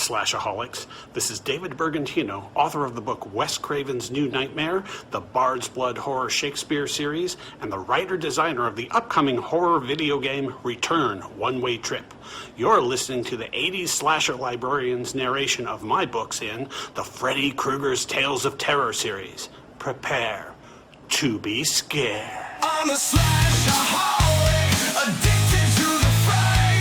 Slash-a-Holics. This is David Bergantino, author of the book Wes Craven's New Nightmare, the Bard's Blood Horror Shakespeare series, and the writer-designer of the upcoming horror video game Return, One Way Trip. You're listening to the 80s slasher librarian's narration of my books in the Freddy Krueger's Tales of Terror series. Prepare to be scared. I'm a slash-a-holic, addicted to the fray.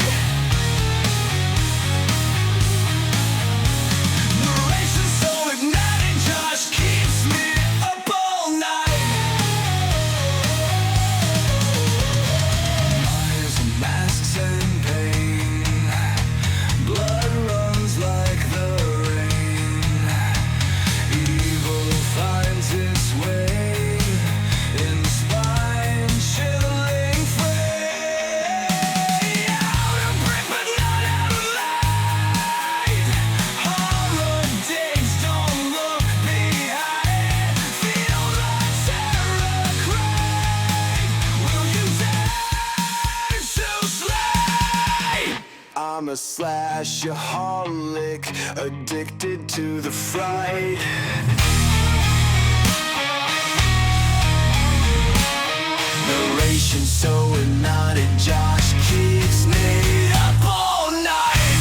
Narration so igniting, Josh keeps me up all night. Eyes and masks and pain, blood runs like the rain. Evil finds its way. I'm a slash-a-holic, addicted to the fright. Narration so hypnotic, Josh keeps me up all night.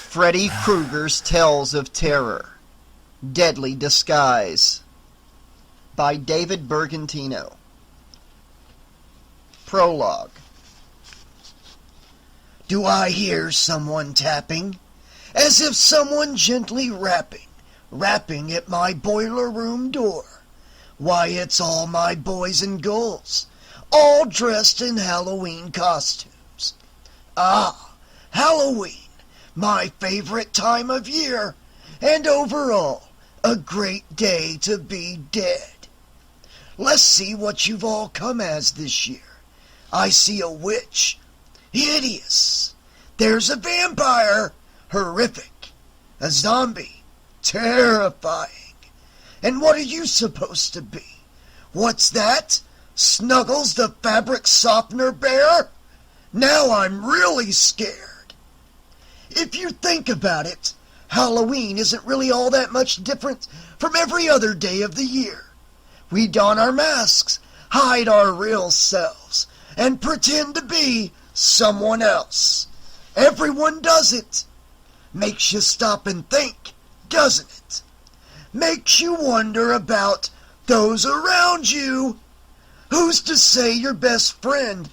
Freddy Krueger's Tales of Terror. Deadly Disguise by David Bergantino. Prologue. Do I hear someone tapping? As if someone gently rapping at my boiler room door. Why, it's all my boys and girls, all dressed in Halloween costumes. Ah, Halloween, my favorite time of year, and overall, a great day to be dead. Let's see what you've all come as this year. I see a witch. Hideous. There's a vampire. Horrific. A zombie. Terrifying. And what are you supposed to be? What's that? Snuggles the fabric softener bear? Now I'm really scared. If you think about it, Halloween isn't really all that much different from every other day of the year. We don our masks, hide our real selves, and pretend to be someone else. Everyone does it. Makes you stop and think, doesn't it? Makes you wonder about those around you. Who's to say your best friend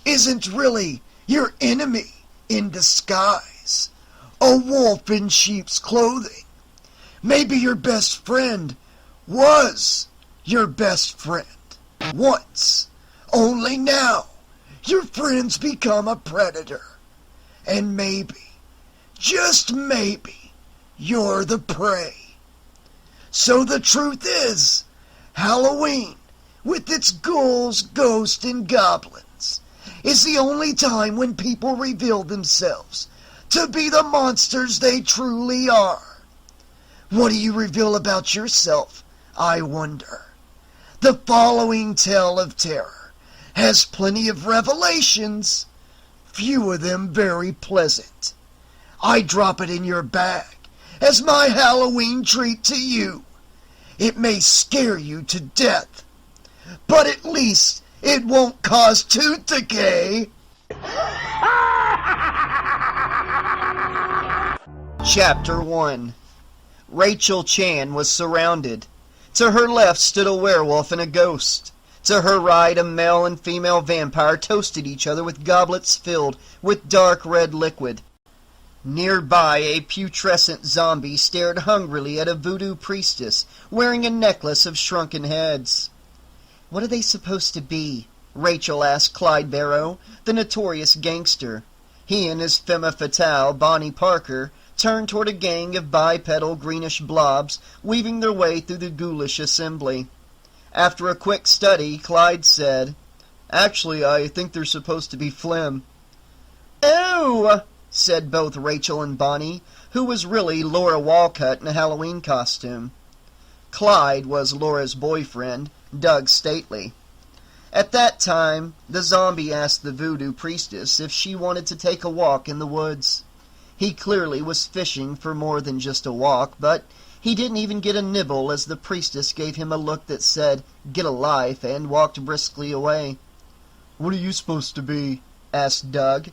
isn't really your enemy in disguise? A wolf in sheep's clothing. Maybe your best friend was your best friend once. Only now, your friends become a predator. And maybe, just maybe, you're the prey. So the truth is, Halloween, with its ghouls, ghosts, and goblins, is the only time when people reveal themselves to be the monsters they truly are. What do you reveal about yourself, I wonder? The following tale of terror has plenty of revelations, few of them very pleasant. I drop it in your bag as my Halloween treat to you. It may scare you to death, but at least it won't cause tooth decay. Chapter 1. Rachel Chan was surrounded. To her left stood a werewolf and a ghost. To her right, a male and female vampire toasted each other with goblets filled with dark red liquid. Nearby, a putrescent zombie stared hungrily at a voodoo priestess wearing a necklace of shrunken heads. What are they supposed to be? Rachel asked Clyde Barrow, the notorious gangster. He and his femme fatale, Bonnie Parker, turned toward a gang of bipedal greenish blobs weaving their way through the ghoulish assembly. After a quick study, Clyde said, "Actually, I think they're supposed to be phlegm." "Oh!" said both Rachel and Bonnie, who was really Laura Walcott in a Halloween costume. Clyde was Laura's boyfriend, Doug stately. At that time, the zombie asked the voodoo priestess if she wanted to take a walk in the woods. He clearly was fishing for more than just a walk, but he didn't even get a nibble as the priestess gave him a look that said, "Get a life," and walked briskly away. "What are you supposed to be?" asked Doug.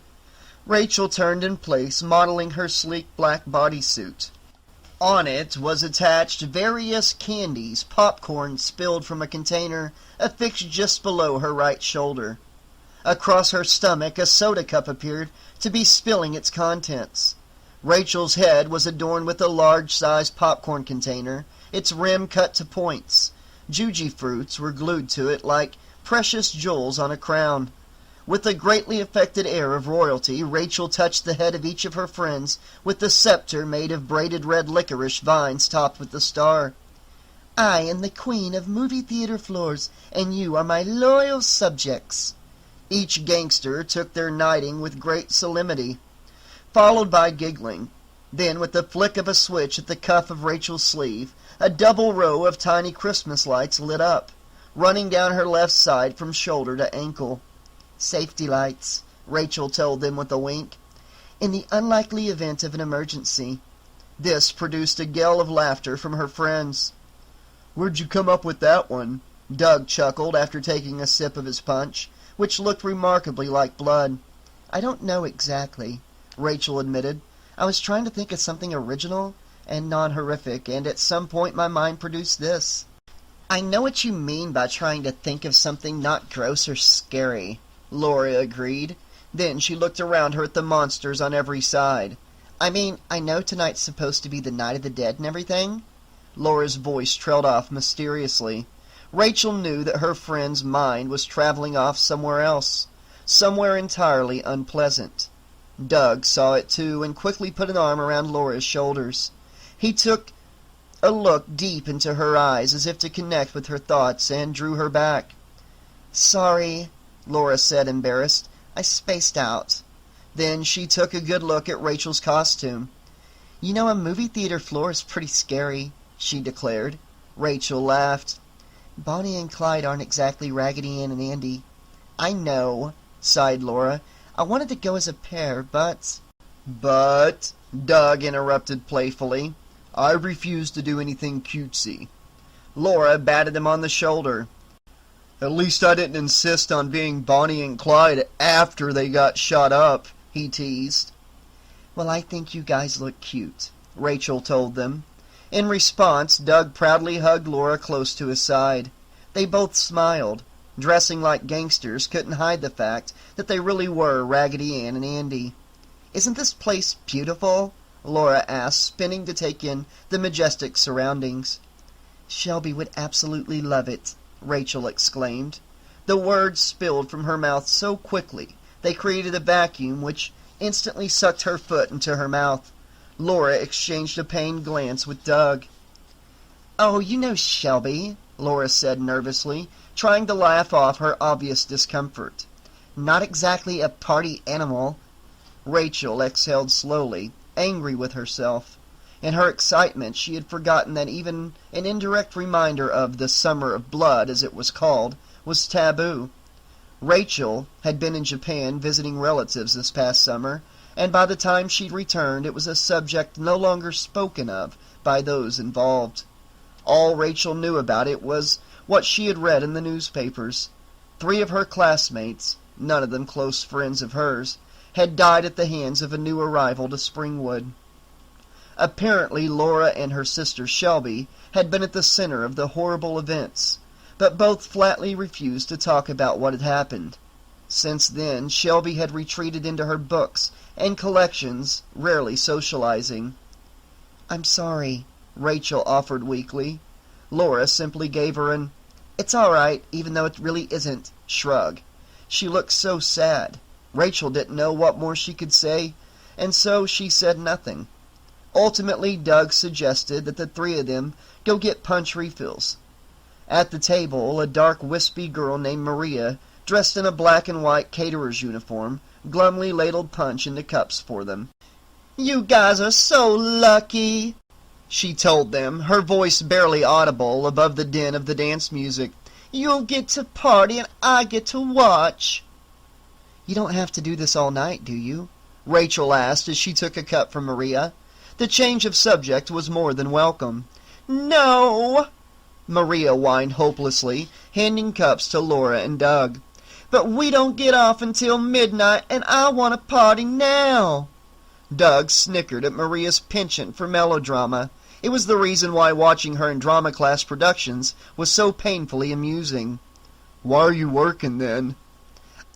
Rachel turned in place, modeling her sleek black bodysuit. On it was attached various candies, popcorn spilled from a container affixed just below her right shoulder. Across her stomach, a soda cup appeared to be spilling its contents. Rachel's head was adorned with a large-sized popcorn container, its rim cut to points. Juji fruits were glued to it like precious jewels on a crown. With a greatly affected air of royalty, Rachel touched the head of each of her friends with the scepter made of braided red licorice vines topped with a star. "I am the queen of movie theater floors, and you are my loyal subjects." Each gangster took their knighting with great solemnity, followed by giggling. Then, with the flick of a switch at the cuff of Rachel's sleeve, a double row of tiny Christmas lights lit up, running down her left side from shoulder to ankle. "Safety lights," Rachel told them with a wink, "in the unlikely event of an emergency." This produced a gale of laughter from her friends. "Where'd you come up with that one?" Doug chuckled after taking a sip of his punch, which looked remarkably like blood. "I don't know exactly," Rachel admitted. "I was trying to think of something original and non-horrific, and at some point my mind produced this." "I know what you mean by trying to think of something not gross or scary," Laura agreed. Then she looked around her at the monsters on every side. "I mean, I know tonight's supposed to be the Night of the Dead and everything." Laura's voice trailed off mysteriously. Rachel knew that her friend's mind was traveling off somewhere else, somewhere entirely unpleasant. Doug saw it too, and quickly put an arm around Laura's shoulders. He took a look deep into her eyes as if to connect with her thoughts, and drew her back. "Sorry," Laura said, embarrassed. "I spaced out." Then she took a good look at Rachel's costume. "You know, a movie theater floor is pretty scary," she declared. Rachel laughed. "Bonnie and Clyde aren't exactly Raggedy Ann and Andy." "I know," sighed Laura. "I wanted to go as a pair, but—" "But," Doug interrupted playfully, "I refuse to do anything cutesy." Laura batted him on the shoulder. "At least I didn't insist on being Bonnie and Clyde after they got shot up," he teased. "Well, I think you guys look cute," Rachel told them. In response, Doug proudly hugged Laura close to his side. They both smiled. Dressing like gangsters couldn't hide the fact that they really were Raggedy Ann and Andy. "Isn't this place beautiful?" Laura asked, spinning to take in the majestic surroundings. "Shelby would absolutely love it," Rachel exclaimed. The words spilled from her mouth so quickly they created a vacuum which instantly sucked her foot into her mouth. Laura exchanged a pained glance with Doug. "Oh, you know Shelby," Laura said nervously, trying to laugh off her obvious discomfort. "Not exactly a party animal." Rachel exhaled slowly, angry with herself. In her excitement, she had forgotten that even an indirect reminder of the Summer of Blood, as it was called, was taboo. Rachel had been in Japan visiting relatives this past summer, and by the time she'd returned, it was a subject no longer spoken of by those involved. All Rachel knew about it was what she had read in the newspapers. 3 of her classmates, none of them close friends of hers, had died at the hands of a new arrival to Springwood. Apparently Laura and her sister Shelby had been at the center of the horrible events, but both flatly refused to talk about what had happened. Since then, Shelby had retreated into her books and collections, rarely socializing. "I'm sorry," Rachel offered weakly. Laura simply gave her an "it's all right, even though it really isn't" shrug. She looked so sad. Rachel didn't know what more she could say, and so she said nothing. Ultimately, Doug suggested that the 3 of them go get punch refills. At the table, a dark, wispy girl named Maria, dressed in a black and white caterer's uniform, glumly ladled punch into cups for them. "You guys are so lucky," she told them, her voice barely audible above the din of the dance music. You'll get to party and I get to watch. You don't have to do this all night, do you? Rachel asked as she took a cup from Maria. The change of subject was more than welcome. No, Maria whined hopelessly, handing cups to Laura and Doug. But we don't get off until midnight, and I want to party now. Doug snickered at Maria's penchant for melodrama. It was the reason why watching her in drama class productions was so painfully amusing. Why are you working then?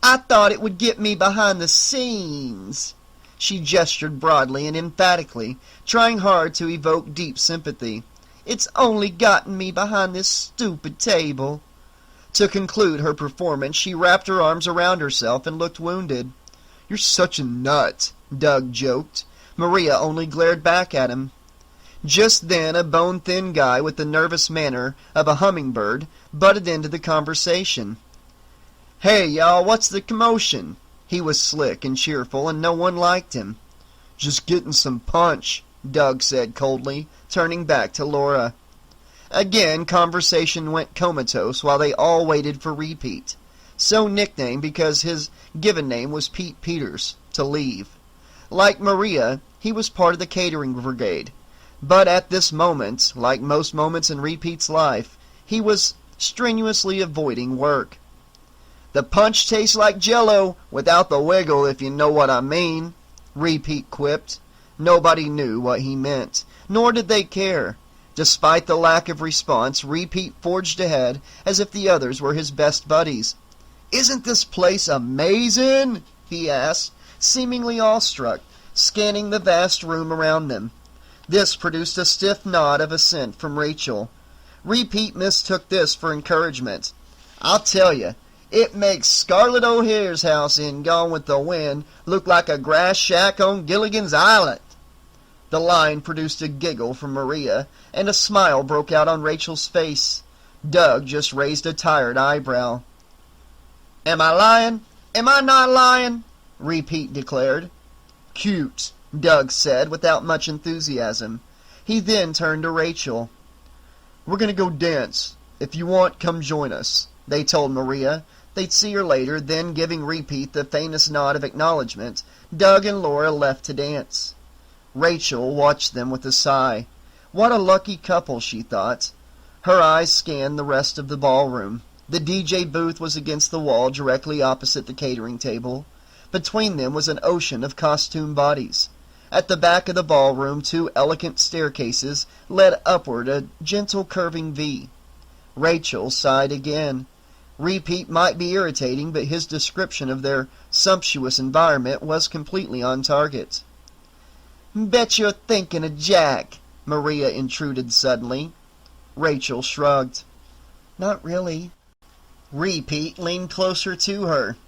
I thought it would get me behind the scenes. She gestured broadly and emphatically, trying hard to evoke deep sympathy. It's only gotten me behind this stupid table. To conclude her performance, she wrapped her arms around herself and looked wounded. You're such a nut, Doug joked. Maria only glared back at him. Just then a bone-thin guy with the nervous manner of a hummingbird butted into the conversation. Hey, y'all, what's the commotion? He was slick and cheerful, and no one liked him. Just getting some punch, Doug said coldly, turning back to Laura. Again, conversation went comatose while they all waited for Repeat, so nicknamed because his given name was Pete Peters, to leave. Like Maria, he was part of the catering brigade, but at this moment, like most moments in Repeat's life, he was strenuously avoiding work. The punch tastes like Jell-O without the wiggle, if you know what I mean, Repeat quipped. Nobody knew what he meant, nor did they care. Despite the lack of response, Repeat forged ahead as if the others were his best buddies. Isn't this place amazing? He asked, seemingly awestruck, scanning the vast room around them. This produced a stiff nod of assent from Rachel. Repeat mistook this for encouragement. I'll tell you, it makes Scarlett O'Hare's house in Gone with the Wind look like a grass shack on Gilligan's Island. The line produced a giggle from Maria, and a smile broke out on Rachel's face. Doug just raised a tired eyebrow. Am I lying? Am I not lying? Repeat declared. Cute, Doug said without much enthusiasm. He then turned to Rachel. We're going to go dance. If you want, come join us, they told Maria. They'd see her later, then giving Repeat the faintest nod of acknowledgement, Doug and Laura left to dance. Rachel watched them with a sigh. What a lucky couple, she thought. Her eyes scanned the rest of the ballroom. The DJ booth was against the wall directly opposite the catering table. Between them was an ocean of costume bodies. At the back of the ballroom, 2 elegant staircases led upward a gentle curving V. Rachel sighed again. Repeat might be irritating, but his description of their sumptuous environment was completely on target. Bet you're thinking of Jack, Maria intruded suddenly. Rachel shrugged. Not really. Repeat leaned closer to her.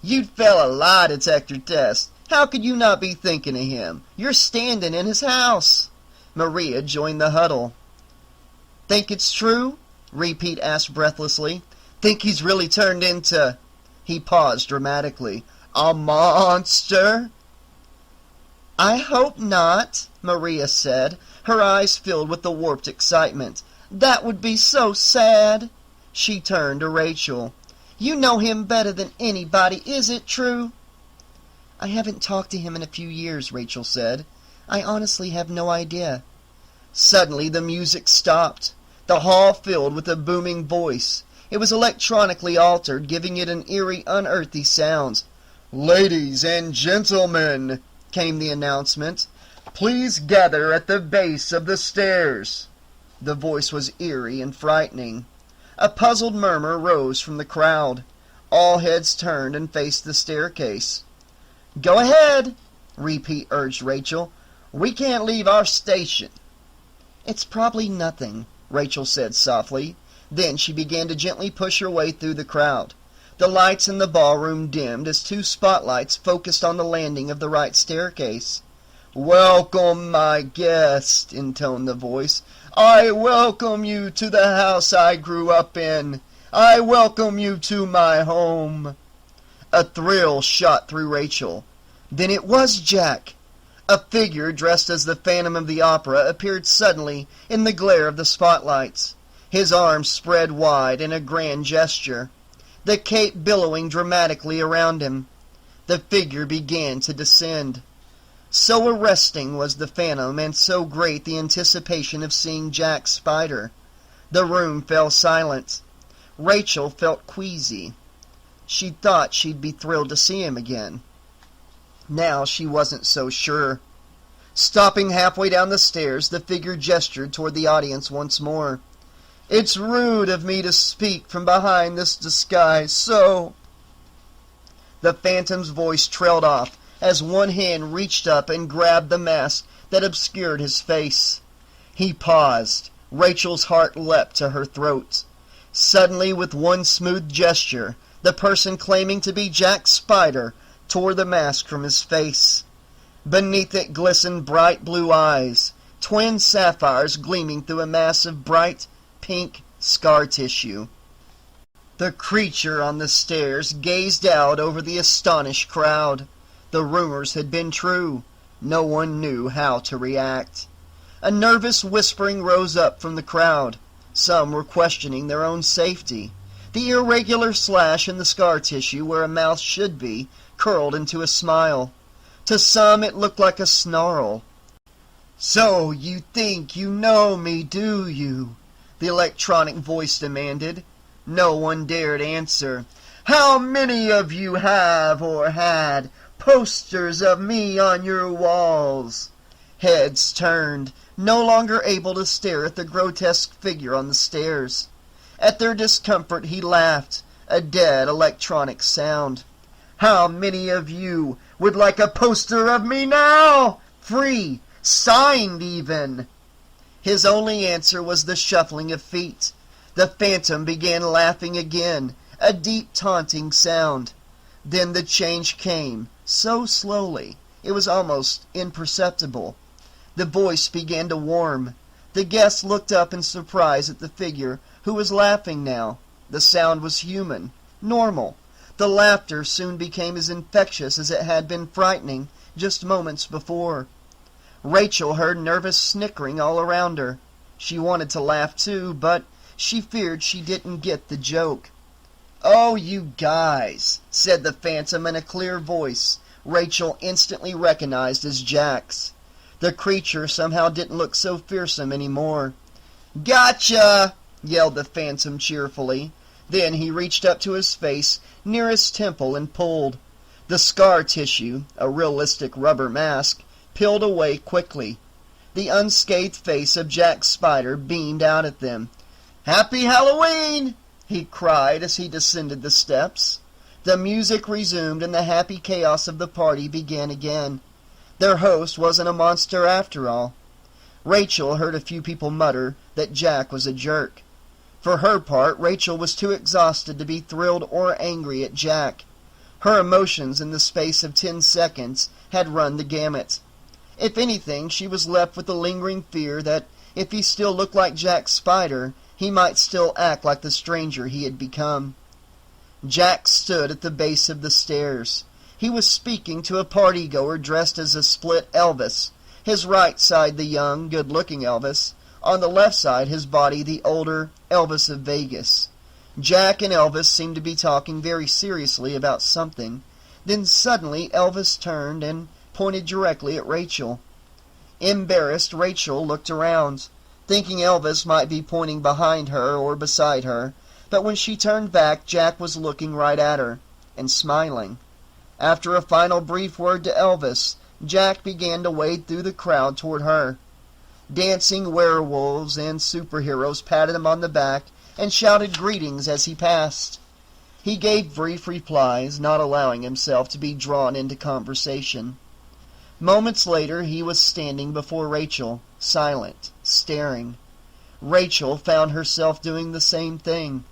You'd fail a lie detector test. How could you not be thinking of him? You're standing in his house. Maria joined the huddle. Think it's true? Repeat asked breathlessly. Think he's really turned into... He paused dramatically. A monster? I hope not, Maria said, her eyes filled with the warped excitement. That would be so sad. She turned to Rachel. You know him better than anybody, is it true? I haven't talked to him in a few years, Rachel said. I honestly have no idea. Suddenly the music stopped. The hall filled with a booming voice. It was electronically altered, giving it an eerie, unearthly sound. Ladies and gentlemen, came the announcement. Please gather at the base of the stairs. The voice was eerie and frightening. A puzzled murmur rose from the crowd. All heads turned and faced the staircase. Go ahead, Repeat urged Rachel. We can't leave our station. It's probably nothing, Rachel said softly. Then she began to gently push her way through the crowd. The lights in the ballroom dimmed as 2 spotlights focused on the landing of the right staircase. Welcome, my guest, intoned the voice. I welcome you to the house I grew up in. I welcome you to my home. A thrill shot through Rachel. Then it was Jack. A figure dressed as the Phantom of the Opera appeared suddenly in the glare of the spotlights. his arms spread wide in a grand gesture, the cape billowing dramatically around him. The figure began to descend. So arresting was the phantom, and so great the anticipation of seeing Jack Spyder. The room fell silent. Rachel felt queasy. She thought she'd be thrilled to see him again. Now she wasn't so sure. Stopping halfway down the stairs, the figure gestured toward the audience once more. "It's rude of me to speak from behind this disguise, so—" The phantom's voice trailed off as one hand reached up and grabbed the mask that obscured his face. He paused. Rachel's heart leapt to her throat. Suddenly, with one smooth gesture, the person claiming to be Jack Spyder tore the mask from his face. Beneath it glistened bright blue eyes, twin sapphires gleaming through a mass of bright pink scar tissue. The creature on the stairs gazed out over the astonished crowd. The rumors had been true. No one knew how to react. A nervous whispering rose up from the crowd. Some were questioning their own safety. The irregular slash in the scar tissue where a mouth should be curled into a smile. To some it looked like a snarl. "So you think you know me, do you?" the electronic voice demanded. No one dared answer. "How many of you have or had posters of me on your walls?" Heads turned, no longer able to stare at the grotesque figure on the stairs. At their discomfort he laughed, a dead electronic sound. "How many of you would like a poster of me now? Free, signed even?" His only answer was the shuffling of feet. The phantom began laughing again, a deep taunting sound. Then the change came, so slowly, it was almost imperceptible. The voice began to warm. The guests looked up in surprise at the figure, who was laughing now. The sound was human, normal. The laughter soon became as infectious as it had been frightening just moments before. Rachel heard nervous snickering all around her. She wanted to laugh too, but she feared she didn't get the joke. "Oh, you guys," said the phantom in a clear voice Rachel instantly recognized as Jack's. The creature somehow didn't look so fearsome anymore. "Gotcha!" yelled the phantom cheerfully. Then he reached up to his face, near his temple, and pulled. The scar tissue, a realistic rubber mask, peeled away quickly. The unscathed face of Jack Spyder beamed out at them. "Happy Halloween!" he cried as he descended the steps. The music resumed and the happy chaos of the party began again. Their host wasn't a monster after all. Rachel heard a few people mutter that Jack was a jerk. For her part, Rachel was too exhausted to be thrilled or angry at Jack. Her emotions in the space of 10 seconds had run the gamut. If anything, she was left with a lingering fear that if he still looked like Jack Spyder, he might still act like the stranger he had become. Jack stood at the base of the stairs. He was speaking to a party-goer dressed as a split Elvis. His right side the young, good-looking Elvis. On the left side, his body, the older Elvis of Vegas. Jack and Elvis seemed to be talking very seriously about something. Then suddenly Elvis turned and pointed directly at Rachel. Embarrassed, Rachel looked around, thinking Elvis might be pointing behind her or beside her, but when she turned back, Jack was looking right at her, and smiling. After a final brief word to Elvis, Jack began to wade through the crowd toward her. Dancing werewolves and superheroes patted him on the back and shouted greetings as he passed. He gave brief replies, not allowing himself to be drawn into conversation. Moments later, he was standing before Rachel, silent, staring. Rachel found herself doing the same thing,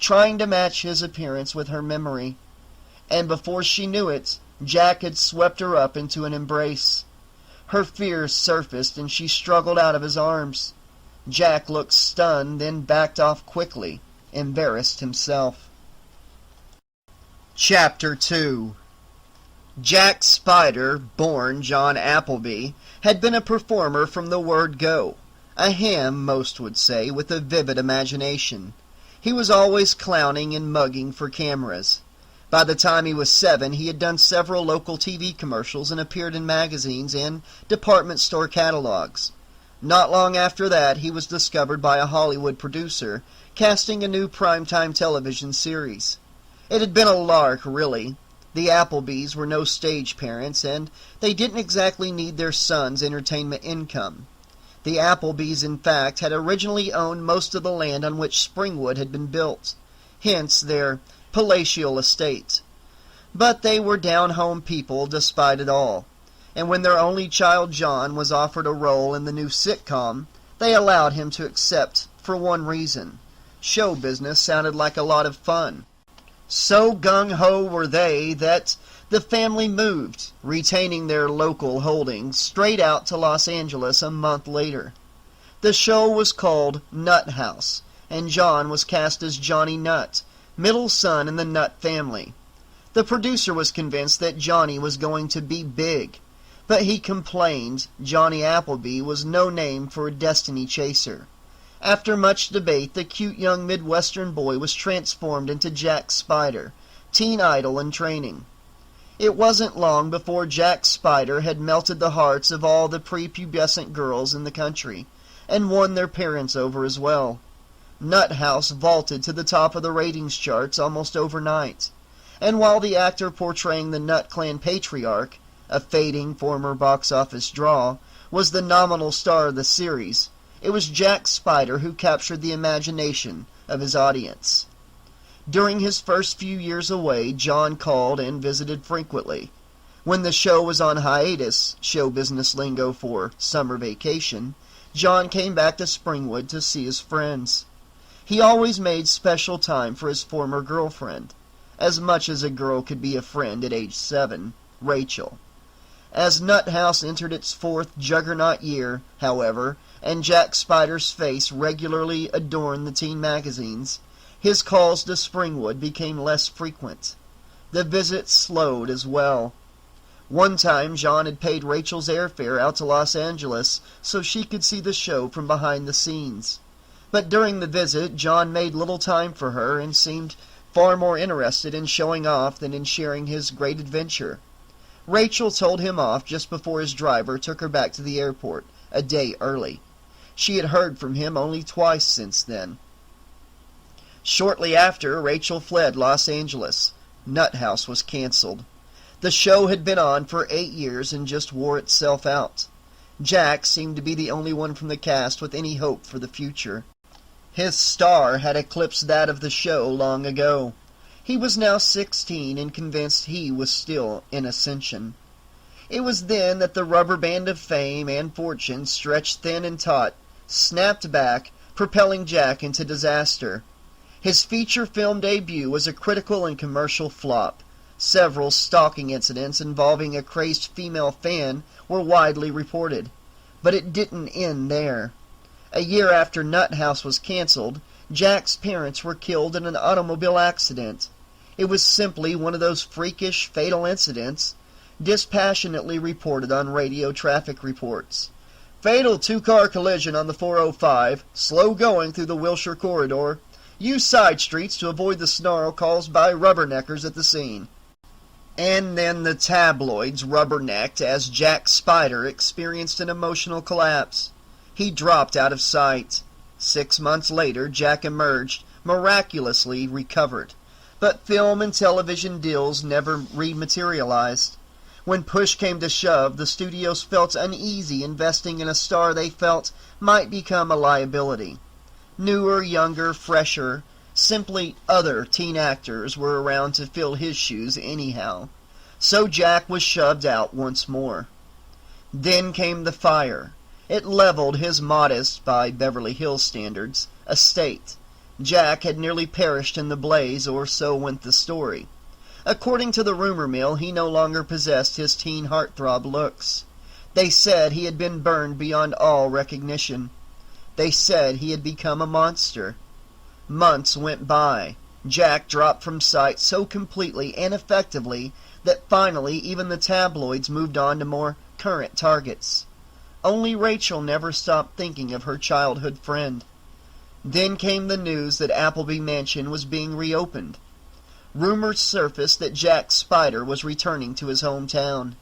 trying to match his appearance with her memory. And before she knew it, Jack had swept her up into an embrace. Her fears surfaced and she struggled out of his arms. Jack looked stunned, then backed off quickly, embarrassed himself. Chapter 2. Jack Spyder, born John Appleby, had been a performer from the word go, A ham, most would say, with a vivid imagination. He was always clowning and mugging for cameras. By the time he was 7, he had done several local TV commercials and appeared in magazines and department store catalogs. Not long after that, he was discovered by a Hollywood producer, casting a new primetime television series. It had been a lark, really. The Applebys were no stage parents, and they didn't exactly need their son's entertainment income. The Applebys, in fact, had originally owned most of the land on which Springwood had been built, hence their palatial estate. But they were down-home people despite it all, and when their only child John was offered a role in the new sitcom, they allowed him to accept for one reason. Show business sounded like a lot of fun. So gung-ho were they that the family moved, retaining their local holdings, straight out to Los Angeles a month later. The show was called Nut House, and John was cast as Johnny Nutt, middle son in the Nutt family. The producer was convinced that Johnny was going to be big, but he complained Johnny Appleby was no name for a destiny chaser. After much debate, the cute young Midwestern boy was transformed into Jack Spyder, teen idol in training. It wasn't long before Jack Spyder had melted the hearts of all the prepubescent girls in the country, and won their parents over as well. Nut House vaulted to the top of the ratings charts almost overnight, and while the actor portraying the Nut Clan patriarch, a fading former box office draw, was the nominal star of the series, it was Jack Spyder who captured the imagination of his audience. During his first few years away, John called and visited frequently. When the show was on hiatus, show business lingo for summer vacation, John came back to Springwood to see his friends. He always made special time for his former girlfriend, as much as a girl could be a friend at age 7, Rachel. As Nut House entered its 4th juggernaut year, however, and Jack Spyder's face regularly adorned the teen magazines, his calls to Springwood became less frequent. The visits slowed as well. One time John had paid Rachel's airfare out to Los Angeles so she could see the show from behind the scenes. But during the visit, John made little time for her and seemed far more interested in showing off than in sharing his great adventure. Rachel told him off just before his driver took her back to the airport, a day early. She had heard from him only twice since then. Shortly after, Rachel fled Los Angeles. Nut House was canceled. The show had been on for 8 years and just wore itself out. Jack seemed to be the only one from the cast with any hope for the future. His star had eclipsed that of the show long ago. He was now 16 and convinced he was still in ascension. It was then that the rubber band of fame and fortune, stretched thin and taut, snapped back, propelling Jack into disaster. His feature film debut was a critical and commercial flop. Several stalking incidents involving a crazed female fan were widely reported. But it didn't end there. A year after Nut House was canceled, Jack's parents were killed in an automobile accident. It was simply one of those freakish, fatal incidents dispassionately reported on radio traffic reports. Fatal 2-car collision on the 405, slow going through the Wilshire corridor. Use side streets to avoid the snarl caused by rubberneckers at the scene. And then the tabloids rubbernecked as Jack Spyder experienced an emotional collapse. He dropped out of sight. 6 months later, Jack emerged, miraculously recovered. But film and television deals never rematerialized. When push came to shove, the studios felt uneasy investing in a star they felt might become a liability. Newer, younger, fresher, simply other teen actors were around to fill his shoes anyhow. So Jack was shoved out once more. Then came the fire. It leveled his modest, by Beverly Hills standards, estate. Jack had nearly perished in the blaze, or so went the story. According to the rumor mill, he no longer possessed his teen heartthrob looks. They said he had been burned beyond all recognition. They said he had become a monster. Months went by. Jack dropped from sight so completely and effectively that finally even the tabloids moved on to more current targets. Only Rachel never stopped thinking of her childhood friend. Then came the news that Appleby Mansion was being reopened. Rumors surfaced that Jack Spyder was returning to his hometown.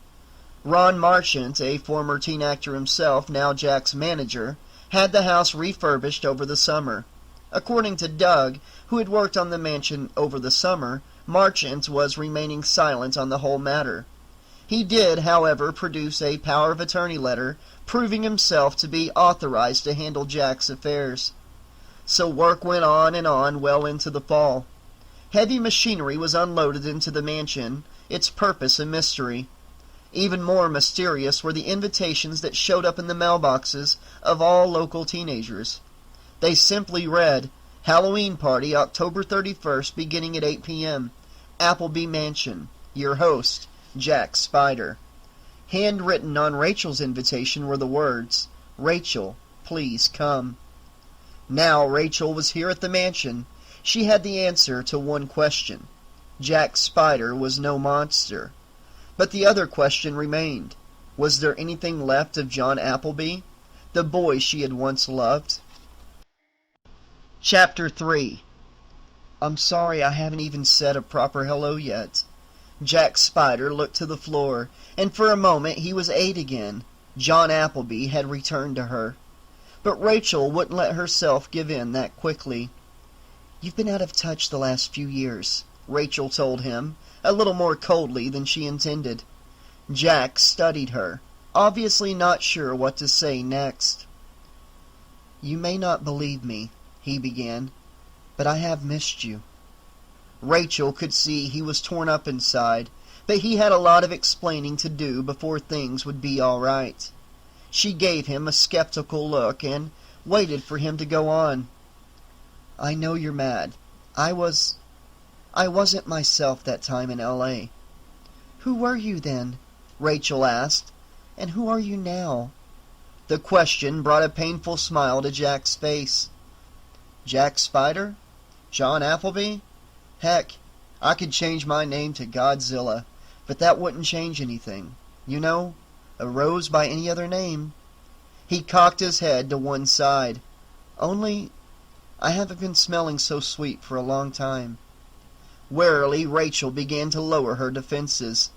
Ron Marchant, a former teen actor himself, now Jack's manager, had the house refurbished over the summer. According to Doug, who had worked on the mansion over the summer, Marchant was remaining silent on the whole matter. He did, however, produce a power of attorney letter proving himself to be authorized to handle Jack's affairs. So work went on well into the fall. Heavy machinery was unloaded into the mansion, its purpose a mystery. Even more mysterious were the invitations that showed up in the mailboxes of all local teenagers. They simply read, Halloween party October 31st beginning at 8 p.m. Appleby Mansion. Your host, Jack Spyder. Handwritten on Rachel's invitation were the words, Rachel, please come. Now Rachel was here at the mansion. She had the answer to one question. Jack Spyder was no monster. But the other question remained. Was there anything left of John Appleby, the boy she had once loved? Chapter 3. I'm sorry I haven't even said a proper hello yet. Jack Spyder looked to the floor, and for a moment he was 8 again. John Appleby had returned to her. But Rachel wouldn't let herself give in that quickly. You've been out of touch the last few years, Rachel told him, a little more coldly than she intended. Jack studied her, obviously not sure what to say next. You may not believe me, he began, but I have missed you. Rachel could see he was torn up inside, but he had a lot of explaining to do before things would be all right. She gave him a skeptical look and waited for him to go on. I know you're mad. I wasn't myself that time in L.A. Who were you then? Rachel asked. And who are you now? The question brought a painful smile to Jack's face. Jack Spyder? John Appleby? Heck, I could change my name to Godzilla, but that wouldn't change anything. You know, a rose by any other name. He cocked his head to one side. Only, I haven't been smelling so sweet for a long time. Warily, Rachel began to lower her defenses.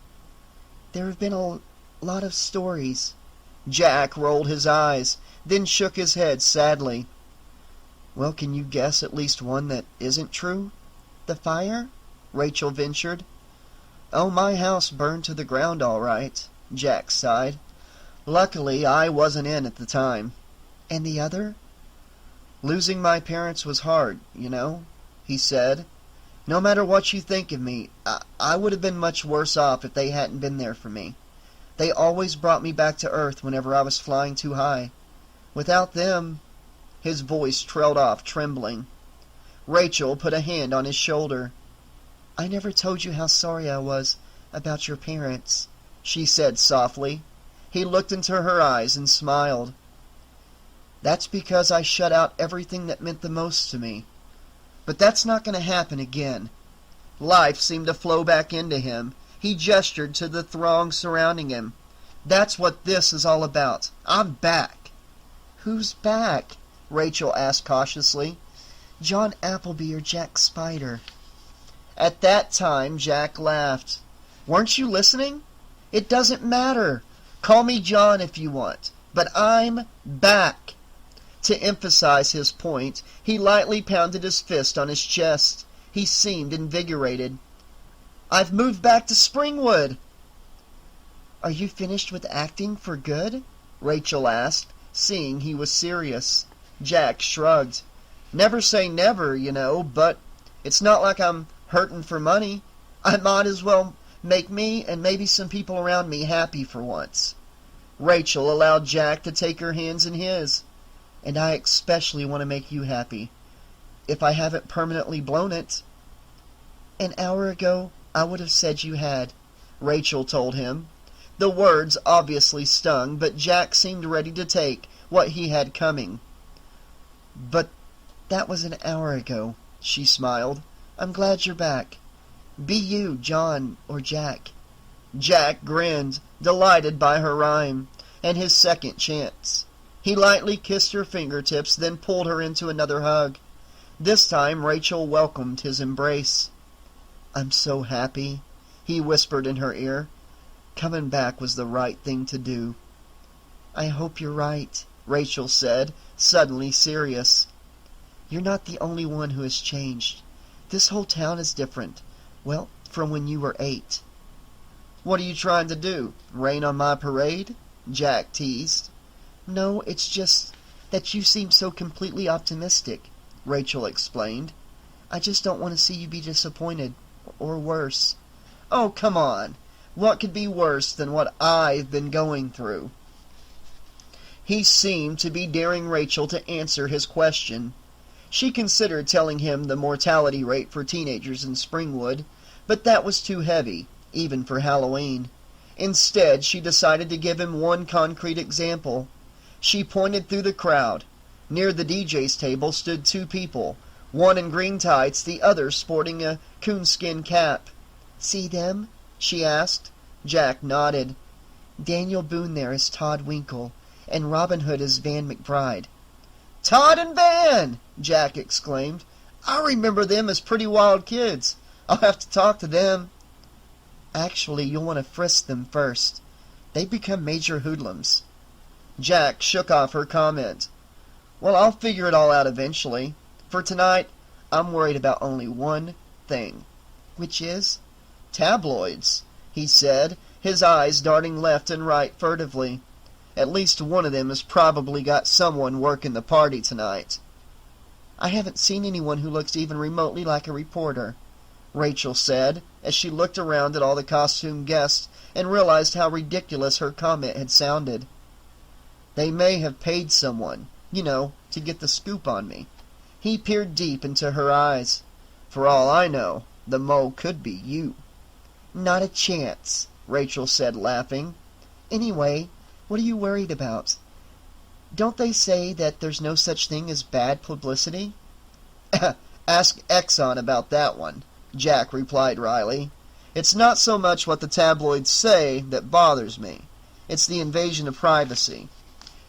There have been a lot of stories. Jack rolled his eyes, then shook his head sadly. Well, can you guess at least one that isn't true? The fire? Rachel ventured. Oh, my house burned to the ground all right, Jack sighed. Luckily, I wasn't in at the time. And the other? Losing my parents was hard, you know, he said. No matter what you think of me, I would have been much worse off if they hadn't been there for me. They always brought me back to earth whenever I was flying too high. Without them... His voice trailed off, trembling. Rachel put a hand on his shoulder. I never told you how sorry I was about your parents, she said softly. He looked into her eyes and smiled. That's because I shut out everything that meant the most to me. But that's not going to happen again. Life seemed to flow back into him. He gestured to the throng surrounding him. That's what this is all about. I'm back. Who's back? Rachel asked cautiously. John Appleby or Jack Spyder. At that time, Jack laughed. Weren't you listening? It doesn't matter. Call me John if you want. But I'm back. To emphasize his point, he lightly pounded his fist on his chest. He seemed invigorated. I've moved back to Springwood. Are you finished with acting for good? Rachel asked, seeing he was serious. Jack shrugged. Never say never, you know, but it's not like I'm hurting for money. I might as well make me and maybe some people around me happy for once. Rachel allowed Jack to take her hands in his. And I especially want to make you happy. If I haven't permanently blown it. An hour ago, I would have said you had, Rachel told him. The words obviously stung, but Jack seemed ready to take what he had coming. But that was an hour ago, she smiled. I'm glad you're back. Be you, John or Jack. Jack grinned, delighted by her rhyme, and his second chance. He lightly kissed her fingertips, then pulled her into another hug. This time Rachel welcomed his embrace. "I'm so happy," he whispered in her ear. "Coming back was the right thing to do." "I hope you're right," Rachel said, suddenly serious. "You're not the only one who has changed. This whole town is different. Well, from when you were 8. "What are you trying to do? Rain on my parade?" Jack teased. "No, it's just that you seem so completely optimistic," Rachel explained. "I just don't want to see you be disappointed, or worse." "Oh, come on. What could be worse than what I've been going through?" He seemed to be daring Rachel to answer his question. She considered telling him the mortality rate for teenagers in Springwood, but that was too heavy, even for Halloween. Instead, she decided to give him one concrete example. She pointed through the crowd. Near the DJ's table stood 2 people, one in green tights, the other sporting a coonskin cap. "See them?" she asked. Jack nodded. "Daniel Boone there is Todd Winkle, and Robin Hood is Van McBride." "Todd and Van!" Jack exclaimed. "I remember them as pretty wild kids. I'll have to talk to them." "Actually, you'll want to frisk them first. They've become major hoodlums." Jack shook off her comment. "Well, I'll figure it all out eventually. For tonight, I'm worried about only one thing." "Which is?" "Tabloids," he said, his eyes darting left and right furtively. "At least one of them has probably got someone working the party tonight." "I haven't seen anyone who looks even remotely like a reporter," Rachel said, as she looked around at all the costumed guests and realized how ridiculous her comment had sounded. "They may have paid someone, to get the scoop on me." He peered deep into her eyes. "For all I know, the mole could be you." "Not a chance," Rachel said, laughing. "Anyway, what are you worried about? Don't they say that there's no such thing as bad publicity?" "Ask Exxon about that one," Jack replied wryly. "It's not so much what the tabloids say that bothers me. It's the invasion of privacy.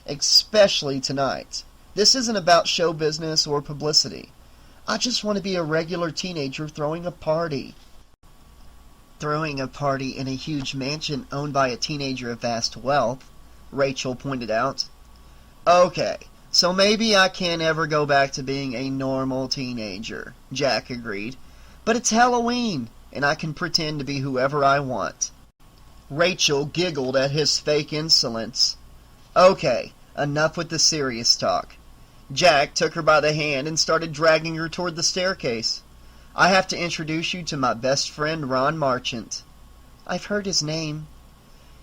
Especially tonight. This isn't about show business or publicity. I just want to be a regular teenager throwing a party." "Throwing a party in a huge mansion owned by a teenager of vast wealth," Rachel pointed out. "Okay, so maybe I can't ever go back to being a normal teenager," Jack agreed. "But it's Halloween, and I can pretend to be whoever I want." Rachel giggled at his fake insolence. "Okay, enough with the serious talk." Jack took her by the hand and started dragging her toward the staircase. "I have to introduce you to my best friend, Ron Marchant." "I've heard his name."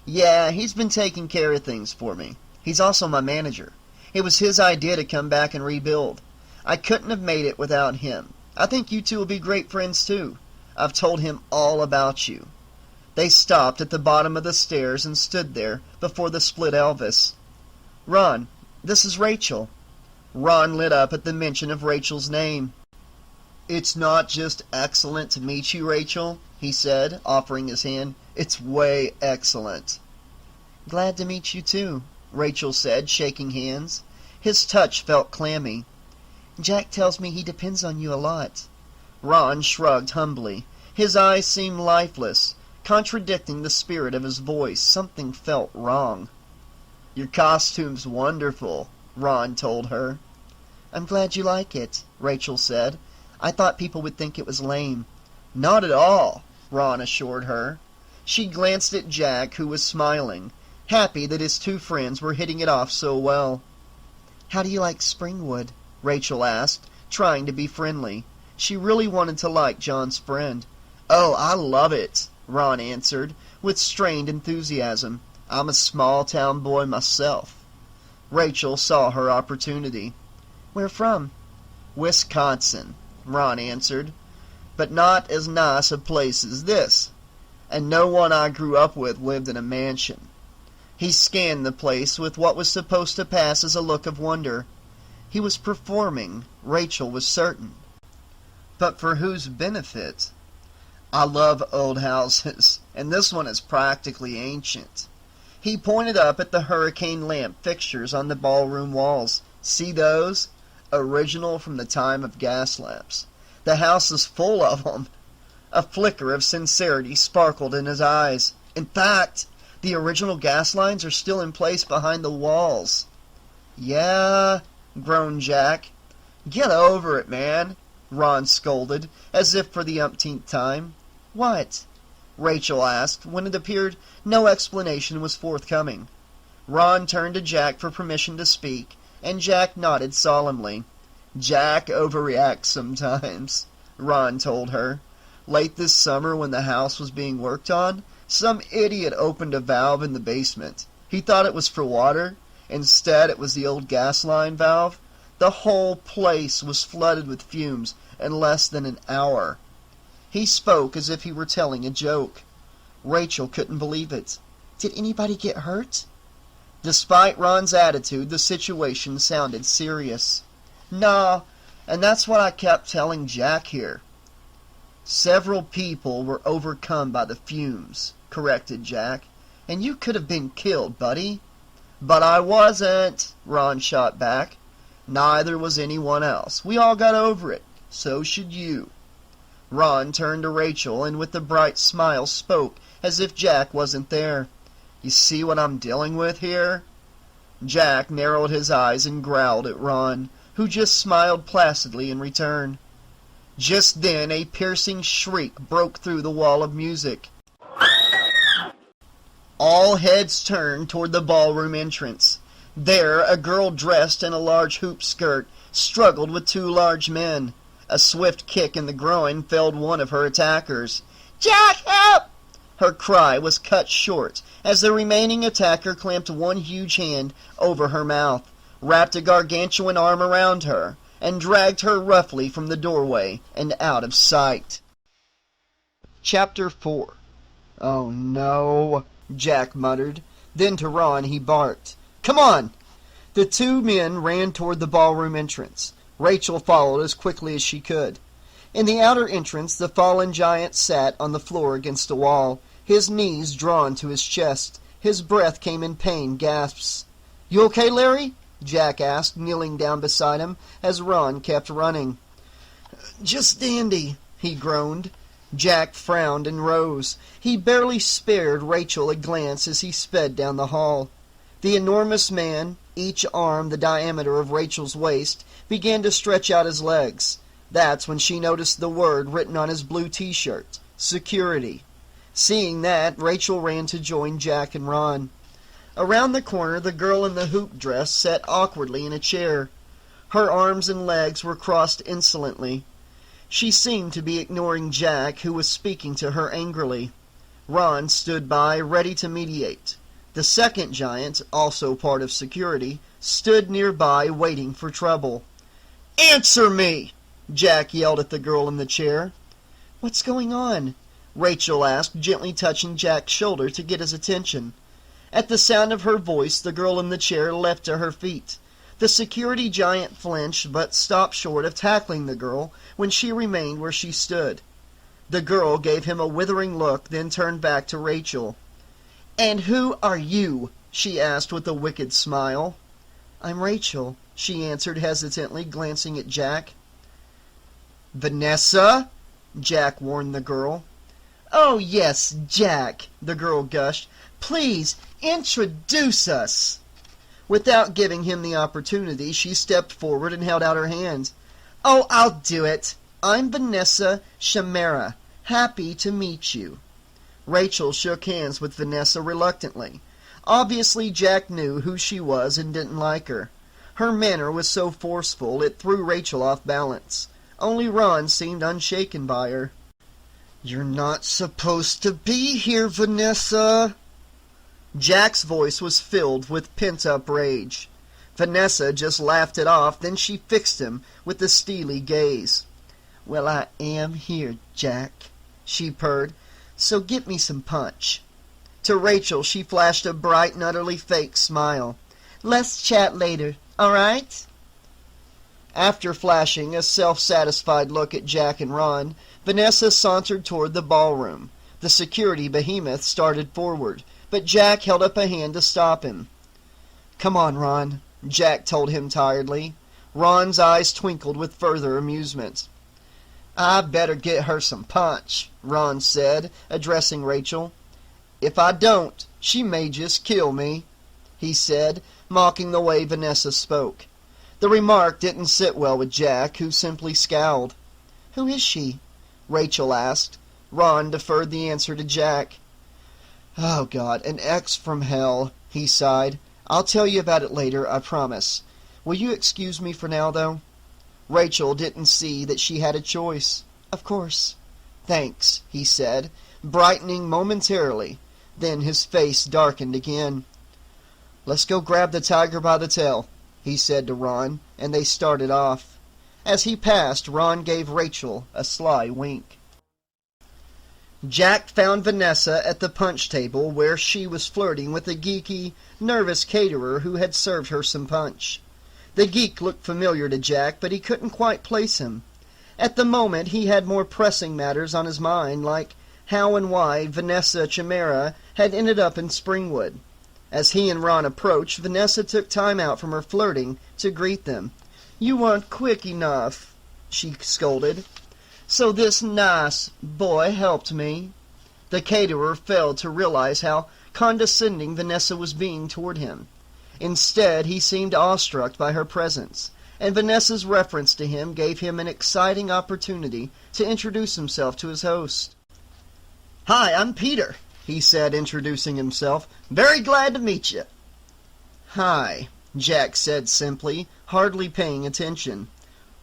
"Yeah, he's been taking care of things for me. He's also my manager. It was his idea to come back and rebuild. I couldn't have made it without him. I think you two will be great friends, too. I've told him all about you." They stopped at the bottom of the stairs and stood there before the split Elvis. "Ron, this is Rachel." Ron lit up at the mention of Rachel's name. "It's not just excellent to meet you, Rachel," he said, offering his hand. "It's way excellent." "Glad to meet you, too," Rachel said, shaking hands. His touch felt clammy. "Jack tells me he depends on you a lot." Ron shrugged humbly. His eyes seemed lifeless, contradicting the spirit of his voice. Something felt wrong. "Your costume's wonderful," Ron told her. "I'm glad you like it," Rachel said. "I thought people would think it was lame." "Not at all," Ron assured her. She glanced at Jack, who was smiling, happy that his 2 friends were hitting it off so well. "How do you like Springwood?" Rachel asked, trying to be friendly. She really wanted to like John's friend. "Oh, I love it," Ron answered, with strained enthusiasm. "I'm a small-town boy myself." Rachel saw her opportunity. "Where from?" "Wisconsin," Ron answered. "But not as nice a place as this. And no one I grew up with lived in a mansion." He scanned the place with what was supposed to pass as a look of wonder. He was performing, Rachel was certain. But for whose benefit? "I love old houses, and this one is practically ancient." He pointed up at the hurricane lamp fixtures on the ballroom walls. See those? Original from the time of gas lamps. The house is full of them. A flicker of sincerity sparkled in his eyes. In fact, the original gas lines are still in place behind the walls. Yeah, groaned Jack. Get over it, man, Ron scolded, as if for the umpteenth time. What? Rachel asked, when it appeared no explanation was forthcoming. Ron turned to Jack for permission to speak, and Jack nodded solemnly. Jack overreacts sometimes, Ron told her. Late this summer, when the house was being worked on, some idiot opened a valve in the basement. He thought it was for water. Instead, it was the old gas line valve. The whole place was flooded with fumes in less than an hour. He spoke as if he were telling a joke. Rachel couldn't believe it. Did anybody get hurt? Despite Ron's attitude, the situation sounded serious. Nah, and that's what I kept telling Jack here. Several people were overcome by the fumes, corrected Jack. And you could have been killed, buddy. But I wasn't, Ron shot back. Neither was anyone else. We all got over it. So should you. Ron turned to Rachel and with a bright smile spoke as if Jack wasn't there. You see what I'm dealing with here? Jack narrowed his eyes and growled at Ron, who just smiled placidly in return. Just then a piercing shriek broke through the wall of music. All heads turned toward the ballroom entrance. There, a girl dressed in a large hoop skirt struggled with two large men. A swift kick in the groin felled one of her attackers. Jack, help! Her cry was cut short as the remaining attacker clamped one huge hand over her mouth, wrapped a gargantuan arm around her, and dragged her roughly from the doorway and out of sight. Chapter 4. Oh no, Jack muttered. Then to Ron he barked. Come on! The two men ran toward the ballroom entrance. Rachel followed as quickly as she could. In the outer entrance, the fallen giant sat on the floor against a wall, his knees drawn to his chest. His breath came in pained gasps. You okay, Larry? Jack asked, kneeling down beside him as Ron kept running. Just dandy, he groaned. Jack frowned and rose. He barely spared Rachel a glance as he sped down the hall. The enormous man, each arm the diameter of Rachel's waist, began to stretch out his legs. That's when she noticed the word written on his blue t-shirt, security. Seeing that, Rachel ran to join Jack and Ron. Around the corner, the girl in the hoop dress sat awkwardly in a chair. Her arms and legs were crossed insolently. She seemed to be ignoring Jack, who was speaking to her angrily. Ron stood by, ready to mediate. The second giant, also part of security, stood nearby, waiting for trouble. Answer me! Jack yelled at the girl in the chair. What's going on? Rachel asked, gently touching Jack's shoulder to get his attention. At the sound of her voice, the girl in the chair leapt to her feet. The security giant flinched, but stopped short of tackling the girl when she remained where she stood. The girl gave him a withering look, then turned back to Rachel. And who are you? She asked with a wicked smile. I'm Rachel, she answered hesitantly, glancing at Jack. Vanessa? Jack warned the girl. Oh, yes, Jack, the girl gushed. Please, introduce us. Without giving him the opportunity, she stepped forward and held out her hand. Oh, I'll do it. I'm Vanessa Shamera. Happy to meet you. Rachel shook hands with Vanessa reluctantly. Obviously, Jack knew who she was and didn't like her. Her manner was so forceful it threw Rachel off balance. Only Ron seemed unshaken by her. You're not supposed to be here, Vanessa. Jack's voice was filled with pent-up rage. Vanessa just laughed it off, then she fixed him with a steely gaze. Well, I am here, Jack, she purred, so get me some punch. To Rachel she flashed a bright and utterly fake smile. Let's chat later, all right? After flashing a self-satisfied look at Jack and Ron, Vanessa sauntered toward the ballroom. The security behemoth started forward, but Jack held up a hand to stop him. "Come on, Ron," Jack told him tiredly. Ron's eyes twinkled with further amusement. "I better get her some punch," Ron said, addressing Rachel. "If I don't, she may just kill me," he said, mocking the way Vanessa spoke. The remark didn't sit well with Jack, who simply scowled. "Who is she?" Rachel asked. Ron deferred the answer to Jack. "Oh, God, an ex from hell," he sighed. "I'll tell you about it later, I promise. Will you excuse me for now, though?" Rachel didn't see that she had a choice. "Of course." "Thanks," he said, brightening momentarily. Then his face darkened again. "Let's go grab the tiger by the tail," he said to Ron, and they started off. As he passed, Ron gave Rachel a sly wink. Jack found Vanessa at the punch table, where she was flirting with a geeky, nervous caterer who had served her some punch. The geek looked familiar to Jack, but he couldn't quite place him. At the moment he had more pressing matters on his mind, like how and why Vanessa Chimera had ended up in Springwood. As he and Ron approached, Vanessa took time out from her flirting to greet them. "You weren't quick enough," she scolded. "So this nice boy helped me." The caterer failed to realize how condescending Vanessa was being toward him. Instead, he seemed awestruck by her presence, and Vanessa's reference to him gave him an exciting opportunity to introduce himself to his host. "Hi, I'm Peter," he said, introducing himself. "Very glad to meet you." "Hi," Jack said simply, hardly paying attention.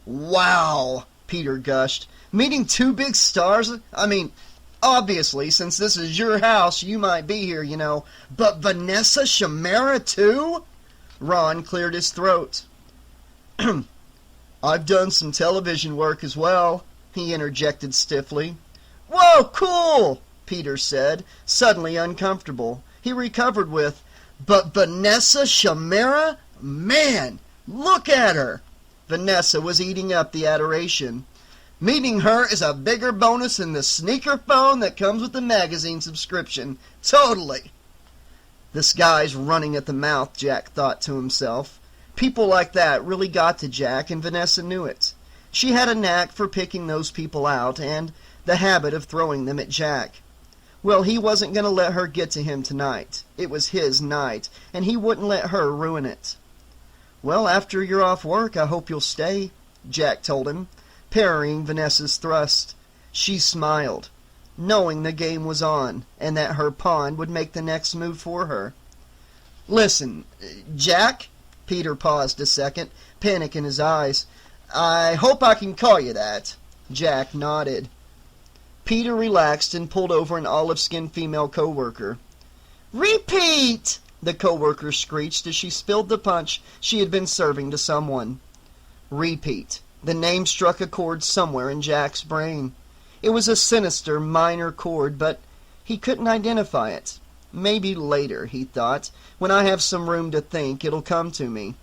"Wow," Peter gushed. "Meeting two big stars? I mean, obviously, since this is your house, you might be here, you know. But Vanessa Chimera, too?" Ron cleared his throat. "I've done some television work as well," he interjected stiffly. "Whoa, cool!" Peter said, suddenly uncomfortable. He recovered with, "But Vanessa Chimera? Man, look at her!" Vanessa was eating up the adoration. "Meeting her is a bigger bonus than the sneaker phone that comes with the magazine subscription. Totally." "This guy's running at the mouth," Jack thought to himself. People like that really got to Jack, and Vanessa knew it. She had a knack for picking those people out, and the habit of throwing them at Jack. Well, he wasn't going to let her get to him tonight. It was his night, and he wouldn't let her ruin it. "Well, after you're off work, I hope you'll stay," Jack told him, parrying Vanessa's thrust. She smiled, knowing the game was on, and that her pawn would make the next move for her. "Listen, Jack," Peter paused a second, panic in his eyes. "I hope I can call you that." Jack nodded. Peter relaxed and pulled over an olive-skinned female co-worker. "Repeat!" the co-worker screeched as she spilled the punch she had been serving to someone. Repeat. The name struck a chord somewhere in Jack's brain. It was a sinister, minor chord, but he couldn't identify it. Maybe later, he thought. When I have some room to think, it'll come to me.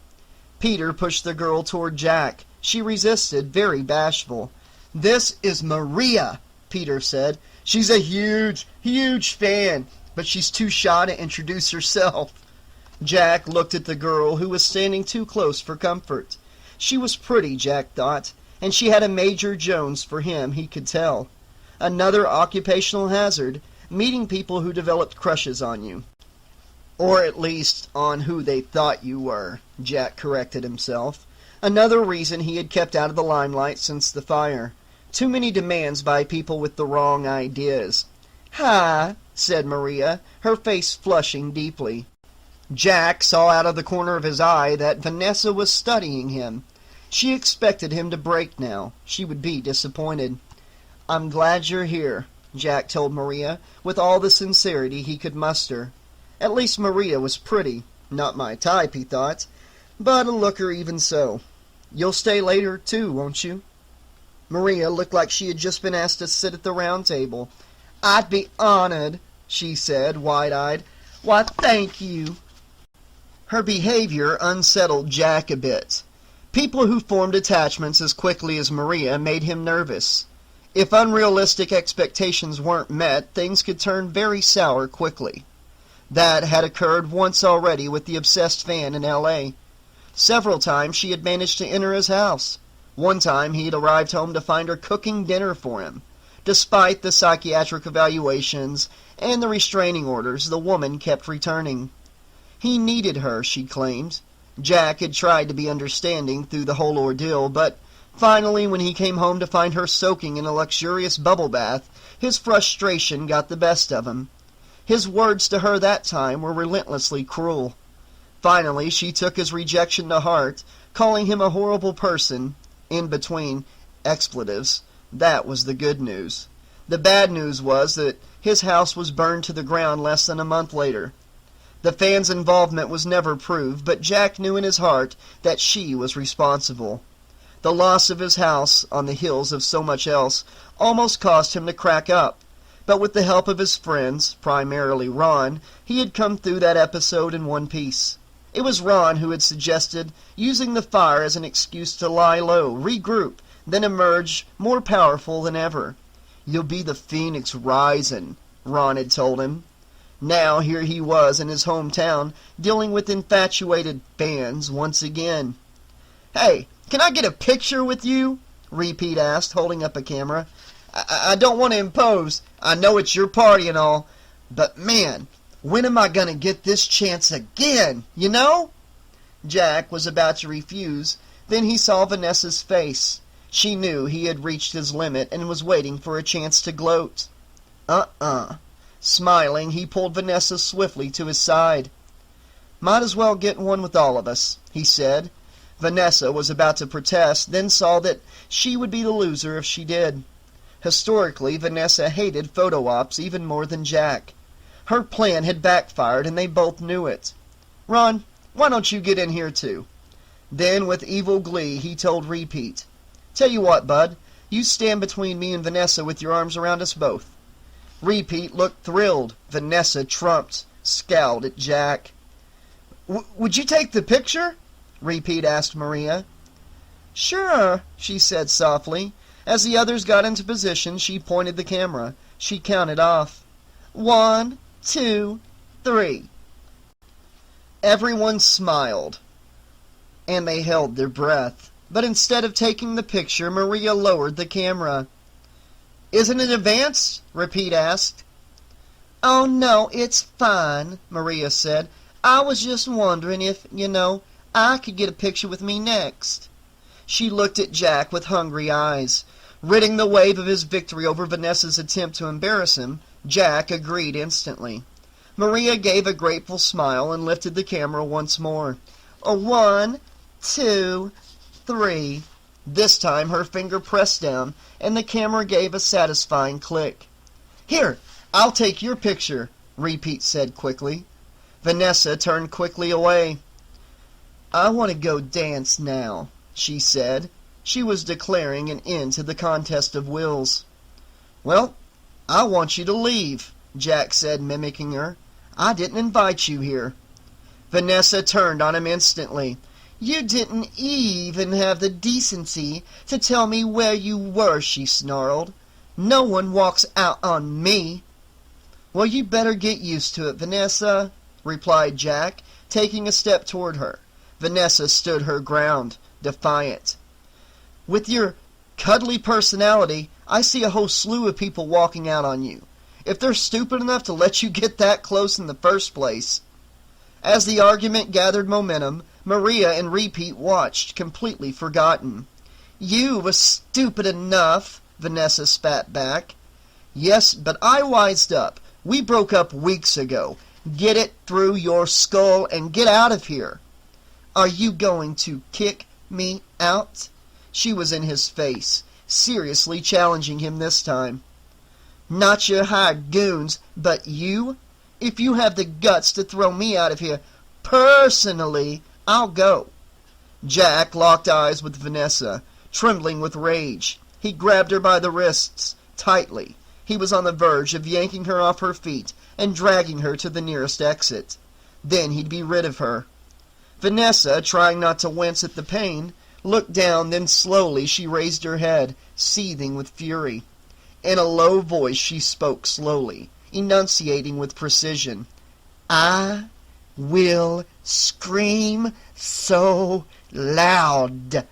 Peter pushed the girl toward Jack. She resisted, very bashful. "This is Maria," Peter said. "She's a huge, huge fan, but she's too shy to introduce herself." Jack looked at the girl, who was standing too close for comfort. She was pretty, Jack thought, and she had a Major Jones for him, he could tell. Another occupational hazard, meeting people who developed crushes on you. Or at least on who they thought you were, Jack corrected himself. Another reason he had kept out of the limelight since the fire. Too many demands by people with the wrong ideas. "Hi," said Maria, her face flushing deeply. Jack saw out of the corner of his eye that Vanessa was studying him. She expected him to break now. She would be disappointed. "I'm glad you're here," Jack told Maria, with all the sincerity he could muster. At least Maria was pretty. Not my type, he thought, but a looker even so. "You'll stay later, too, won't you?" Maria looked like she had just been asked to sit at the round table. "I'd be honored," she said, wide-eyed. "Why, thank you." Her behavior unsettled Jack a bit. People who formed attachments as quickly as Maria made him nervous. If unrealistic expectations weren't met, things could turn very sour quickly. That had occurred once already with the obsessed fan in L.A. Several times she had managed to enter his house. One time he had arrived home to find her cooking dinner for him. Despite the psychiatric evaluations and the restraining orders, the woman kept returning. He needed her, she claimed. Jack had tried to be understanding through the whole ordeal, but finally, when he came home to find her soaking in a luxurious bubble bath, his frustration got the best of him. His words to her that time were relentlessly cruel. Finally, she took his rejection to heart, calling him a horrible person, in between expletives. That was the good news. The bad news was that his house was burned to the ground less than a month later. The fan's involvement was never proved, but Jack knew in his heart that she was responsible. The loss of his house, on the heels of so much else, almost caused him to crack up. But with the help of his friends, primarily Ron, he had come through that episode in one piece. It was Ron who had suggested using the fire as an excuse to lie low, regroup, then emerge more powerful than ever. "You'll be the phoenix rising," Ron had told him. Now here he was in his hometown, dealing with infatuated fans once again. "Hey, can I get a picture with you?" Repeat asked, holding up a camera. I don't want to impose. I know it's your party and all, but man, when am I going to get this chance again, you know? Jack was about to refuse. Then he saw Vanessa's face. She knew he had reached his limit and was waiting for a chance to gloat. Smiling, he pulled Vanessa swiftly to his side. "Might as well get one with all of us," he said. Vanessa was about to protest, then saw that she would be the loser if she did. Historically, Vanessa hated photo ops even more than Jack. Her plan had backfired, and they both knew it. "Ron, why don't you get in here too?" Then, with evil glee, he told Repeat, "Tell you what, bud, you stand between me and Vanessa with your arms around us both." Repeat looked thrilled. Vanessa trumped, scowled at Jack. Would you take the picture?" Repeat asked Maria. "Sure," she said softly. As the others got into position, she pointed the camera. She counted off. 1, 2, 3. Everyone smiled, and they held their breath. But instead of taking the picture, Maria lowered the camera. "Isn't it advanced?" Repeat asked. "Oh, no, it's fine," Maria said. "I was just wondering if, I could get a picture with me next." She looked at Jack with hungry eyes. Ridding the wave of his victory over Vanessa's attempt to embarrass him, Jack agreed instantly. Maria gave a grateful smile and lifted the camera once more. 1, 2, 3. This time her finger pressed down, and the camera gave a satisfying click. "Here, I'll take your picture," Repeat said quickly. Vanessa turned quickly away. "I want to go dance now," she said. She was declaring an end to the contest of wills. "Well, I want you to leave," Jack said, mimicking her. "I didn't invite you here." Vanessa turned on him instantly. "You didn't even have the decency to tell me where you were," she snarled. "No one walks out on me." "Well, you better get used to it, Vanessa," replied Jack, taking a step toward her. Vanessa stood her ground, defiant. "With your cuddly personality, I see a whole slew of people walking out on you. If they're stupid enough to let you get that close in the first place." As the argument gathered momentum, Maria and Repeat watched, completely forgotten. "You was stupid enough," Vanessa spat back. "Yes, but I wised up. We broke up weeks ago. Get it through your skull and get out of here." "Are you going to kick me out?" She was in his face, seriously challenging him this time. "Not your hired goons, but you? If you have the guts to throw me out of here personally, I'll go." Jack locked eyes with Vanessa, trembling with rage. He grabbed her by the wrists, tightly. He was on the verge of yanking her off her feet and dragging her to the nearest exit. Then he'd be rid of her. Vanessa, trying not to wince at the pain, looked down, then slowly she raised her head, seething with fury. In a low voice she spoke slowly, enunciating with precision. I will scream so loud.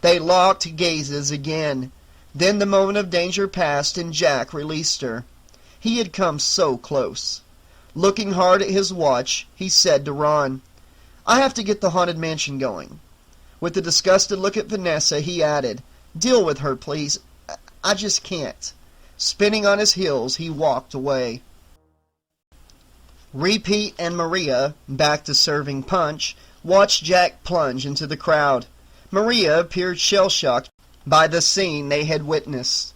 They locked gazes again. Then the moment of danger passed and Jack released her. He had come so close. Looking hard at his watch, he said to Ron, "I have to get the haunted mansion going." With a disgusted look at Vanessa, he added, "Deal with her, please. I just can't." Spinning on his heels, he walked away. Repeat and Maria, back to serving punch, watched Jack plunge into the crowd. Maria appeared shell-shocked by the scene they had witnessed.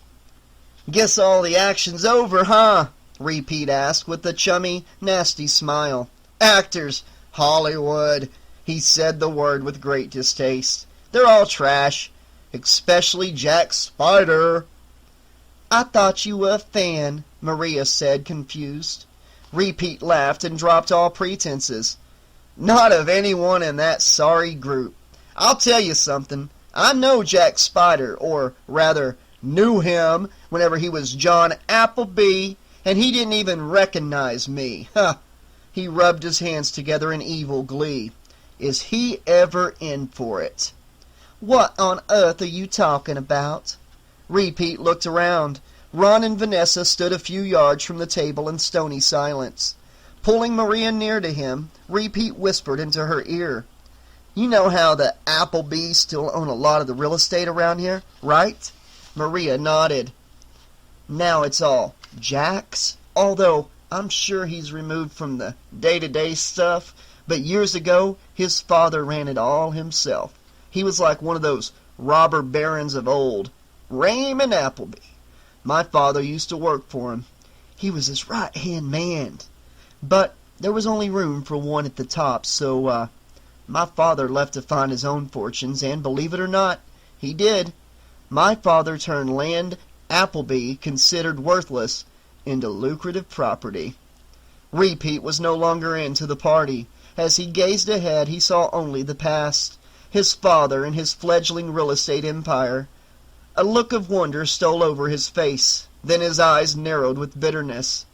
"Guess all the action's over, huh?" Repeat asked with a chummy, nasty smile. "Actors, Hollywood," he said the word with great distaste. "They're all trash, especially Jack Spyder." "I thought you were a fan," Maria said, confused. Repeat laughed and dropped all pretenses. "Not of anyone in that sorry group. I'll tell you something. I know Jack Spyder, or rather, knew him whenever he was John Appleby, and he didn't even recognize me. Huh." He rubbed his hands together in evil glee. "Is he ever in for it?" "What on earth are you talking about?" Repeat looked around. Ron and Vanessa stood a few yards from the table in stony silence. Pulling Maria near to him, Repeat whispered into her ear, "You know how the Applebys still own a lot of the real estate around here, right?" Maria nodded. "Now it's all Jack's, although I'm sure he's removed from the day-to-day stuff, but years ago his father ran it all himself. He was like one of those robber barons of old, Raymond Appleby. My father used to work for him. He was his right-hand man. But there was only room for one at the top, so my father left to find his own fortunes, and believe it or not, he did. My father turned land Appleby considered worthless into lucrative property." Repeat was no longer into the party. As he gazed ahead, he saw only the past, his father and his fledgling real estate empire. A look of wonder stole over his face, then his eyes narrowed with bitterness.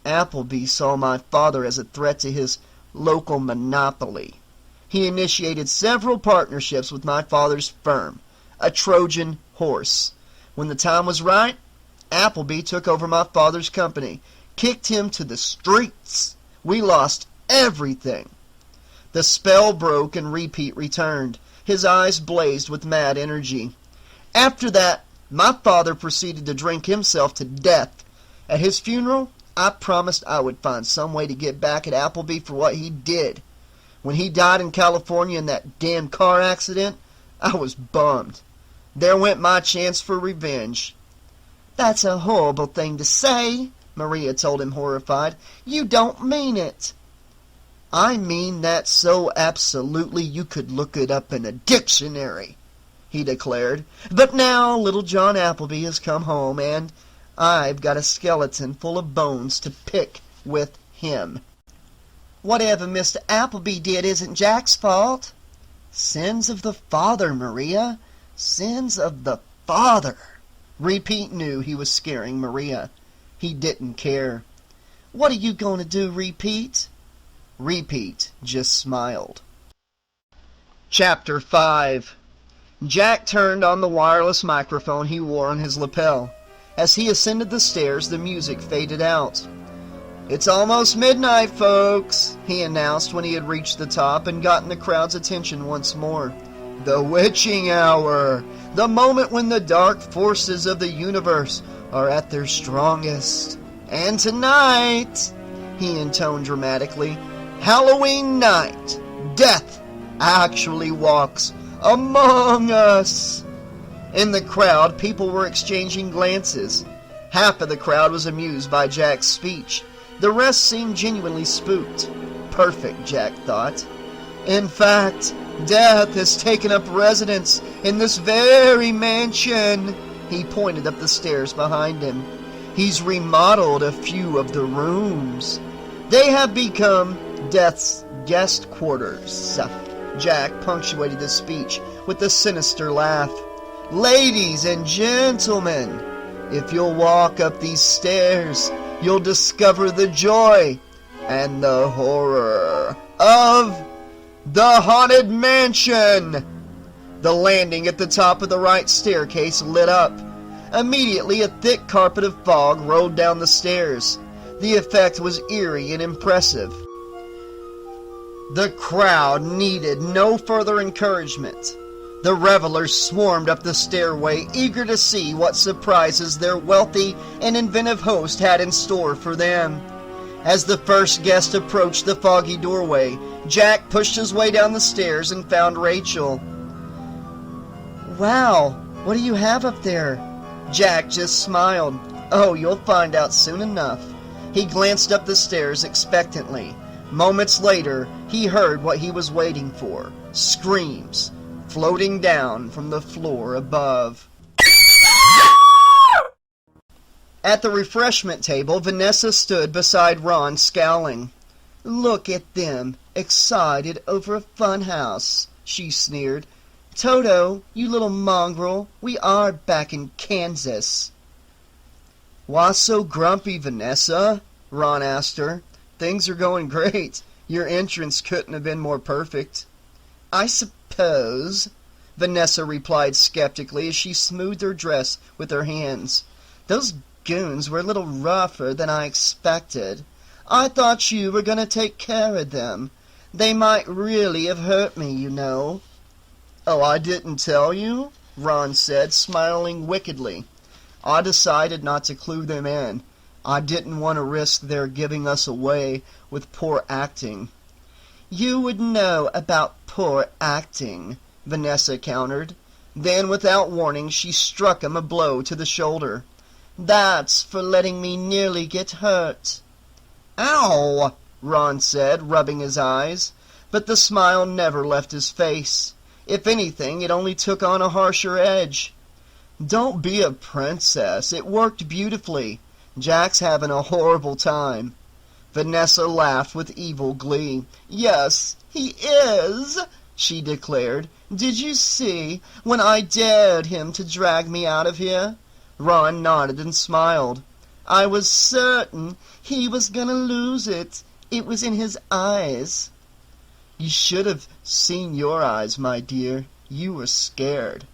"Appleby saw my father as a threat to his local monopoly. He initiated several partnerships with my father's firm, a Trojan horse. When the time was right, Appleby took over my father's company, kicked him to the streets. We lost everything." The spell broke and Repeat returned. His eyes blazed with mad energy. "After that, my father proceeded to drink himself to death. At his funeral, I promised I would find some way to get back at Appleby for what he did. When he died in California in that damn car accident, I was bummed. There went my chance for revenge." "That's a horrible thing to say," Maria told him, horrified. "You don't mean it." "I mean that so absolutely you could look it up in a dictionary," he declared. "But now little John Appleby has come home, and I've got a skeleton full of bones to pick with him." "Whatever Mr. Appleby did isn't Jack's fault." "Sins of the father, Maria. Sins of the father." Repeat knew he was scaring Maria. He didn't care. "What are you going to do, Repeat?" Repeat just smiled. Chapter 5. Jack turned on the wireless microphone he wore on his lapel. As he ascended the stairs, the music faded out. "It's almost midnight, folks," he announced when he had reached the top and gotten the crowd's attention once more. "The witching hour, the moment when the dark forces of the universe are at their strongest. And tonight," he intoned dramatically, "Halloween night, death actually walks among us." In the crowd, people were exchanging glances. Half of the crowd was amused by Jack's speech. The rest seemed genuinely spooked. Perfect, Jack thought. In fact, death has taken up residence in this very mansion. He pointed up the stairs behind him. He's remodeled a few of the rooms. They have become Death's guest quarters. Jack punctuated his speech with a sinister laugh. "Ladies and gentlemen, if you'll walk up these stairs, you'll discover the joy and the horror of the Haunted Mansion. The landing at the top of the right staircase lit up. Immediately, a thick carpet of fog rolled down the stairs. The effect was eerie and impressive. The crowd needed no further encouragement. The revelers swarmed up the stairway, eager to see what surprises their wealthy and inventive host had in store for them. As the first guest approached the foggy doorway, Jack pushed his way down the stairs and found Rachel. "Wow, what do you have up there?" Jack just smiled. "Oh, you'll find out soon enough." He glanced up the stairs expectantly. Moments later, he heard what he was waiting for. Screams floating down from the floor above. At the refreshment table, Vanessa stood beside Ron, scowling. "Look at them, excited over a fun house," she sneered. "Toto, you little mongrel, we are back in Kansas." "Why so grumpy, Vanessa?" Ron asked her. "Things are going great. Your entrance couldn't have been more perfect." "I suppose," Vanessa replied skeptically as she smoothed her dress with her hands. "Those goons were a little rougher than I expected. I thought you were going to take care of them. They might really have hurt me, you know." "Oh, I didn't tell you?" Ron said, smiling wickedly. "I decided not to clue them in. I didn't want to risk their giving us away with poor acting." "You would know about poor acting," Vanessa countered. Then, without warning, she struck him a blow to the shoulder. "That's for letting me nearly get hurt." "Ow!" Ron said, rubbing his eyes. But the smile never left his face. If anything, it only took on a harsher edge. "Don't be a princess. It worked beautifully. Jack's having a horrible time." Vanessa laughed with evil glee. "Yes, he is," she declared. "Did you see when I dared him to drag me out of here?" Ron nodded and smiled. "I was certain he was gonna lose it. It was in his eyes." "You should have seen your eyes, my dear. You were scared."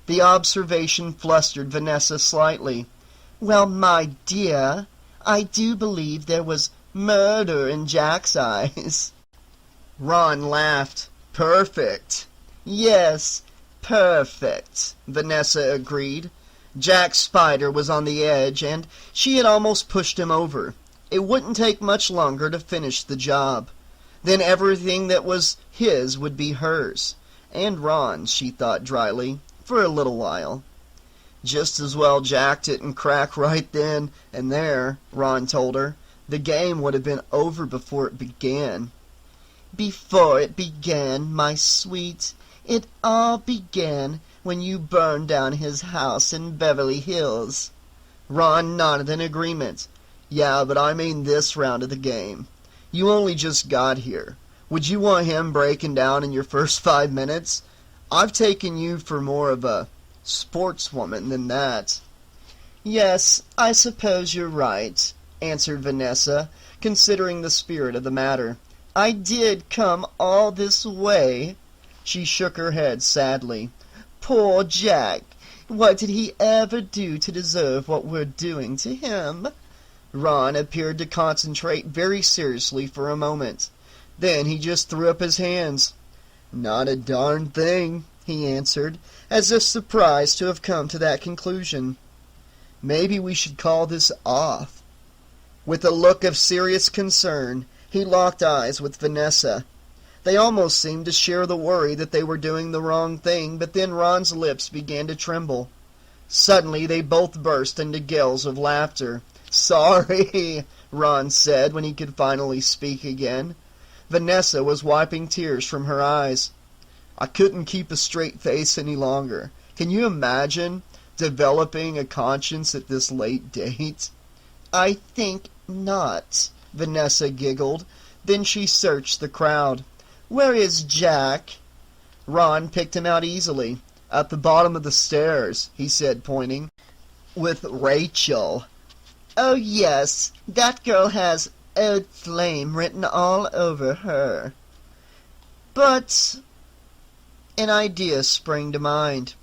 The observation flustered Vanessa slightly. "Well, my dear, I do believe there was murder in Jack's eyes." Ron laughed. "Perfect." "Yes, perfect," Vanessa agreed. Jack Spyder was on the edge, and she had almost pushed him over. It wouldn't take much longer to finish the job. Then everything that was his would be hers. And Ron's, she thought dryly, for a little while. "Just as well Jack didn't crack right then and there," Ron told her. "The game would have been over before it began." "Before it began, my sweet. It all began when you burned down his house in Beverly Hills." Ron nodded in agreement. "Yeah, but I mean this round of the game. You only just got here. Would you want him breaking down in your first 5 minutes? I've taken you for more of a sportswoman than that." "Yes, I suppose you're right," answered Vanessa, considering the spirit of the matter. "I did come all this way." She shook her head sadly. "Poor Jack. What did he ever do to deserve what we're doing to him?" Ron appeared to concentrate very seriously for a moment. Then he just threw up his hands. "Not a darn thing," he answered, as if surprised to have come to that conclusion. "Maybe we should call this off." With a look of serious concern, he locked eyes with Vanessa. They almost seemed to share the worry that they were doing the wrong thing, but then Ron's lips began to tremble. Suddenly they both burst into gales of laughter. "Sorry," Ron said when he could finally speak again. Vanessa was wiping tears from her eyes. "I couldn't keep a straight face any longer. Can you imagine developing a conscience at this late date?" "I think not," Vanessa giggled. Then she searched the crowd. "Where is Jack?" Ron picked him out easily. "At the bottom of the stairs," he said, pointing. "With Rachel." "Oh, yes, that girl has old flame written all over her. But an idea sprang to mind.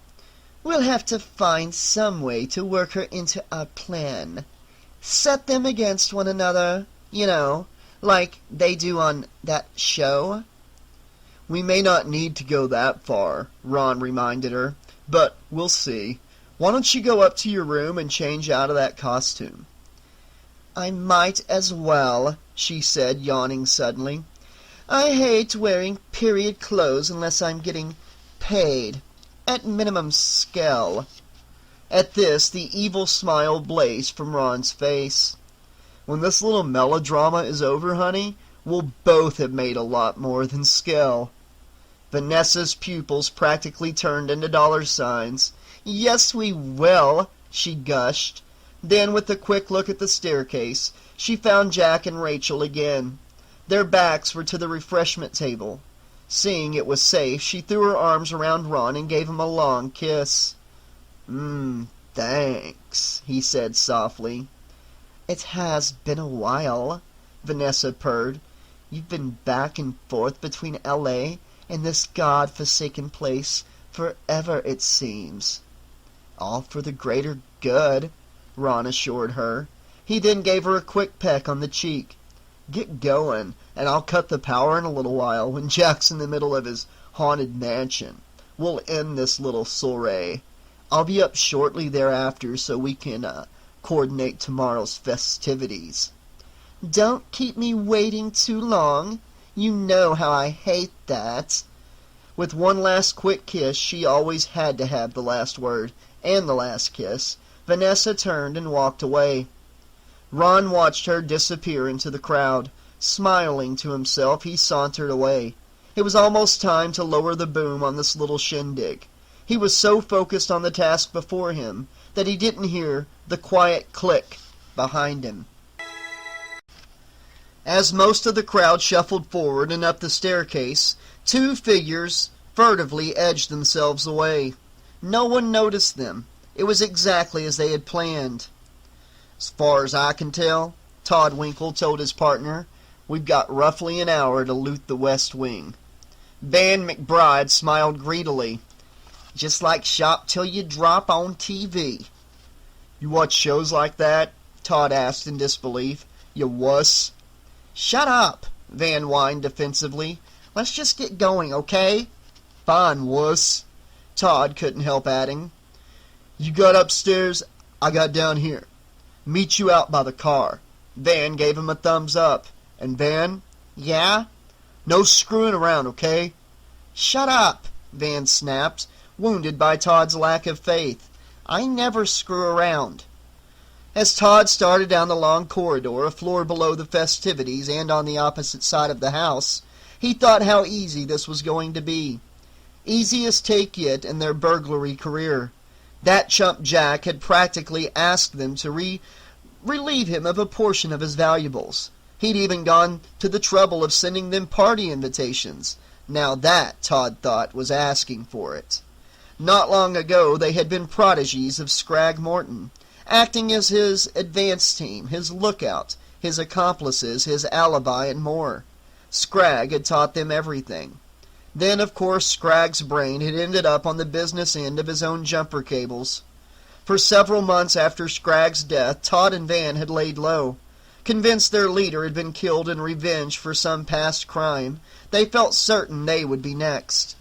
We'll have to find some way to work her into our plan. Set them against one another, you know, like they do on that show. We may not need to go that far, Ron reminded her, but we'll see. Why don't you go up to your room and change out of that costume? I might as well, she said, yawning suddenly. I hate wearing period clothes unless I'm getting paid. At minimum scale. At this, the evil smile blazed from Ron's face. When this little melodrama is over, honey, we'll both have made a lot more than scale. Vanessa's pupils practically turned into dollar signs. Yes, we will, she gushed. Then, with a quick look at the staircase, she found Jack and Rachel again. Their backs were to the refreshment table. Seeing it was safe, she threw her arms around Ron and gave him a long kiss. Thanks, he said softly. It has been a while, Vanessa purred. You've been back and forth between L.A. and this god-forsaken place forever, it seems. All for the greater good, Ron assured her. He then gave her a quick peck on the cheek. Get going, and I'll cut the power in a little while when Jack's in the middle of his haunted mansion. We'll end this little soiree. I'll be up shortly thereafter so we can coordinate tomorrow's festivities. Don't keep me waiting too long. You know how I hate that. With one last quick kiss, she always had to have the last word, and the last kiss, Vanessa turned and walked away. Ron watched her disappear into the crowd. Smiling to himself, he sauntered away. It was almost time to lower the boom on this little shindig. He was so focused on the task before him that he didn't hear the quiet click behind him. As most of the crowd shuffled forward and up the staircase, two figures furtively edged themselves away. No one noticed them. It was exactly as they had planned. As far as I can tell, Todd Winkle told his partner, we've got roughly an hour to loot the West Wing. Van McBride smiled greedily. Just like Shop Till You Drop on TV. You watch shows like that? Todd asked in disbelief. You wuss. Shut up, Van whined defensively. Let's just get going, okay? Fine, wuss. Todd couldn't help adding. You got upstairs, I got down here. Meet you out by the car. Van gave him a thumbs up. And Van? Yeah? No screwing around, okay? Shut up, Van snapped, wounded by Todd's lack of faith. I never screw around. As Todd started down the long corridor, a floor below the festivities and on the opposite side of the house, he thought how easy this was going to be. Easiest take yet in their burglary career. That chump Jack had practically asked them to relieve him of a portion of his valuables. He'd even gone to the trouble of sending them party invitations. Now that, Todd thought, was asking for it. Not long ago they had been prodigies of Scrag Morton, acting as his advance team, his lookout, his accomplices, his alibi, and more. Scrag had taught them everything. Then, of course, Scrag's brain had ended up on the business end of his own jumper cables. For several months after Scrag's death, Todd and Van had laid low. Convinced their leader had been killed in revenge for some past crime, they felt certain they would be next.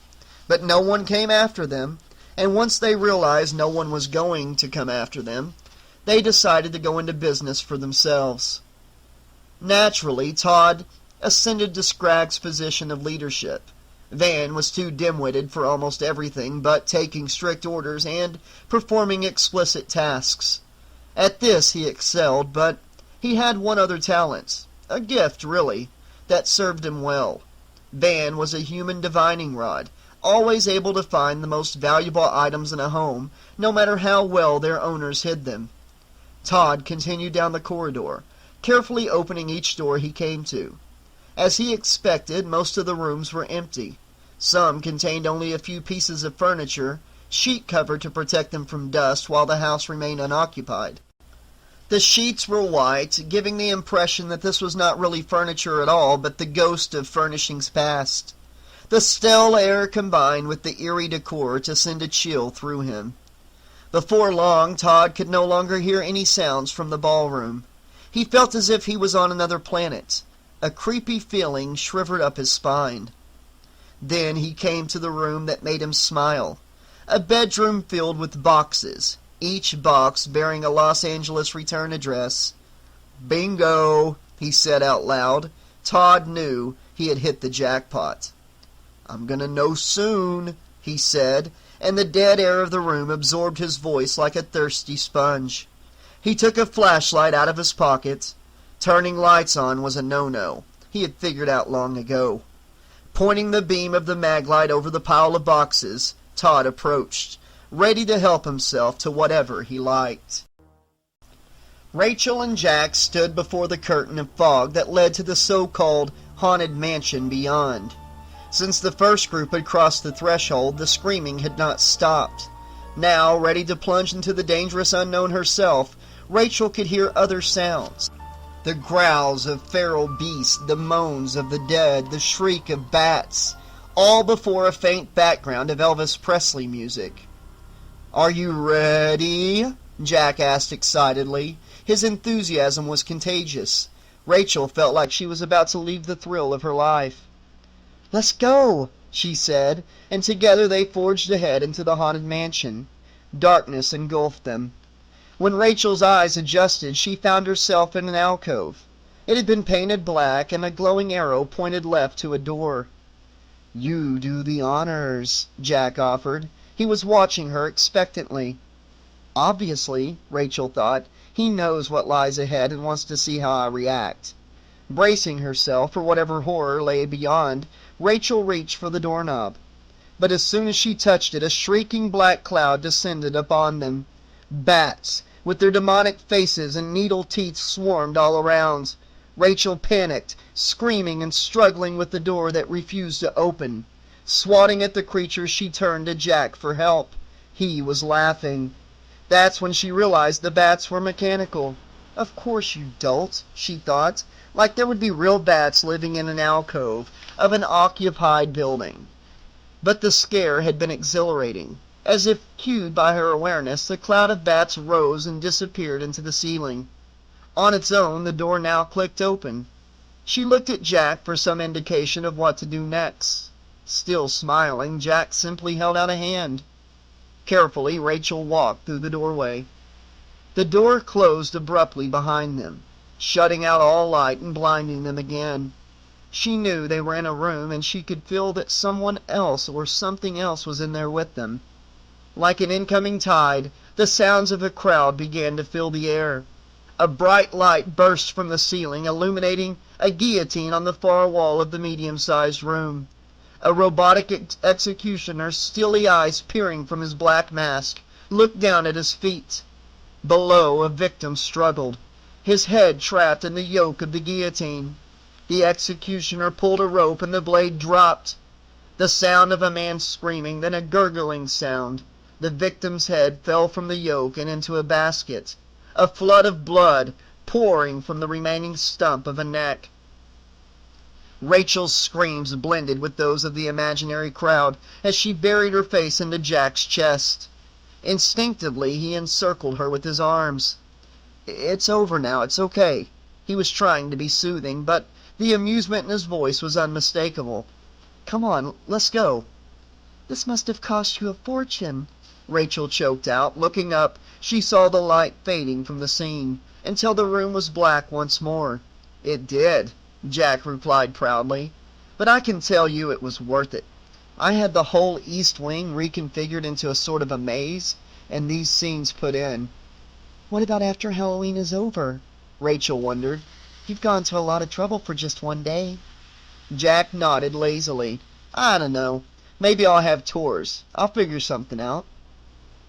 But no one came after them, and once they realized no one was going to come after them, they decided to go into business for themselves. Naturally, Todd ascended to Scrag's position of leadership. Van was too dim-witted for almost everything but taking strict orders and performing explicit tasks. At this he excelled, but he had one other talent, a gift, really, that served him well. Van was a human divining rod, always able to find the most valuable items in a home, no matter how well their owners hid them. Todd continued down the corridor, carefully opening each door he came to. As he expected, most of the rooms were empty. Some contained only a few pieces of furniture, sheet cover to protect them from dust while the house remained unoccupied. The sheets were white, giving the impression that this was not really furniture at all, but the ghost of furnishings past. The stale air combined with the eerie decor to send a chill through him. Before long, Todd could no longer hear any sounds from the ballroom. He felt as if he was on another planet. A creepy feeling shivered up his spine. Then he came to the room that made him smile. A bedroom filled with boxes, each box bearing a Los Angeles return address. "Bingo," he said out loud. Todd knew he had hit the jackpot. "I'm gonna know soon," he said, and the dead air of the room absorbed his voice like a thirsty sponge. He took a flashlight out of his pocket. Turning lights on was a no-no. He had figured out long ago. Pointing the beam of the maglite over the pile of boxes, Todd approached, ready to help himself to whatever he liked. Rachel and Jack stood before the curtain of fog that led to the so-called haunted mansion beyond. Since the first group had crossed the threshold, the screaming had not stopped. Now, ready to plunge into the dangerous unknown herself, Rachel could hear other sounds. The growls of feral beasts, the moans of the dead, the shriek of bats, all before a faint background of Elvis Presley music. "Are you ready?" Jack asked excitedly. His enthusiasm was contagious. Rachel felt like she was about to leave the thrill of her life. "Let's go," she said, and together they forged ahead into the haunted mansion. Darkness engulfed them. When Rachel's eyes adjusted, she found herself in an alcove. It had been painted black, and a glowing arrow pointed left to a door. "You do the honors," Jack offered. He was watching her expectantly. Obviously, Rachel thought, he knows what lies ahead and wants to see how I react. Bracing herself for whatever horror lay beyond, Rachel reached for the doorknob. But as soon as she touched it, a shrieking black cloud descended upon them. Bats, with their demonic faces and needle teeth, swarmed all around. Rachel panicked, screaming and struggling with the door that refused to open. Swatting at the creatures, she turned to Jack for help. He was laughing. That's when she realized the bats were mechanical. "Of course, you dolt," she thought, like there would be real bats living in an alcove of an occupied building. But the scare had been exhilarating. As if cued by her awareness, the cloud of bats rose and disappeared into the ceiling. On its own, the door now clicked open. She looked at Jack for some indication of what to do next. Still smiling, Jack simply held out a hand. Carefully, Rachel walked through the doorway. The door closed abruptly behind them, shutting out all light and blinding them again. She knew they were in a room, and she could feel that someone else or something else was in there with them. Like an incoming tide, the sounds of a crowd began to fill the air. A bright light burst from the ceiling, illuminating a guillotine on the far wall of the medium-sized room. A robotic executioner, steely eyes peering from his black mask, looked down at his feet. Below, a victim struggled, his head trapped in the yoke of the guillotine. The executioner pulled a rope and the blade dropped. The sound of a man screaming, then a gurgling sound. The victim's head fell from the yoke and into a basket, a flood of blood pouring from the remaining stump of a neck. Rachel's screams blended with those of the imaginary crowd as she buried her face into Jack's chest. Instinctively, he encircled her with his arms. "It's over now, it's okay." He was trying to be soothing, but the amusement in his voice was unmistakable. "Come on, let's go." "This must have cost you a fortune," Rachel choked out. Looking up, she saw the light fading from the scene, until the room was black once more. "It did," Jack replied proudly. "But I can tell you it was worth it. I had the whole east wing reconfigured into a sort of a maze, and these scenes put in." "What about after Halloween is over?" Rachel wondered. "You've gone to a lot of trouble for just one day." Jack nodded lazily. "I don't know. Maybe I'll have tours. I'll figure something out."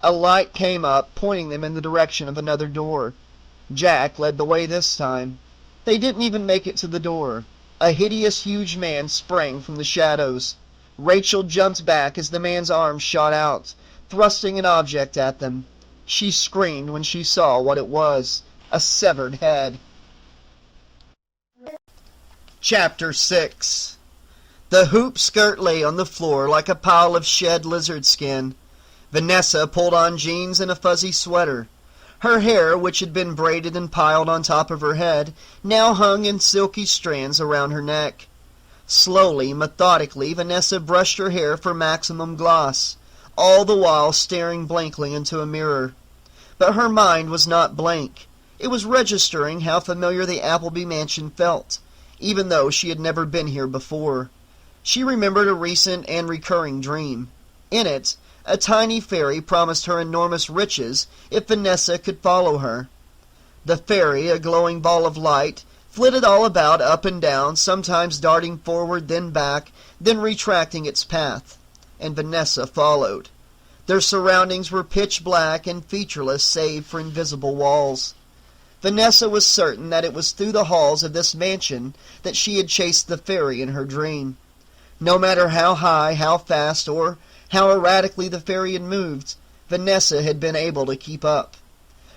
A light came up, pointing them in the direction of another door. Jack led the way this time. They didn't even make it to the door. A hideous, huge man sprang from the shadows. Rachel jumped back as the man's arms shot out, thrusting an object at them. She screamed when she saw what it was. a severed head. Chapter 6. The hoop skirt lay on the floor like a pile of shed lizard skin. Vanessa pulled on jeans and a fuzzy sweater. Her hair, which had been braided and piled on top of her head, now hung in silky strands around her neck. Slowly, methodically, Vanessa brushed her hair for maximum gloss, all the while staring blankly into a mirror. But her mind was not blank. It was registering how familiar the Appleby mansion felt, even though she had never been here before. She remembered a recent and recurring dream. In it, a tiny fairy promised her enormous riches if Vanessa could follow her. The fairy, a glowing ball of light, flitted all about, up and down, sometimes darting forward, then back, then retracting its path, and Vanessa followed. Their surroundings were pitch black and featureless save for invisible walls. Vanessa was certain that it was through the halls of this mansion that she had chased the fairy in her dream. No matter how high, how fast, or how erratically the fairy had moved, Vanessa had been able to keep up.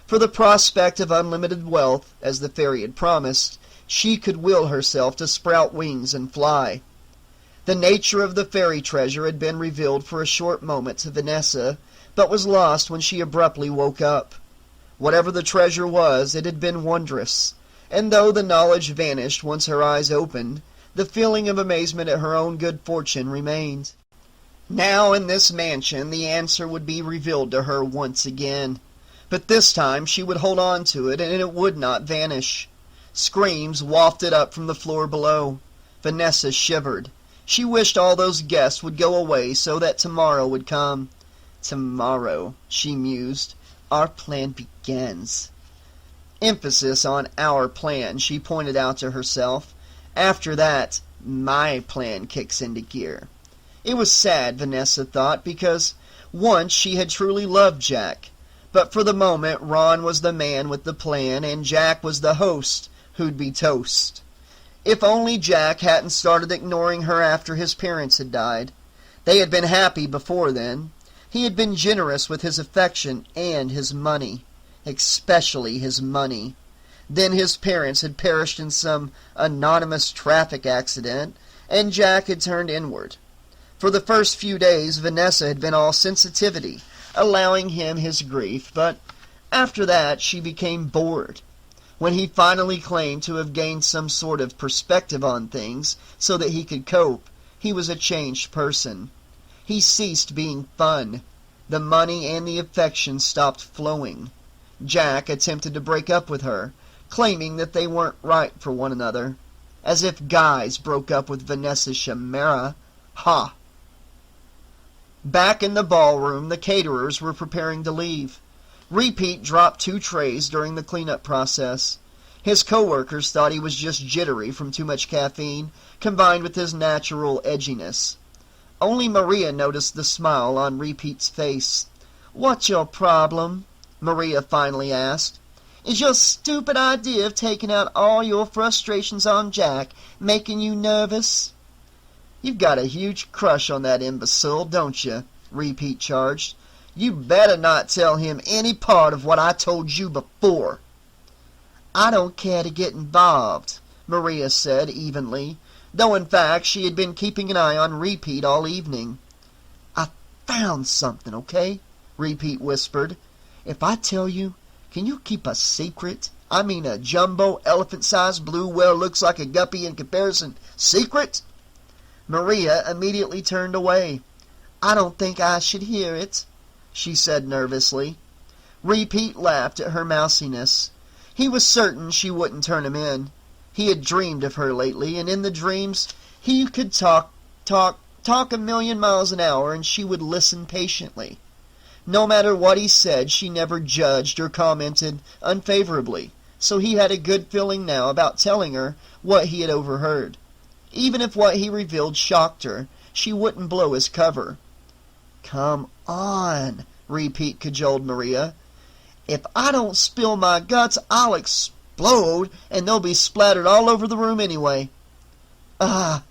For the prospect of unlimited wealth, as the fairy had promised, she could will herself to sprout wings and fly. The nature of the fairy treasure had been revealed for a short moment to Vanessa, but was lost when she abruptly woke up. Whatever the treasure was, it had been wondrous, and though the knowledge vanished once her eyes opened, the feeling of amazement at her own good fortune remained. Now in this mansion the answer would be revealed to her once again, but this time she would hold on to it, and it would not vanish. Screams wafted up from the floor below. Vanessa shivered. She wished all those guests would go away so that tomorrow would come. Tomorrow, she mused. Our plan begins. Emphasis on our plan, she pointed out to herself. After that, my plan kicks into gear. It was sad, Vanessa thought, because once she had truly loved Jack. But for the moment, Ron was the man with the plan, and Jack was the host who'd be toast. If only Jack hadn't started ignoring her after his parents had died. They had been happy before then. He had been generous with his affection and his money, especially his money. Then his parents had perished in some anonymous traffic accident, and Jack had turned inward. For the first few days, Vanessa had been all sensitivity, allowing him his grief, but after that she became bored. When he finally claimed to have gained some sort of perspective on things so that he could cope, he was a changed person. He ceased being fun. The money and the affection stopped flowing. Jack attempted to break up with her, claiming that they weren't right for one another. As if guys broke up with Vanessa Chimera. Ha! Back in the ballroom, the caterers were preparing to leave. Repeat dropped 2 trays during the cleanup process. His co-workers thought he was just jittery from too much caffeine, combined with his natural edginess. Only Maria noticed the smile on Repeat's face. "What's your problem?" Maria finally asked. "Is your stupid idea of taking out all your frustrations on Jack making you nervous?" "You've got a huge crush on that imbecile, don't you?" Repeat charged. "You better not tell him any part of what I told you before." "I don't care to get involved," Maria said evenly, though in fact she had been keeping an eye on Repeat all evening. "I found something, okay?" Repeat whispered. "If I tell you, can you keep a secret? I mean a jumbo, elephant-sized blue whale looks like a guppy in comparison. Secret?" Maria immediately turned away. "I don't think I should hear it," she said nervously. Repeat laughed at her mousiness. He was certain she wouldn't turn him in. He had dreamed of her lately, and in the dreams he could talk a million miles an hour, and she would listen patiently. No matter what he said, she never judged or commented unfavorably, so he had a good feeling now about telling her what he had overheard. Even if what he revealed shocked her, she wouldn't blow his cover. "Come on," Repeat cajoled Maria. "If I don't spill my guts, I'll explode, and they'll be splattered all over the room anyway." "Ah,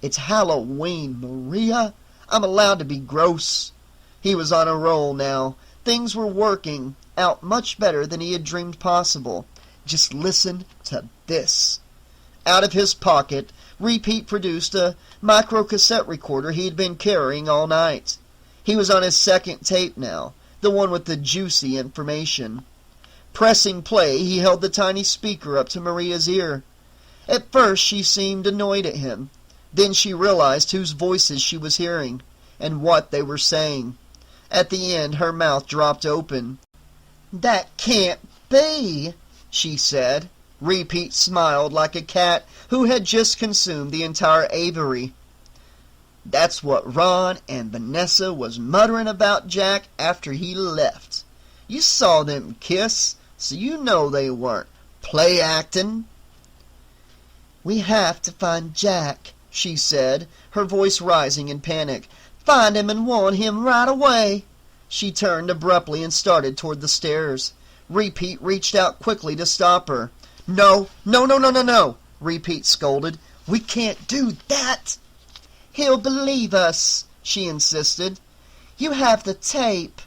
it's Halloween, Maria. I'm allowed to be gross." He was on a roll now, Things were working out much better than he had dreamed possible. Just listen to this. Out of his pocket, Repeat produced a micro-cassette recorder he had been carrying all night. He was on his second tape now, the one with the juicy information. Pressing play, he held the tiny speaker up to Maria's ear. At first she seemed annoyed at him. Then she realized whose voices she was hearing, and what they were saying. At the end, her mouth dropped open. "That can't be," she said. Repeat smiled like a cat who had just consumed the entire aviary. "That's what Ron and Vanessa was muttering about Jack after he left. You saw them kiss, so you know they weren't play-acting." "We have to find Jack," she said, her voice rising in panic. "Find him and warn him right away." She turned abruptly and started toward the stairs. Repeat reached out quickly to stop her. "No, no, no, no, no, no," Repeat scolded. "We can't do that." "He'll believe us," she insisted. "You have the tape."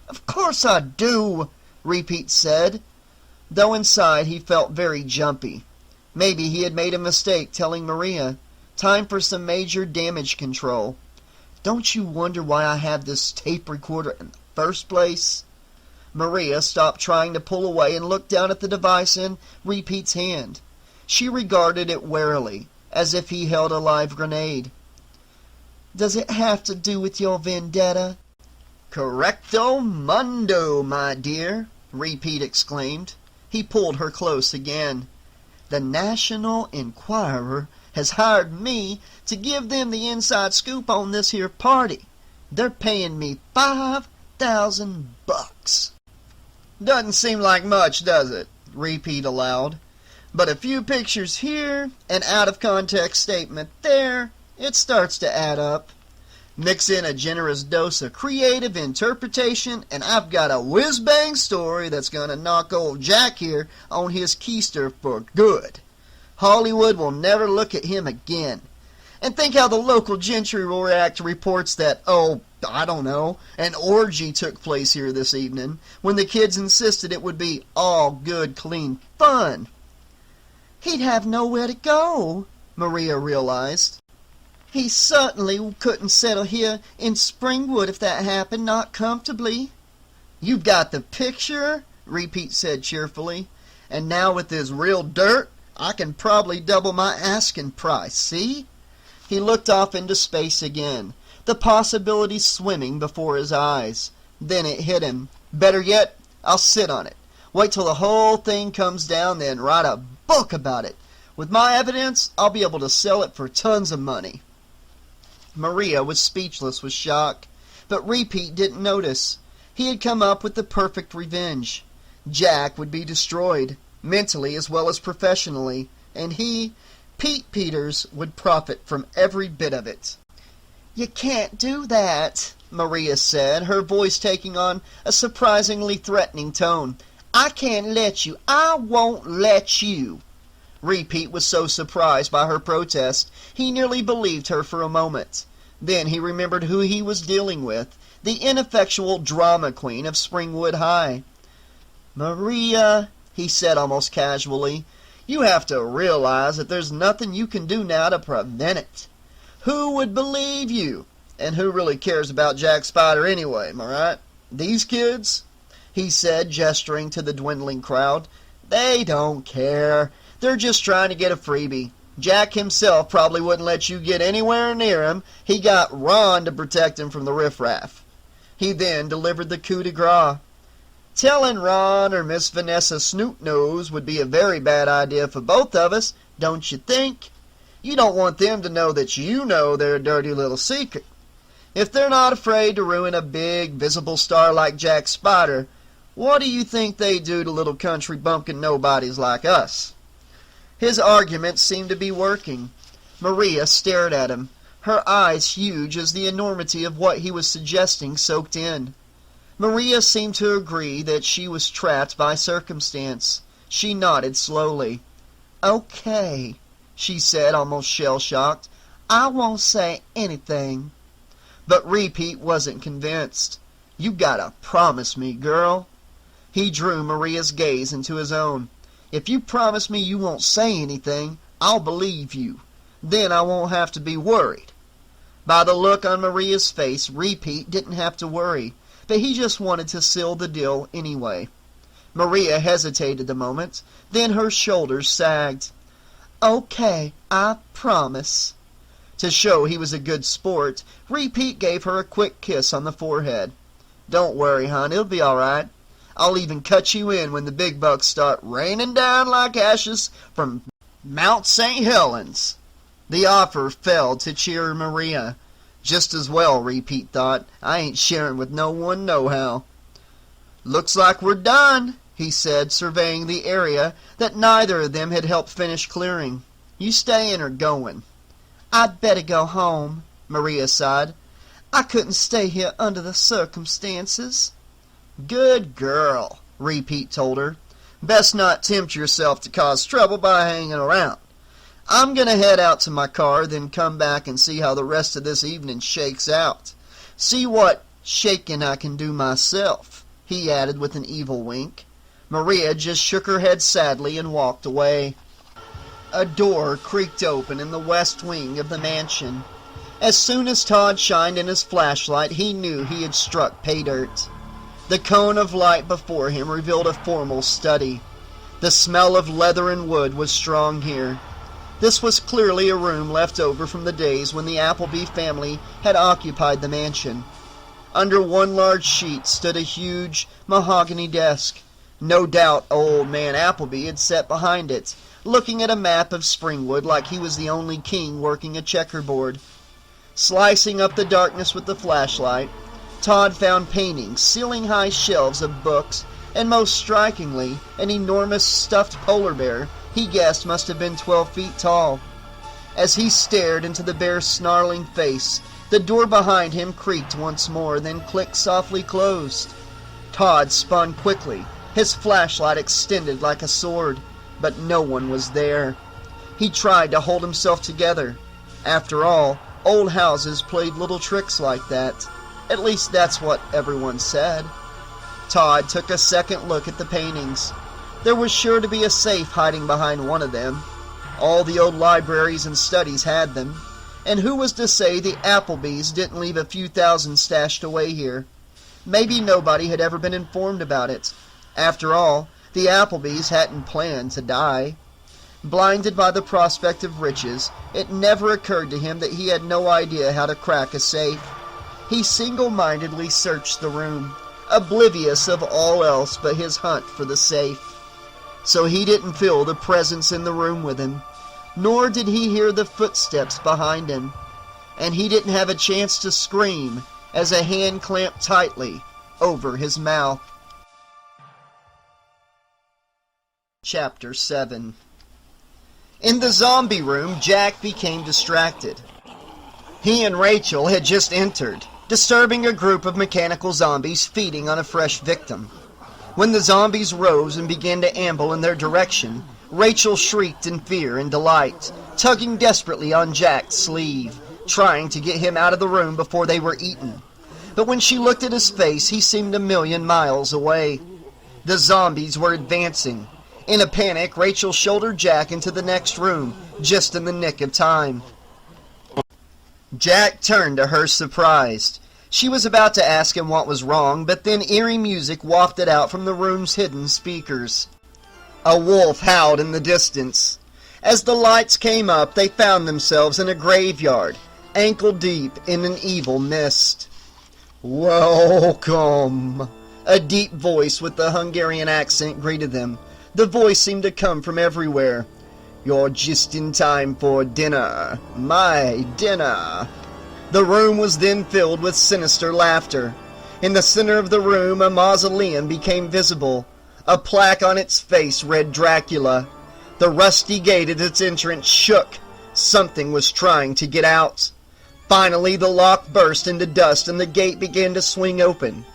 "Of course I do," Repeat said, though inside he felt very jumpy. Maybe he had made a mistake telling Maria. Time for some major damage control. "Don't you wonder why I have this tape recorder in the first place?" Maria stopped trying to pull away and looked down at the device in Repeat's hand. She regarded it warily, as if he held a live grenade. "Does it have to do with your vendetta?" "Correcto mundo, my dear," Repeat exclaimed. He pulled her close again. "The National Enquirer has hired me to give them the inside scoop on this here party. They're paying me $5,000. "Doesn't seem like much, does it?" Repeat allowed. "But a few pictures here, an out-of-context statement there, it starts to add up. Mix in a generous dose of creative interpretation, and I've got a whiz-bang story that's going to knock old Jack here on his keister for good. Hollywood will never look at him again. And think how the local gentry will react to reports that, I don't know, an orgy took place here this evening, when the kids insisted it would be all good, clean fun." "He'd have nowhere to go," Maria realized. "He certainly couldn't settle here in Springwood if that happened, not comfortably." "You've got the picture," Repeat said cheerfully. "And now with this real dirt, I can probably double my asking price, see?" He looked off into space again, the possibilities swimming before his eyes. Then it hit him. "Better yet, I'll sit on it. Wait till the whole thing comes down, then write a book about it. With my evidence, I'll be able to sell it for tons of money." Maria was speechless with shock, but Repeat didn't notice. He had come up with the perfect revenge. Jack would be destroyed, mentally as well as professionally, and he, Pete Peters, would profit from every bit of it. "You can't do that," Maria said, her voice taking on a surprisingly threatening tone. "I can't let you. I won't let you." Repeat was so surprised by her protest, he nearly believed her for a moment. Then he remembered who he was dealing with, the ineffectual drama queen of Springwood High. "Maria," he said almost casually, "you have to realize that there's nothing you can do now to prevent it. Who would believe you? And who really cares about Jack Spyder anyway, am I right? These kids?" he said, gesturing to the dwindling crowd. "They don't care. They're just trying to get a freebie. Jack himself probably wouldn't let you get anywhere near him. He got Ron to protect him from the riffraff." He then delivered the coup de grace. "Telling Ron or Miss Vanessa Snoot-Nose would be a very bad idea for both of us, don't you think? You don't want them to know that you know their dirty little secret. If they're not afraid to ruin a big, visible star like Jack Spyder, what do you think they do to little country bumpkin nobodies like us?" His argument seemed to be working. Maria stared at him, her eyes huge as the enormity of what he was suggesting soaked in. Maria seemed to agree that she was trapped by circumstance. She nodded slowly. "Okay," she said, almost shell-shocked. "I won't say anything." But Repeat wasn't convinced. You gotta promise me, girl." He drew Maria's gaze into his own. "If you promise me you won't say anything, I'll believe you. Then I won't have to be worried." By the look on Maria's face, Repeat didn't have to worry, but he just wanted to seal the deal anyway. Maria hesitated a moment, then her shoulders sagged. "Okay, I promise." To show he was a good sport, Repeat gave her a quick kiss on the forehead. "Don't worry, hon, it'll be all right. I'll even cut you in when the big bucks start raining down like ashes from Mount St. Helens." The offer failed to cheer Maria. Just as well, Repeat thought. I ain't sharing with no one nohow. "Looks like we're done," he said, surveying the area that neither of them had helped finish clearing. "You staying or going?" "I'd better go home," Maria sighed. "I couldn't stay here under the circumstances." "Good girl," Repeat told her. "Best not tempt yourself to cause trouble by hanging around. I'm going to head out to my car, then come back and see how the rest of this evening shakes out. See what shaking I can do myself," he added with an evil wink. Maria just shook her head sadly and walked away. A door creaked open in the west wing of the mansion. As soon as Todd shined in his flashlight, he knew he had struck pay dirt. The cone of light before him revealed a formal study. The smell of leather and wood was strong here. This was clearly a room left over from the days when the Appleby family had occupied the mansion. Under one large sheet stood a huge mahogany desk. No doubt old man Appleby had sat behind it, looking at a map of Springwood like he was the only king working a checkerboard. Slicing up the darkness with the flashlight, Todd found paintings, ceiling-high shelves of books, and most strikingly, an enormous stuffed polar bear he guessed must have been 12 feet tall. As he stared into the bear's snarling face, the door behind him creaked once more, then clicked softly closed. Todd spun quickly, his flashlight extended like a sword, but no one was there. He tried to hold himself together. After all, old houses played little tricks like that. At least that's what everyone said. Todd took a second look at the paintings. There was sure to be a safe hiding behind one of them. All the old libraries and studies had them. And who was to say the Applebys didn't leave a few thousand stashed away here? Maybe nobody had ever been informed about it. After all, the Applebys hadn't planned to die. Blinded by the prospect of riches, it never occurred to him that he had no idea how to crack a safe. He single-mindedly searched the room, oblivious of all else but his hunt for the safe. So he didn't feel the presence in the room with him, nor did he hear the footsteps behind him, and he didn't have a chance to scream as a hand clamped tightly over his mouth. Chapter 7. In the zombie room, Jack became distracted. He and Rachel had just entered, disturbing a group of mechanical zombies feeding on a fresh victim. When the zombies rose and began to amble in their direction, Rachel shrieked in fear and delight, tugging desperately on Jack's sleeve, trying to get him out of the room before they were eaten. But when she looked at his face, he seemed a million miles away. The zombies were advancing. In a panic, Rachel shouldered Jack into the next room, just in the nick of time. Jack turned to her surprised. She was about to ask him what was wrong, but then eerie music wafted out from the room's hidden speakers. A wolf howled in the distance. As the lights came up, they found themselves in a graveyard, ankle-deep in an evil mist. "Welcome!" A deep voice with the Hungarian accent greeted them. The voice seemed to come from everywhere. "You're just in time for dinner. My dinner." The room was then filled with sinister laughter. In the center of the room, a mausoleum became visible. A plaque on its face read Dracula. The rusty gate at its entrance shook. Something was trying to get out. Finally, the lock burst into dust and the gate began to swing open.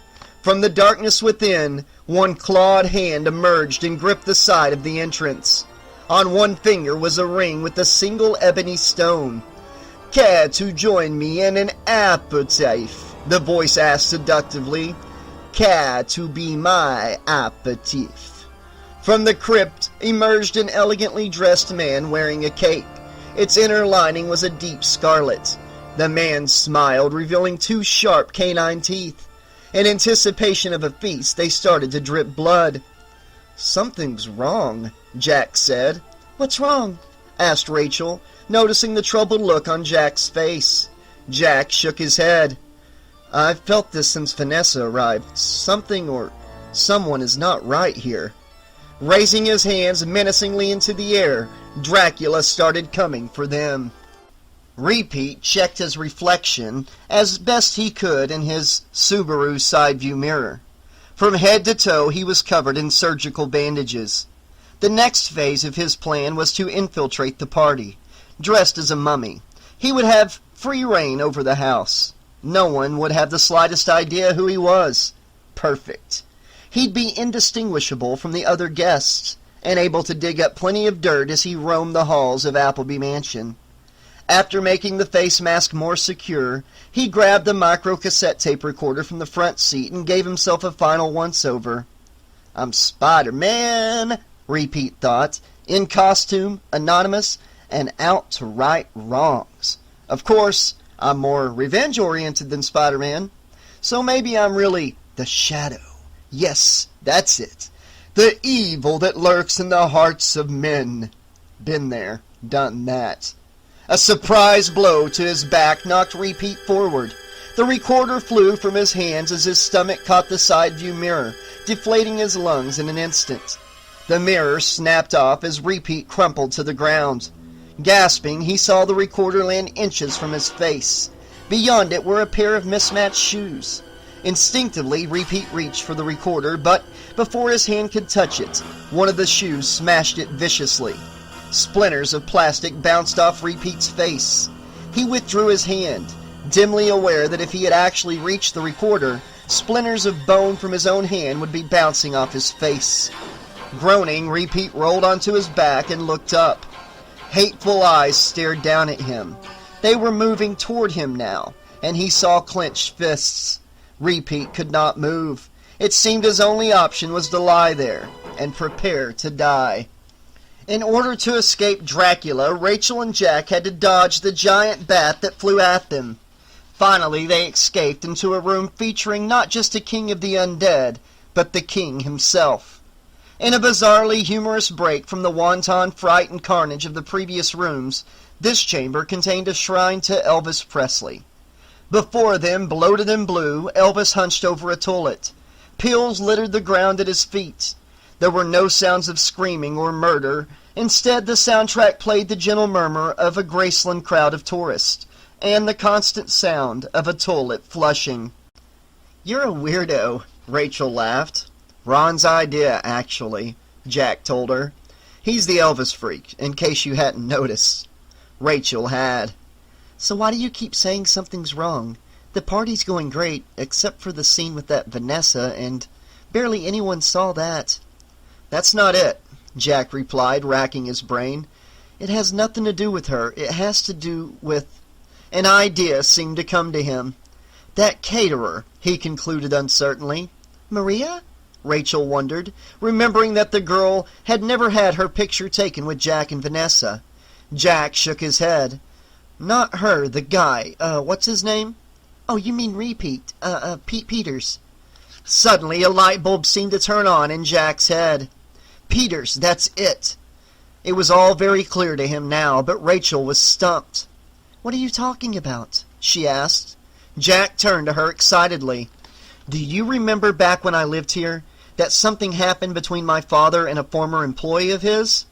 From the darkness within, one clawed hand emerged and gripped the side of the entrance. On one finger was a ring with a single ebony stone. "Care to join me in an aperitif?" the voice asked seductively. care to be my aperitif? From the crypt emerged an elegantly dressed man wearing a cape. Its inner lining was a deep scarlet. The man smiled, revealing 2 sharp canine teeth. In anticipation of a feast, they started to drip blood. "Something's wrong," Jack said. "What's wrong?" asked Rachel, noticing the troubled look on Jack's face. Jack shook his head. "I've felt this since Vanessa arrived. Something or someone is not right here." Raising his hands menacingly into the air, Dracula started coming for them. Repeat checked his reflection as best he could in his Subaru side view mirror. From head to toe he was covered in surgical bandages. The next phase of his plan was to infiltrate the party. Dressed as a mummy, he would have free reign over the house. No one would have the slightest idea who he was. Perfect. He'd be indistinguishable from the other guests, and able to dig up plenty of dirt as he roamed the halls of Appleby Mansion. After making the face mask more secure, he grabbed the micro-cassette tape recorder from the front seat and gave himself a final once-over. "I'm Spider-Man," Repeat thought, "in costume, anonymous, and out to right wrongs. Of course, I'm more revenge-oriented than Spider-Man, so maybe I'm really the Shadow. Yes, that's it. The evil that lurks in the hearts of men. Been there, done that." A surprise blow to his back knocked Repeat forward. The recorder flew from his hands as his stomach caught the side view mirror, deflating his lungs in an instant. The mirror snapped off as Repeat crumpled to the ground. Gasping, he saw the recorder land inches from his face. Beyond it were a pair of mismatched shoes. Instinctively, Repeat reached for the recorder, but before his hand could touch it, one of the shoes smashed it viciously. Splinters of plastic bounced off Repeat's face. He withdrew his hand, dimly aware that if he had actually reached the recorder, splinters of bone from his own hand would be bouncing off his face. Groaning, Repeat rolled onto his back and looked up. Hateful eyes stared down at him. They were moving toward him now, and he saw clenched fists. Repeat could not move. It seemed his only option was to lie there and prepare to die. In order to escape Dracula, Rachel and Jack had to dodge the giant bat that flew at them. Finally, they escaped into a room featuring not just a king of the undead, but the king himself. In a bizarrely humorous break from the wanton fright and carnage of the previous rooms, this chamber contained a shrine to Elvis Presley. Before them, bloated and blue, Elvis hunched over a toilet. Pills littered the ground at his feet. There were no sounds of screaming or murder. Instead, the soundtrack played the gentle murmur of a Graceland crowd of tourists, and the constant sound of a toilet flushing. "You're a weirdo," Rachel laughed. "Ron's idea, actually," Jack told her. "He's the Elvis freak, in case you hadn't noticed." Rachel had. "So why do you keep saying something's wrong? The party's going great, except for the scene with that Vanessa, and barely anyone saw that." "That's not it," Jack replied, racking his brain. "It has nothing to do with her. It has to do with—" An idea seemed to come to him. "That caterer," he concluded uncertainly. "Maria?" Rachel wondered, remembering that the girl had never had her picture taken with Jack and Vanessa. Jack shook his head. "Not her, the guy. What's his name?" "Oh, you mean Repeat. Pete Peters." Suddenly, a light bulb seemed to turn on in Jack's head. Peters, that's it. It was all very clear to him now, but Rachel was stumped. "What are you talking about?" she asked. Jack turned to her excitedly. "Do you remember back when I lived here, that something happened between my father and a former employee of his?"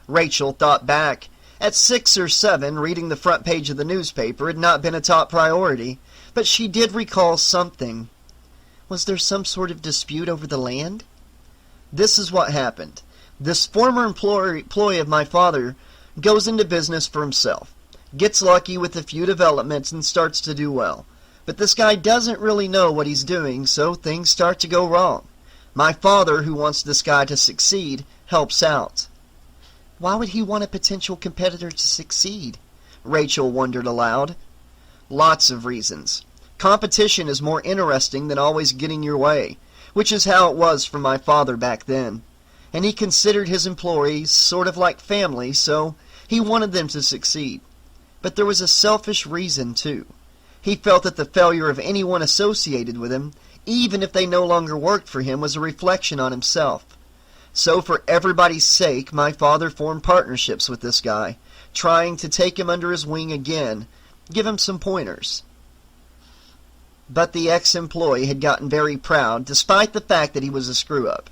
Rachel thought back. At 6 or 7, reading the front page of the newspaper had not been a top priority, but she did recall something. "Was there some sort of dispute over the land?" "This is what happened. This former employee of my father goes into business for himself, gets lucky with a few developments and starts to do well. But this guy doesn't really know what he's doing, so things start to go wrong. My father, who wants this guy to succeed, helps out." "Why would he want a potential competitor to succeed?" Rachel wondered aloud. "Lots of reasons. Competition is more interesting than always getting your way. which is how it was for my father back then. And he considered his employees sort of like family, so he wanted them to succeed. But there was a selfish reason, too. He felt that the failure of anyone associated with him, even if they no longer worked for him, was a reflection on himself. So for everybody's sake, my father formed partnerships with this guy, trying to take him under his wing again, give him some pointers. But the ex-employee had gotten very proud, despite the fact that he was a screw-up.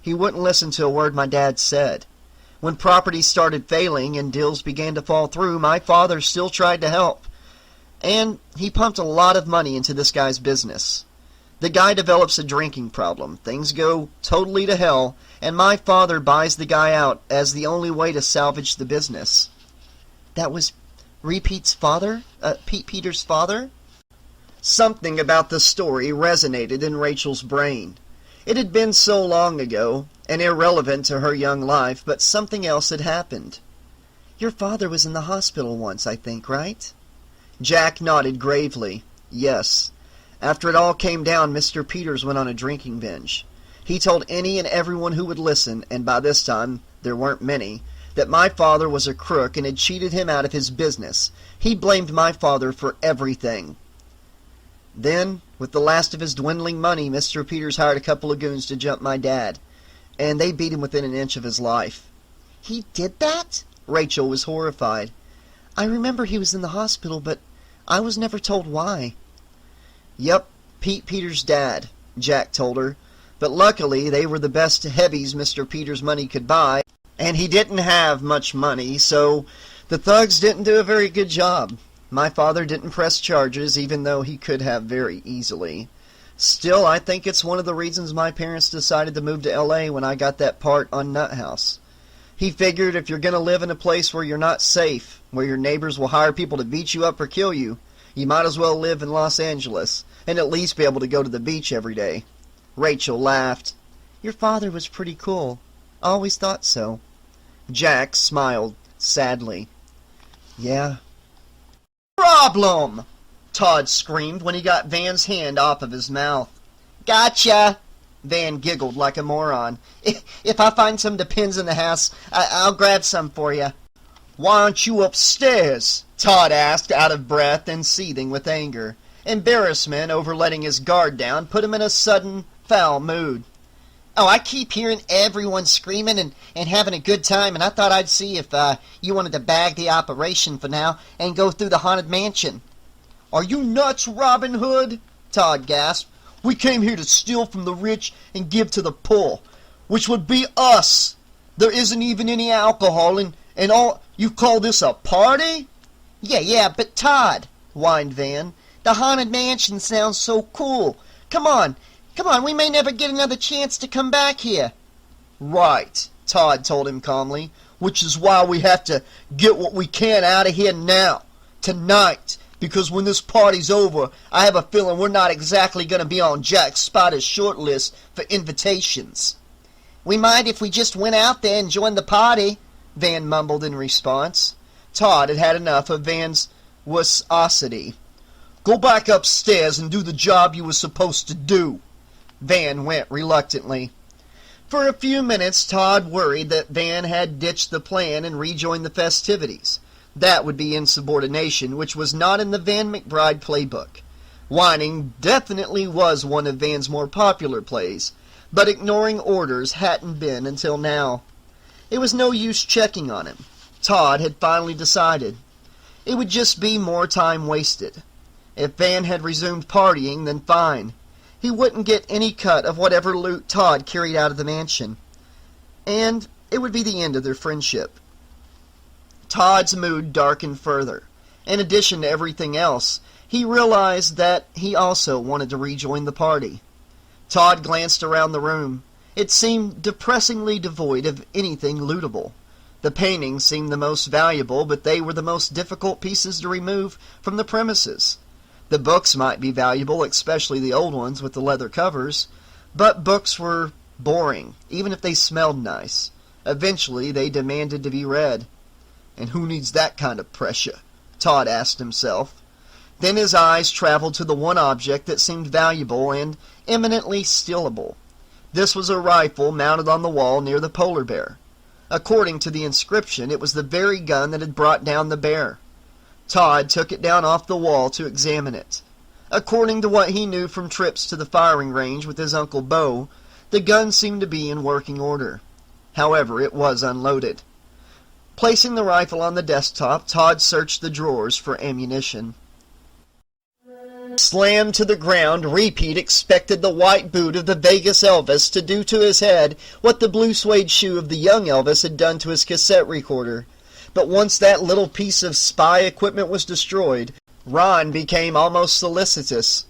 He wouldn't listen to a word my dad said. When property started failing and deals began to fall through, my father still tried to help. And he pumped a lot of money into this guy's business. The guy develops a drinking problem. Things go totally to hell, and my father buys the guy out as the only way to salvage the business. That was Pete's father? Pete Peters' father? Something about the story resonated in Rachel's brain. It had been so long ago, and irrelevant to her young life, but something else had happened. Your father was in the hospital once, I think, right? Jack nodded gravely. Yes. After it all came down, Mr. Peters went on a drinking binge. He told any and everyone who would listen, and by this time there weren't many, that my father was a crook and had cheated him out of his business. He blamed my father for everything. Then, with the last of his dwindling money, Mr. Peters hired a couple of goons to jump my dad, and they beat him within an inch of his life. He did that? Rachel was horrified. I remember he was in the hospital, but I was never told why. Yep, Pete Peters' dad, Jack told her. But luckily, they were the best heavies Mr. Peters' money could buy, and he didn't have much money, so the thugs didn't do a very good job. My father didn't press charges, even though he could have very easily. Still, I think it's one of the reasons my parents decided to move to L.A. when I got that part on Nut House. He figured if you're going to live in a place where you're not safe, where your neighbors will hire people to beat you up or kill you, you might as well live in Los Angeles, and at least be able to go to the beach every day. Rachel laughed. Your father was pretty cool. I always thought so. Jack smiled sadly. Yeah. Problem! Todd screamed when he got Van's hand off of his mouth. Gotcha! Van giggled like a moron. If I find some Depends in the house, I'll grab some for you. Why aren't you upstairs? Todd asked, out of breath and seething with anger. Embarrassment over letting his guard down put him in a sudden, foul mood. Oh, I keep hearing everyone screaming and having a good time, and I thought I'd see if you wanted to bag the operation for now and go through the haunted mansion. Are you nuts, Robin Hood? Todd gasped. We came here to steal from the rich and give to the poor, which would be us. There isn't even any alcohol, and all you call this a party? Yeah, but Todd, whined Van, the haunted mansion sounds so cool. Come on, we may never get another chance to come back here. Right, Todd told him calmly, which is why we have to get what we can out of here now, tonight, because when this party's over, I have a feeling we're not exactly going to be on Jack Spyder's short list for invitations. We might if we just went out there and joined the party, Van mumbled in response. Todd had had enough of Van's wussosity. Go back upstairs and do the job you were supposed to do. Van went reluctantly. For a few minutes, Todd worried that Van had ditched the plan and rejoined the festivities. That would be insubordination, which was not in the Van McBride playbook. Whining definitely was one of Van's more popular plays, but ignoring orders hadn't been until now. It was no use checking on him. Todd had finally decided. It would just be more time wasted. If Van had resumed partying, then fine. He wouldn't get any cut of whatever loot Todd carried out of the mansion. And it would be the end of their friendship. Todd's mood darkened further. In addition to everything else, he realized that he also wanted to rejoin the party. Todd glanced around the room. It seemed depressingly devoid of anything lootable. The paintings seemed the most valuable, but they were the most difficult pieces to remove from the premises. The books might be valuable, especially the old ones with the leather covers, but books were boring, even if they smelled nice. Eventually, they demanded to be read. And who needs that kind of pressure? Todd asked himself. Then his eyes traveled to the one object that seemed valuable and eminently stealable. This was a rifle mounted on the wall near the polar bear. According to the inscription, it was the very gun that had brought down the bear. Todd took it down off the wall to examine it. According to what he knew from trips to the firing range with his Uncle Bo, the gun seemed to be in working order. However, it was unloaded. Placing the rifle on the desktop, Todd searched the drawers for ammunition. Slammed to the ground, Repeat expected the white boot of the Vegas Elvis to do to his head what the blue suede shoe of the young Elvis had done to his cassette recorder. But once that little piece of spy equipment was destroyed, Ron became almost solicitous.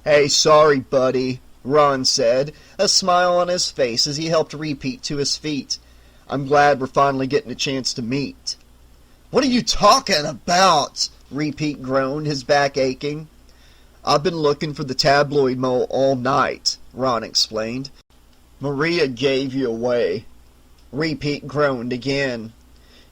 "Hey, sorry, buddy," Ron said, a smile on his face as he helped Repeat to his feet. "I'm glad we're finally getting a chance to meet." What are you talking about? Repeat groaned, his back aching. I've been looking for the tabloid mole all night, Ron explained. Maria gave you away. Repeat groaned again.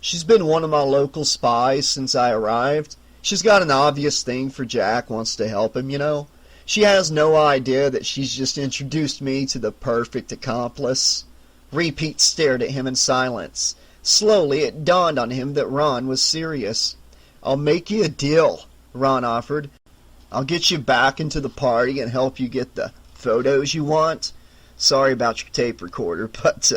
She's been one of my local spies since I arrived. She's got an obvious thing for Jack, wants to help him, you know. She has no idea that she's just introduced me to the perfect accomplice. Repeat stared at him in silence. Slowly it dawned on him that Ron was serious. I'll make you a deal, Ron offered. I'll get you back into the party and help you get the photos you want. Sorry about your tape recorder, but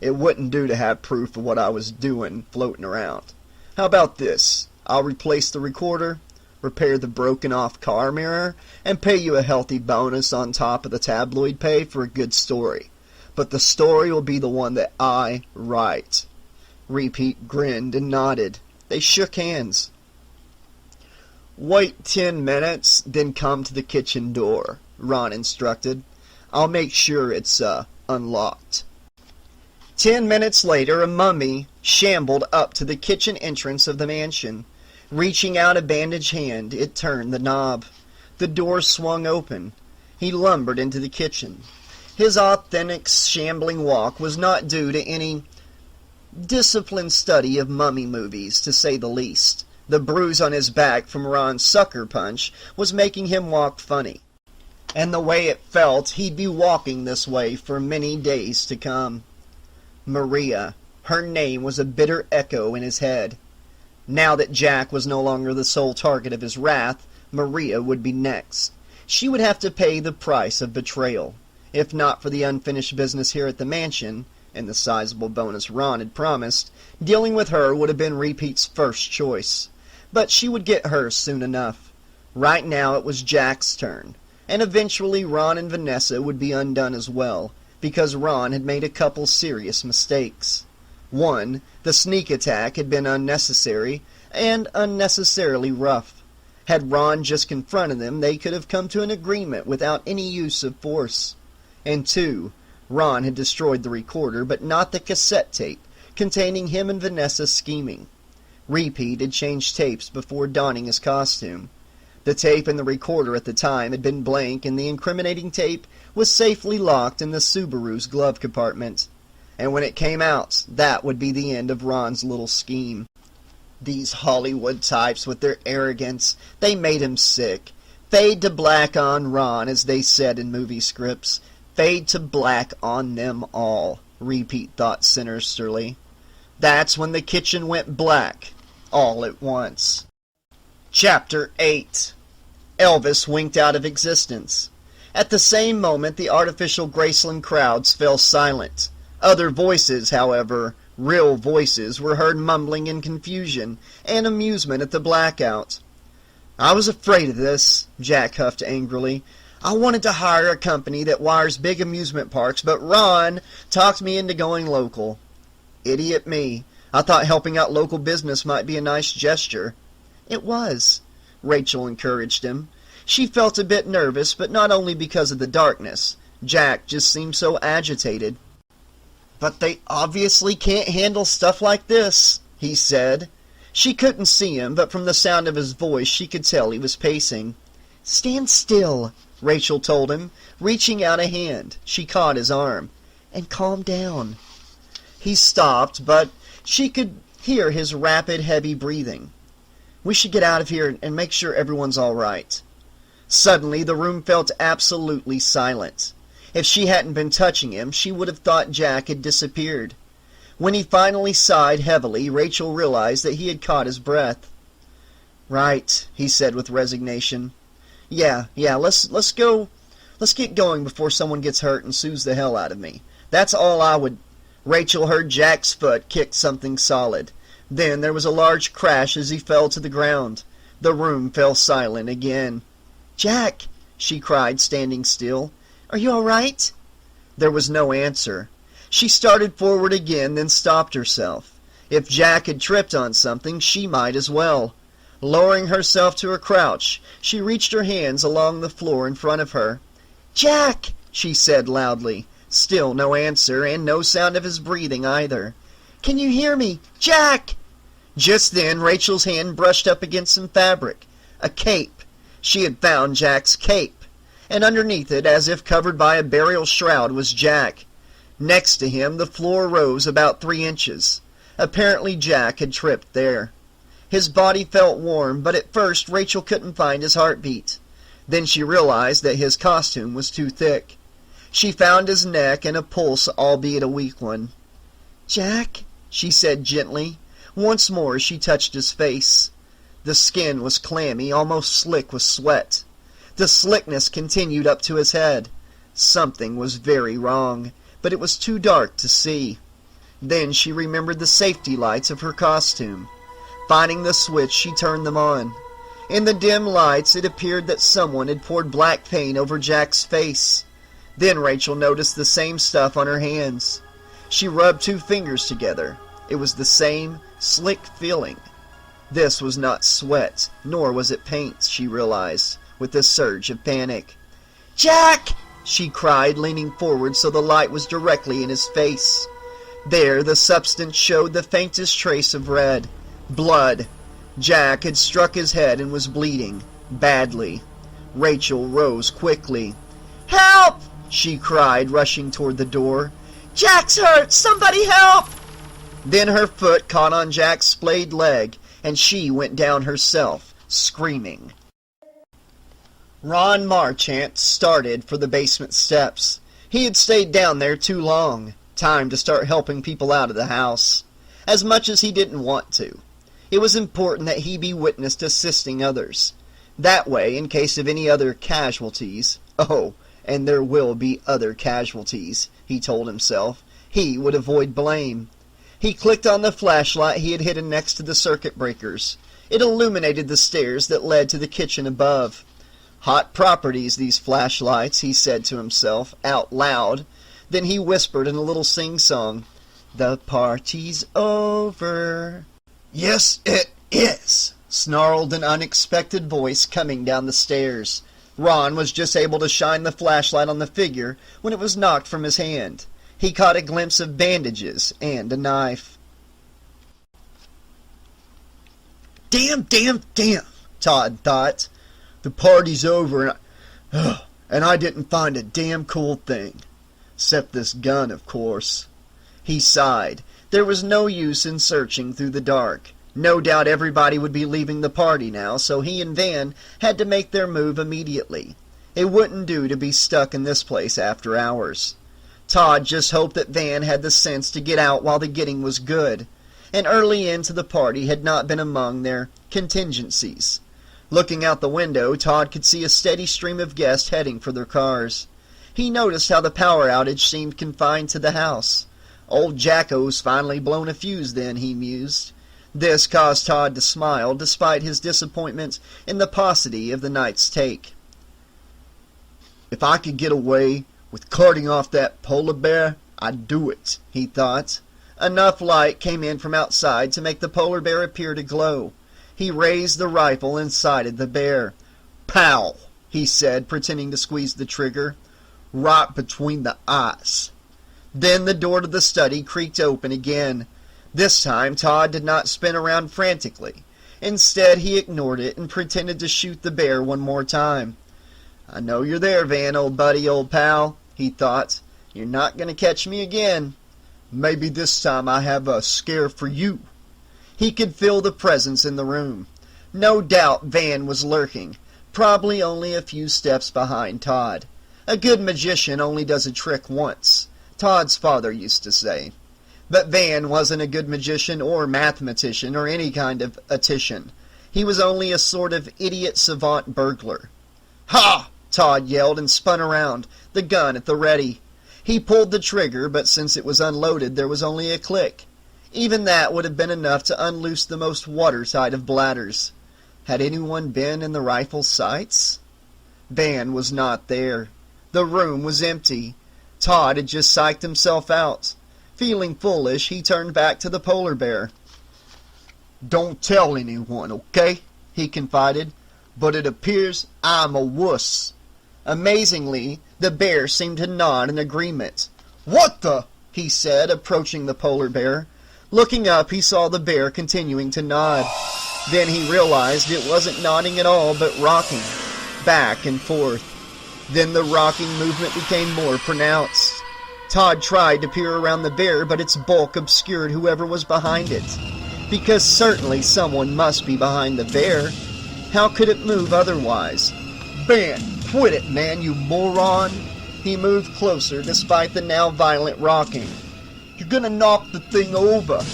it wouldn't do to have proof of what I was doing floating around. How about this? I'll replace the recorder, repair the broken-off car mirror, and pay you a healthy bonus on top of the tabloid pay for a good story. But the story will be the one that I write. Repeat grinned and nodded. They shook hands. Wait 10 minutes, then come to the kitchen door, Ron instructed. I'll make sure it's unlocked. 10 minutes later, a mummy shambled up to the kitchen entrance of the mansion. Reaching out a bandaged hand, it turned the knob. The door swung open. He lumbered into the kitchen. His authentic shambling walk was not due to any disciplined study of mummy movies, to say the least. The bruise on his back from Ron's sucker punch was making him walk funny. And the way it felt, he'd be walking this way for many days to come. Maria. Her name was a bitter echo in his head. Now that Jack was no longer the sole target of his wrath, Maria would be next. She would have to pay the price of betrayal. If not for the unfinished business here at the mansion, and the sizable bonus Ron had promised, dealing with her would have been Repeat's first choice. But she would get hers soon enough. Right now it was Jack's turn, and eventually Ron and Vanessa would be undone as well, because Ron had made a couple serious mistakes. One, the sneak attack had been unnecessary, and unnecessarily rough. Had Ron just confronted them, they could have come to an agreement without any use of force. And two, Ron had destroyed the recorder, but not the cassette tape, containing him and Vanessa scheming. Repeat had changed tapes before donning his costume. The tape and the recorder at the time had been blank, and the incriminating tape was safely locked in the Subaru's glove compartment. And when it came out, that would be the end of Ron's little scheme. These Hollywood types with their arrogance, they made him sick. Fade to black on Ron, as they said in movie scripts. Fade to black on them all, Repeat thought sinisterly. That's when the kitchen went black, all at once. Chapter 8. Elvis winked out of existence. At the same moment, the artificial Graceland crowds fell silent. Other voices, however, real voices, were heard mumbling in confusion and amusement at the blackout. I was afraid of this, Jack huffed angrily. I wanted to hire a company that wires big amusement parks, but Ron talked me into going local. Idiot me. I thought helping out local business might be a nice gesture. It was, Rachel encouraged him. She felt a bit nervous, but not only because of the darkness. Jack just seemed so agitated. But they obviously can't handle stuff like this, he said. She couldn't see him, but from the sound of his voice she could tell he was pacing. Stand still, Rachel told him, reaching out a hand. She caught his arm. And calm down. He stopped, but she could hear his rapid, heavy breathing. We should get out of here and make sure everyone's all right." Suddenly, the room felt absolutely silent. If she hadn't been touching him, she would have thought Jack had disappeared. When he finally sighed heavily, Rachel realized that he had caught his breath. "Right," he said with resignation. Yeah, let's go. Let's get going before someone gets hurt and sues the hell out of me. That's all I would..." Rachel heard Jack's foot kick something solid. Then there was a large crash as he fell to the ground. The room fell silent again. "Jack," she cried, standing still. "Are you all right?" There was no answer. She started forward again, then stopped herself. If Jack had tripped on something, she might as well. Lowering herself to a crouch, she reached her hands along the floor in front of her. "Jack!" she said loudly. Still no answer, and no sound of his breathing either. "Can you hear me? Jack!" Just then Rachel's hand brushed up against some fabric. A cape. She had found Jack's cape. And underneath it, as if covered by a burial shroud, was Jack. Next to him, the floor rose about 3 inches. Apparently Jack had tripped there. His body felt warm, but at first Rachel couldn't find his heartbeat. Then she realized that his costume was too thick. She found his neck and a pulse, albeit a weak one. "Jack," she said gently. Once more she touched his face. The skin was clammy, almost slick with sweat. The slickness continued up to his head. Something was very wrong, but it was too dark to see. Then she remembered the safety lights of her costume. Finding the switch, she turned them on. In the dim lights, it appeared that someone had poured black paint over Jack's face. Then Rachel noticed the same stuff on her hands. She rubbed 2 fingers together. It was the same slick feeling. This was not sweat, nor was it paint, she realized, with a surge of panic. "Jack!" she cried, leaning forward so the light was directly in his face. There, the substance showed the faintest trace of red. Blood. Jack had struck his head and was bleeding. Badly. Rachel rose quickly. "Help!" she cried, rushing toward the door. "Jack's hurt! Somebody help!" Then her foot caught on Jack's splayed leg, and she went down herself, screaming. Ron Marchant started for the basement steps. He had stayed down there too long. Time to start helping people out of the house. As much as he didn't want to. It was important that he be witness to assisting others. That way, in case of any other casualties, oh, and there will be other casualties, he told himself, he would avoid blame. He clicked on the flashlight he had hidden next to the circuit breakers. It illuminated the stairs that led to the kitchen above. Hot properties, these flashlights, he said to himself, out loud. Then he whispered in a little sing-song, "The party's over." "Yes, it is," snarled an unexpected voice coming down the stairs. Ron was just able to shine the flashlight on the figure when it was knocked from his hand. He caught a glimpse of bandages and a knife. Damn, Todd thought. The party's over and I didn't find a damn cool thing. Except this gun, of course. He sighed. There was no use in searching through the dark. No doubt everybody would be leaving the party now, so he and Van had to make their move immediately. It wouldn't do to be stuck in this place after hours. Todd just hoped that Van had the sense to get out while the getting was good. An early end to the party had not been among their contingencies. Looking out the window, Todd could see a steady stream of guests heading for their cars. He noticed how the power outage seemed confined to the house. Old Jacko's finally blown a fuse then, he mused. This caused Todd to smile, despite his disappointment in the paucity of the night's take. If I could get away with carting off that polar bear, I'd do it, he thought. Enough light came in from outside to make the polar bear appear to glow. He raised the rifle and sighted the bear. "Pow!" he said, pretending to squeeze the trigger. "Right between the eyes." Then the door to the study creaked open again. This time Todd did not spin around frantically. Instead, he ignored it and pretended to shoot the bear one more time. "I know you're there, Van, old buddy, old pal," he thought. "You're not going to catch me again. Maybe this time I have a scare for you." He could feel the presence in the room. No doubt Van was lurking, probably only a few steps behind Todd. A good magician only does a trick once, Todd's father used to say. But Van wasn't a good magician or mathematician or any kind of atician. He was only a sort of idiot savant burglar. "Ha!" Todd yelled and spun around, the gun at the ready. He pulled the trigger, but since it was unloaded, there was only a click. Even that would have been enough to unloose the most watertight of bladders. Had anyone been in the rifle's sights? Van was not there. The room was empty. Todd had just psyched himself out. Feeling foolish, he turned back to the polar bear. "Don't tell anyone, okay?" he confided. "But it appears I'm a wuss." Amazingly, the bear seemed to nod in agreement. "What the?" he said, approaching the polar bear. Looking up, he saw the bear continuing to nod. Then he realized it wasn't nodding at all, but rocking, back and forth. Then the rocking movement became more pronounced. Todd tried to peer around the bear, but its bulk obscured whoever was behind it. Because certainly someone must be behind the bear. How could it move otherwise? "Ben, quit it, man, you moron!" He moved closer despite the now violent rocking. "You're gonna knock the thing over."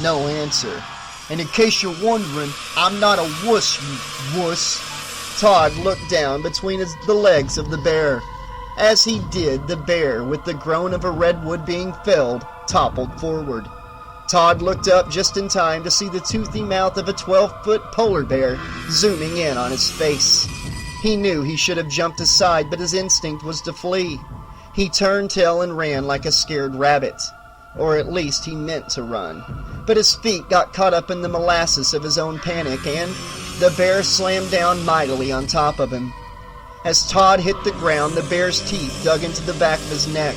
No answer. "And in case you're wondering, I'm not a wuss, you wuss." Todd looked down between the legs of the bear. As he did, the bear, with the groan of a redwood being felled, toppled forward. Todd looked up just in time to see the toothy mouth of a 12-foot polar bear zooming in on his face. He knew he should have jumped aside, but his instinct was to flee. He turned tail and ran like a scared rabbit. Or at least he meant to run. But his feet got caught up in the molasses of his own panic, and the bear slammed down mightily on top of him. As Todd hit the ground, the bear's teeth dug into the back of his neck,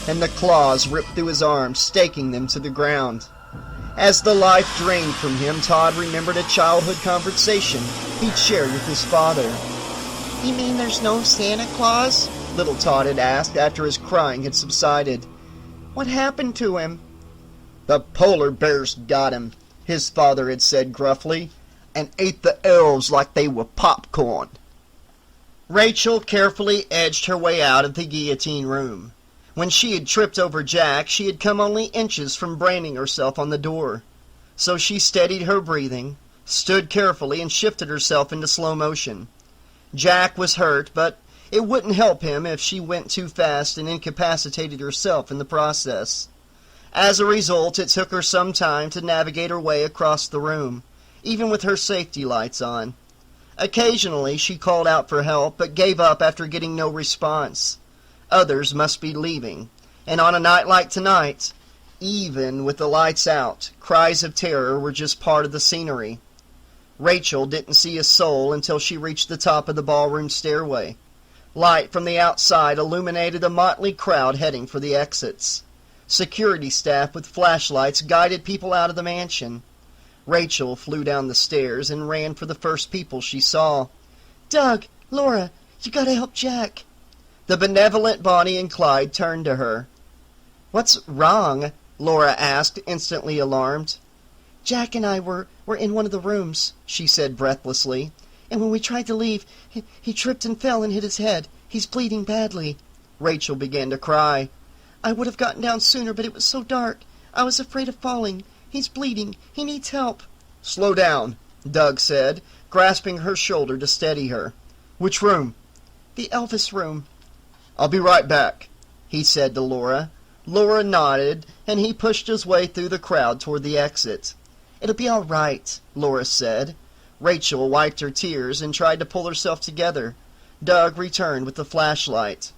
and the claws ripped through his arms, staking them to the ground. As the life drained from him, Todd remembered a childhood conversation he'd shared with his father. "You mean there's no Santa Claus?" little Todd had asked after his crying had subsided. "What happened to him?" "The polar bears got him," his father had said gruffly, "and ate the elves like they were popcorn." Rachel carefully edged her way out of the guillotine room. When she had tripped over Jack, she had come only inches from braining herself on the door. So she steadied her breathing, stood carefully, and shifted herself into slow motion. Jack was hurt, but it wouldn't help him if she went too fast and incapacitated herself in the process. As a result, it took her some time to navigate her way across the room, even with her safety lights on. Occasionally she called out for help, but gave up after getting no response. Others must be leaving, and on a night like tonight, even with the lights out, cries of terror were just part of the scenery. Rachel didn't see a soul until she reached the top of the ballroom stairway. Light from the outside illuminated a motley crowd heading for the exits. Security staff with flashlights guided people out of the mansion. Rachel flew down the stairs and ran for the first people she saw. "Doug, Laura, you gotta help Jack." The benevolent Bonnie and Clyde turned to her. "What's wrong?" Laura asked, instantly alarmed. "Jack and I were in one of the rooms," she said breathlessly, "and when we tried to leave, he tripped and fell and hit his head. He's bleeding badly." Rachel began to cry. "I would have gotten down sooner, but it was so dark. I was afraid of falling. He's bleeding. He needs help." "Slow down," Doug said, grasping her shoulder to steady her. "Which room?" "The Elvis room." "I'll be right back," he said to Laura. Laura nodded, and he pushed his way through the crowd toward the exit. "It'll be all right," Laura said. Rachel wiped her tears and tried to pull herself together. Doug returned with the flashlight.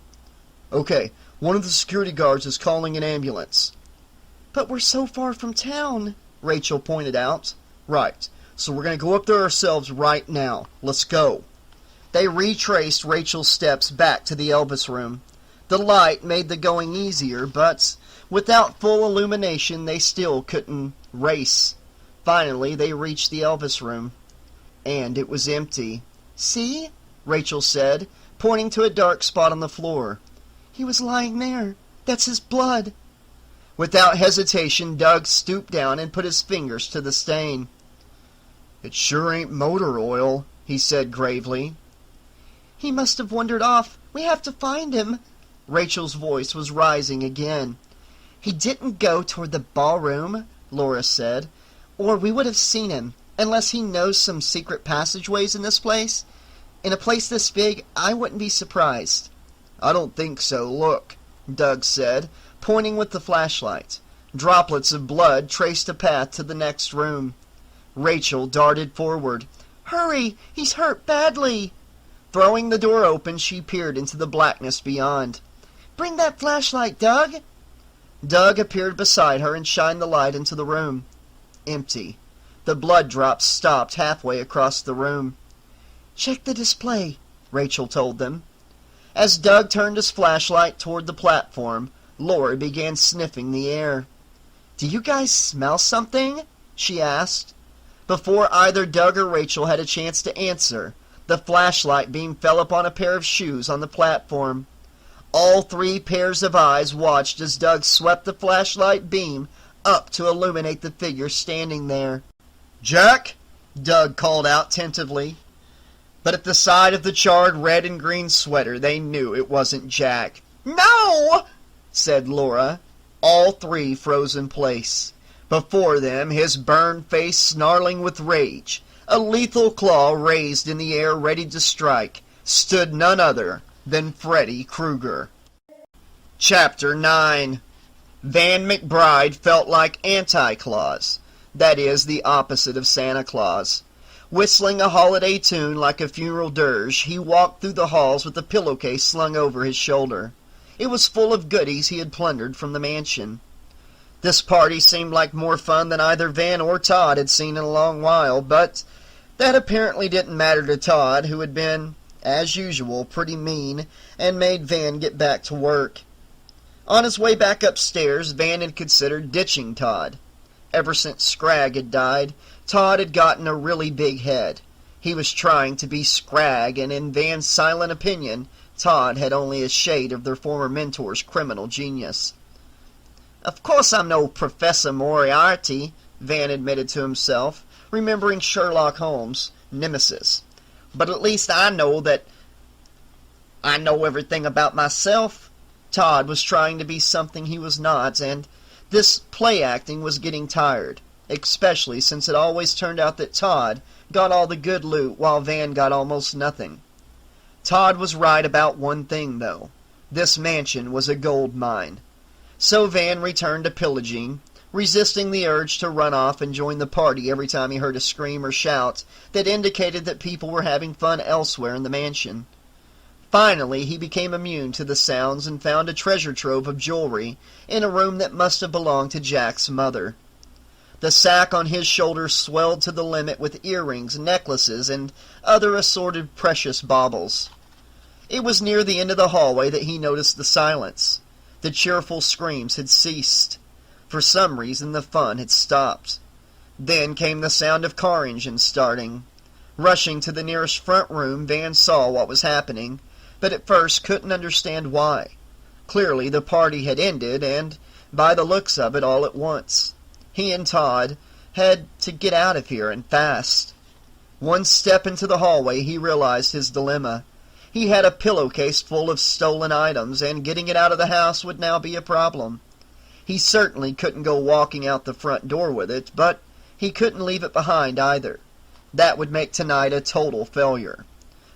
"Okay, one of the security guards is calling an ambulance." "But we're so far from town," Rachel pointed out. "Right, so we're going to go up there ourselves right now. Let's go." They retraced Rachel's steps back to the Elvis room. The light made the going easier, but without full illumination they still couldn't race. Finally, they reached the Elvis room. And it was empty. "See?" Rachel said, pointing to a dark spot on the floor. "He was lying there. That's his blood." Without hesitation, Doug stooped down and put his fingers to the stain. "It sure ain't motor oil," he said gravely. "He must have wandered off. We have to find him." Rachel's voice was rising again. "He didn't go toward the ballroom," Laura said, "or we would have seen him, unless he knows some secret passageways in this place. In a place this big, I wouldn't be surprised." "I don't think so. Look," Doug said, pointing with the flashlight. Droplets of blood traced a path to the next room. Rachel darted forward. "Hurry! He's hurt badly!" Throwing the door open, she peered into the blackness beyond. "Bring that flashlight, Doug!" Doug appeared beside her and shined the light into the room. Empty. The blood drops stopped halfway across the room. "Check the display," Rachel told them. As Doug turned his flashlight toward the platform, Laura began sniffing the air. "Do you guys smell something?" she asked. Before either Doug or Rachel had a chance to answer, the flashlight beam fell upon a pair of shoes on the platform. All three pairs of eyes watched as Doug swept the flashlight beam up to illuminate the figure standing there. "Jack!" Doug called out tentatively. But at the sight of the charred red and green sweater, they knew it wasn't Jack. "No!" said Laura. All three froze in place. Before them, his burned face snarling with rage, a lethal claw raised in the air ready to strike, stood none other than Freddy Krueger. Chapter 9. Van McBride felt like Anti-Claus, that is, the opposite of Santa Claus. Whistling a holiday tune like a funeral dirge, he walked through the halls with a pillowcase slung over his shoulder. It was full of goodies he had plundered from the mansion. This party seemed like more fun than either Van or Todd had seen in a long while, but that apparently didn't matter to Todd, who had been, as usual, pretty mean, and made Van get back to work. On his way back upstairs, Van had considered ditching Todd. Ever since Scrag had died, Todd had gotten a really big head. He was trying to be Scrag, and in Van's silent opinion, Todd had only a shade of their former mentor's criminal genius. "Of course I'm no Professor Moriarty," Van admitted to himself, remembering Sherlock Holmes' nemesis. "But at least I know that I know everything about myself." Todd was trying to be something he was not, and this play-acting was getting tired, especially since it always turned out that Todd got all the good loot while Van got almost nothing. Todd was right about one thing, though. This mansion was a gold mine. So Van returned to pillaging, resisting the urge to run off and join the party every time he heard a scream or shout that indicated that people were having fun elsewhere in the mansion. Finally, he became immune to the sounds and found a treasure trove of jewelry in a room that must have belonged to Jack's mother. The sack on his shoulders swelled to the limit with earrings, necklaces, and other assorted precious baubles. It was near the end of the hallway that he noticed the silence. The cheerful screams had ceased. For some reason, the fun had stopped. Then came the sound of car engines starting. Rushing to the nearest front room, Van saw what was happening, but at first couldn't understand why. Clearly the party had ended, and, by the looks of it, all at once. He and Todd had to get out of here, and fast. One step into the hallway, he realized his dilemma. He had a pillowcase full of stolen items, and getting it out of the house would now be a problem. He certainly couldn't go walking out the front door with it, but he couldn't leave it behind either. That would make tonight a total failure.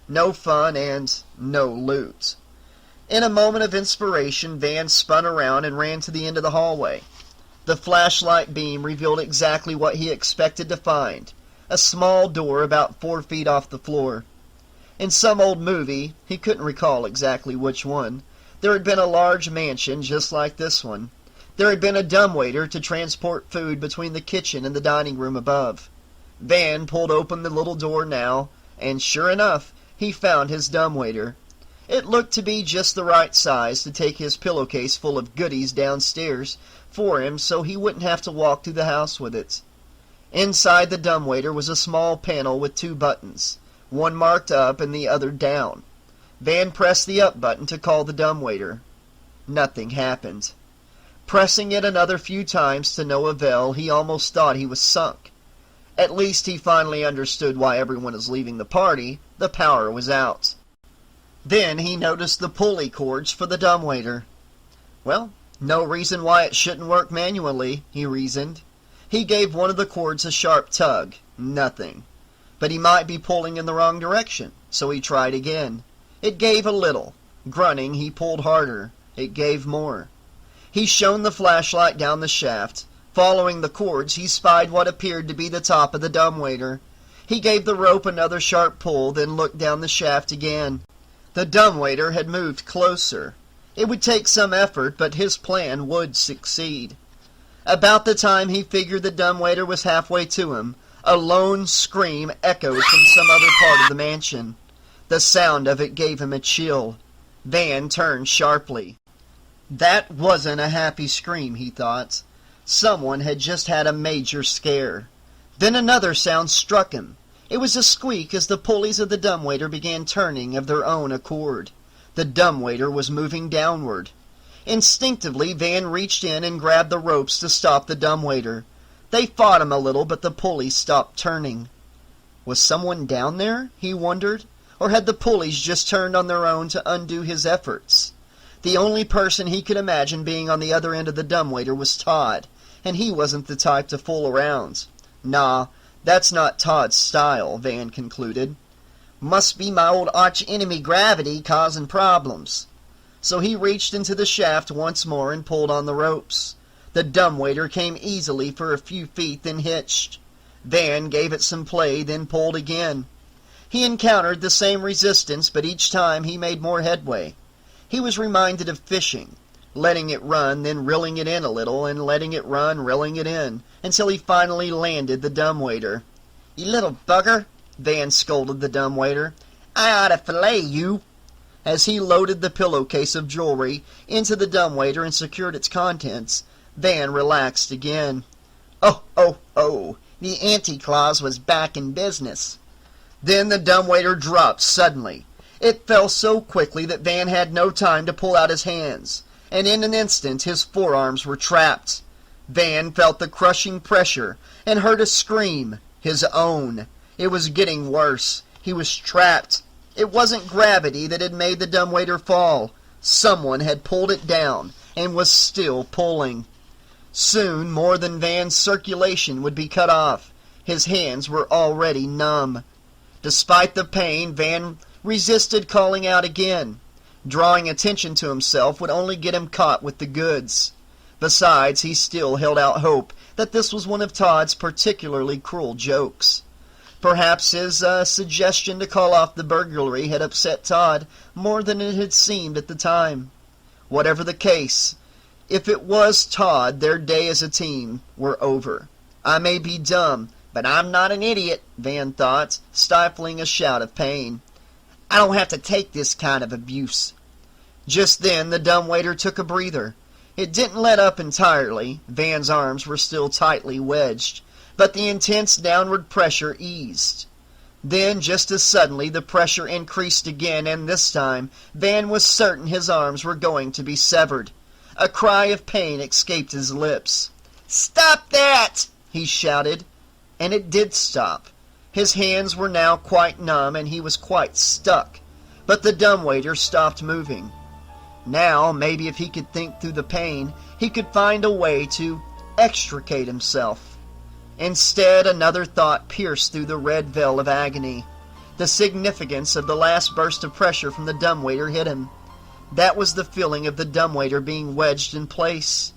No fun and no loot. In a moment of inspiration, Van spun around and ran to the end of the hallway. The flashlight beam revealed exactly what he expected to find, a small door about 4 feet off the floor. In some old movie, he couldn't recall exactly which one, there had been a large mansion just like this one. There had been a dumbwaiter to transport food between the kitchen and the dining room above. Van pulled open the little door now, and sure enough, he found his dumbwaiter. It looked to be just the right size to take his pillowcase full of goodies downstairs for him so he wouldn't have to walk through the house with it. Inside the dumbwaiter was a small panel with 2 buttons, one marked up and the other down. Van pressed the up button to call the dumbwaiter. Nothing happened. Pressing it another few times to no avail, he almost thought he was sunk. At least he finally understood why everyone is leaving the party. The power was out. Then he noticed the pulley cords for the dumbwaiter. Well, no reason why it shouldn't work manually, he reasoned. He gave one of the cords a sharp tug. Nothing. But he might be pulling in the wrong direction, so he tried again. It gave a little. Grunting, he pulled harder. It gave more. He shone the flashlight down the shaft. Following the cords, he spied what appeared to be the top of the dumbwaiter. He gave the rope another sharp pull, then looked down the shaft again. The dumbwaiter had moved closer. It would take some effort, but his plan would succeed. About the time he figured the dumbwaiter was halfway to him, a lone scream echoed from some other part of the mansion. The sound of it gave him a chill. Van turned sharply. That wasn't a happy scream, he thought. Someone had just had a major scare. Then another sound struck him. It was a squeak as the pulleys of the dumbwaiter began turning of their own accord. The dumbwaiter was moving downward. Instinctively, Van reached in and grabbed the ropes to stop the dumbwaiter. They fought him a little, but the pulleys stopped turning. Was someone down there, he wondered, or had the pulleys just turned on their own to undo his efforts? The only person he could imagine being on the other end of the dumbwaiter was Todd, and he wasn't the type to fool around. Nah, that's not Todd's style, Van concluded. Must be my old arch-enemy gravity causing problems. So he reached into the shaft once more and pulled on the ropes. The dumbwaiter came easily for a few feet, then hitched. Van gave it some play, then pulled again. He encountered the same resistance, but each time he made more headway. He was reminded of fishing, letting it run, then reeling it in a little, and letting it run, reeling it in, until he finally landed the dumbwaiter. "You little bugger," Van scolded the dumbwaiter. "I ought to fillet you." As he loaded the pillowcase of jewelry into the dumbwaiter and secured its contents, Van relaxed again. Oh, the anti-clause was back in business. Then the dumbwaiter dropped suddenly. It fell so quickly that Van had no time to pull out his hands, and in an instant his forearms were trapped. Van felt the crushing pressure and heard a scream, his own. It was getting worse. He was trapped. It wasn't gravity that had made the dumbwaiter fall. Someone had pulled it down and was still pulling. Soon more than Van's circulation would be cut off. His hands were already numb. Despite the pain, Van resisted calling out again. Drawing attention to himself would only get him caught with the goods. Besides, he still held out hope that this was one of Todd's particularly cruel jokes. Perhaps his suggestion to call off the burglary had upset Todd more than it had seemed at the time. Whatever the case, if it was Todd, their day as a team were over. I may be dumb, but I'm not an idiot, Van thought, stifling a shout of pain. I don't have to take this kind of abuse. Just then the dumbwaiter took a breather. It didn't let up entirely. Van's arms were still tightly wedged, but the intense downward pressure eased. Then, just as suddenly, the pressure increased again, and this time Van was certain his arms were going to be severed. A cry of pain escaped his lips. "Stop that!" he shouted. And it did stop. His hands were now quite numb, and he was quite stuck. But the dumbwaiter stopped moving. Now, maybe if he could think through the pain, he could find a way to extricate himself. Instead, another thought pierced through the red veil of agony. The significance of the last burst of pressure from the dumbwaiter hit him. That was the feeling of the dumbwaiter being wedged in place.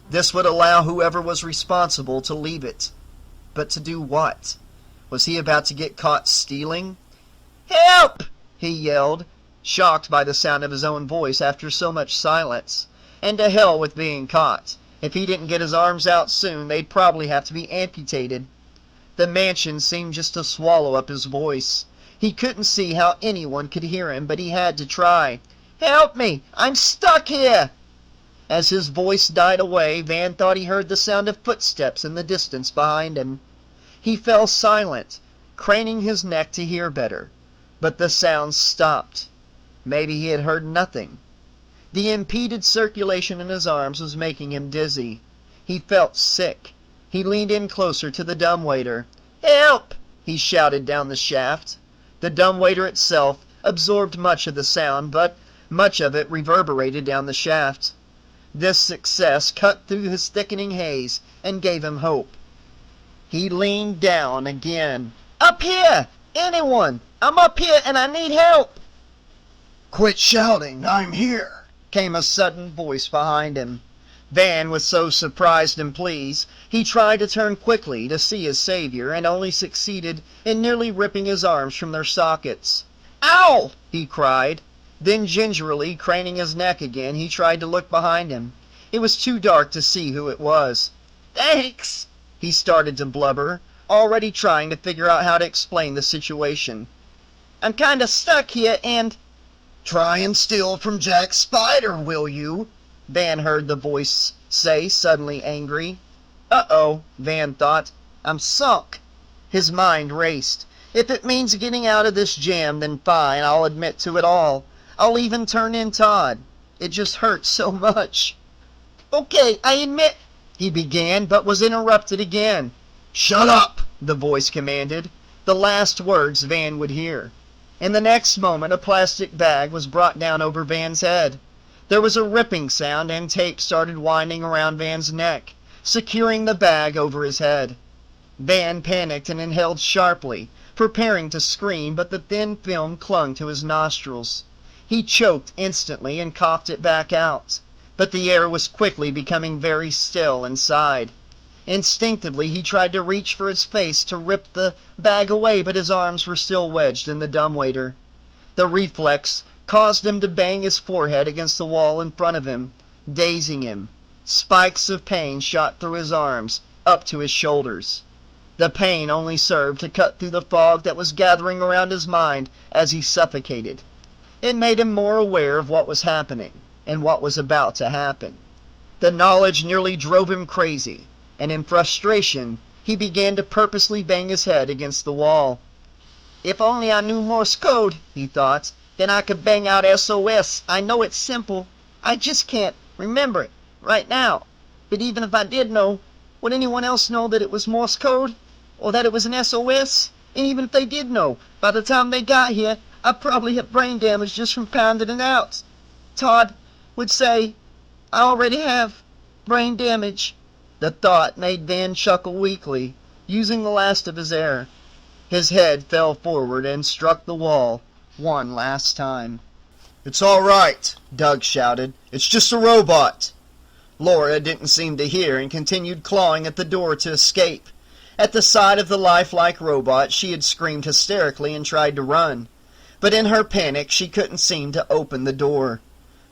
This would allow whoever was responsible to leave it. But to do what? Was he about to get caught stealing? "Help!" he yelled, shocked by the sound of his own voice after so much silence. And to hell with being caught. If he didn't get his arms out soon, they'd probably have to be amputated. The mansion seemed just to swallow up his voice. He couldn't see how anyone could hear him, but he had to try. "Help me! I'm stuck here!" As his voice died away, Van thought he heard the sound of footsteps in the distance behind him. He fell silent, craning his neck to hear better. But the sound stopped. Maybe he had heard nothing. The impeded circulation in his arms was making him dizzy. He felt sick. He leaned in closer to the dumbwaiter. Help! He shouted down the shaft. The dumbwaiter itself absorbed much of the sound, but much of it reverberated down the shaft. This success cut through his thickening haze and gave him hope. He leaned down again. Up here! Anyone! I'm up here and I need help! Quit shouting, I'm here, Came a sudden voice behind him. Van was so surprised and pleased, he tried to turn quickly to see his savior and only succeeded in nearly ripping his arms from their sockets. Ow! He cried. Then gingerly craning his neck again, he tried to look behind him. It was too dark to see who it was. Thanks! He started to blubber, already trying to figure out how to explain the situation. I'm kinda stuck here and... Try and steal from Jack Spyder, will you? Van heard the voice say, suddenly angry. Uh-oh, Van thought. I'm sunk. His mind raced. If it means getting out of this jam, then fine, I'll admit to it all. I'll even turn in Todd. It just hurts so much. Okay, I admit, he began, but was interrupted again. Shut up, the voice commanded, the last words Van would hear. In the next moment, a plastic bag was brought down over Van's head. There was a ripping sound, and tape started winding around Van's neck, securing the bag over his head. Van panicked and inhaled sharply, preparing to scream, but the thin film clung to his nostrils. He choked instantly and coughed it back out, but the air was quickly becoming very still inside. Instinctively, he tried to reach for his face to rip the bag away, but his arms were still wedged in the dumbwaiter. The reflex caused him to bang his forehead against the wall in front of him, dazing him. Spikes of pain shot through his arms, up to his shoulders. The pain only served to cut through the fog that was gathering around his mind as he suffocated. It made him more aware of what was happening, and what was about to happen. The knowledge nearly drove him crazy, and in frustration, he began to purposely bang his head against the wall. If only I knew Morse code, he thought, then I could bang out SOS. I know it's simple. I just can't remember it right now. But even if I did know, would anyone else know that it was Morse code? Or that it was an SOS? And even if they did know, by the time they got here, I'd probably have brain damage just from pounding it out. Todd would say, I already have brain damage. The thought made Van chuckle weakly, using the last of his air. His head fell forward and struck the wall one last time. It's all right, Doug shouted. It's just a robot. Laura didn't seem to hear and continued clawing at the door to escape. At the sight of the lifelike robot, she had screamed hysterically and tried to run. But in her panic, she couldn't seem to open the door.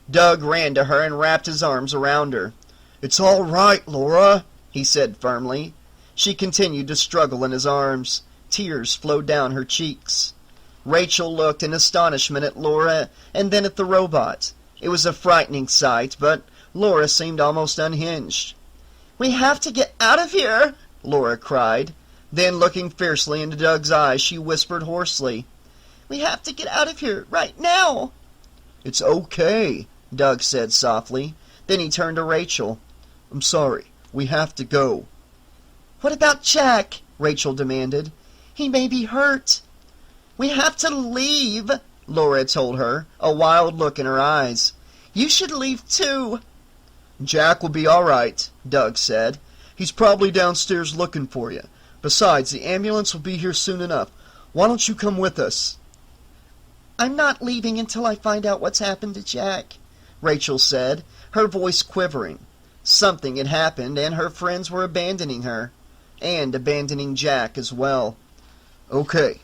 Doug ran to her and wrapped his arms around her. It's all right, Laura, he said firmly. She continued to struggle in his arms. Tears flowed down her cheeks. Rachel looked in astonishment at Laura and then at the robot. It was a frightening sight, but Laura seemed almost unhinged. We have to get out of here, Laura cried. Then, looking fiercely into Doug's eyes, she whispered hoarsely, We have to get out of here right now. It's okay, Doug said softly. Then he turned to Rachel. I'm sorry. We have to go. What about Jack? Rachel demanded. He may be hurt. We have to leave, Laura told her, a wild look in her eyes. You should leave too. Jack will be all right, Doug said. He's probably downstairs looking for you. Besides, the ambulance will be here soon enough. Why don't you come with us? I'm not leaving until I find out what's happened to Jack, Rachel said, her voice quivering. Something had happened, and her friends were abandoning her, and abandoning Jack as well. Okay,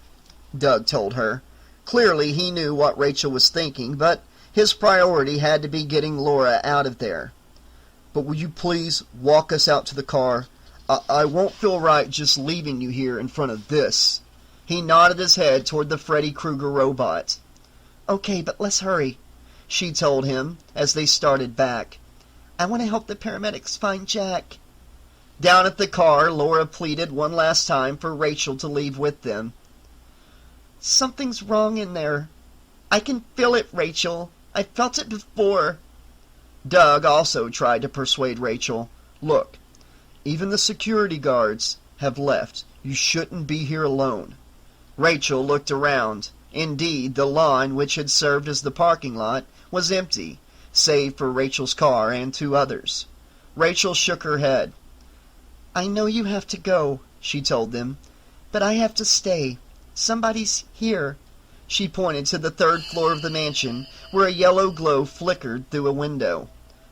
Doug told her. Clearly he knew what Rachel was thinking, but his priority had to be getting Laura out of there. But will you please walk us out to the car? I won't feel right just leaving you here in front of this. He nodded his head toward the Freddy Krueger robot. Okay, but let's hurry, she told him as they started back. I want to help the paramedics find Jack. Down at the car, Laura pleaded one last time for Rachel to leave with them. Something's wrong in there. I can feel it, Rachel. I felt it before. Doug also tried to persuade Rachel. Look, even the security guards have left. You shouldn't be here alone." Rachel looked around. Indeed, the lawn, which had served as the parking lot, was empty, save for Rachel's car and 2 others. Rachel shook her head. "I know you have to go," she told them, "but I have to stay. Somebody's here." She pointed to the 3rd floor of the mansion, where a yellow glow flickered through a window.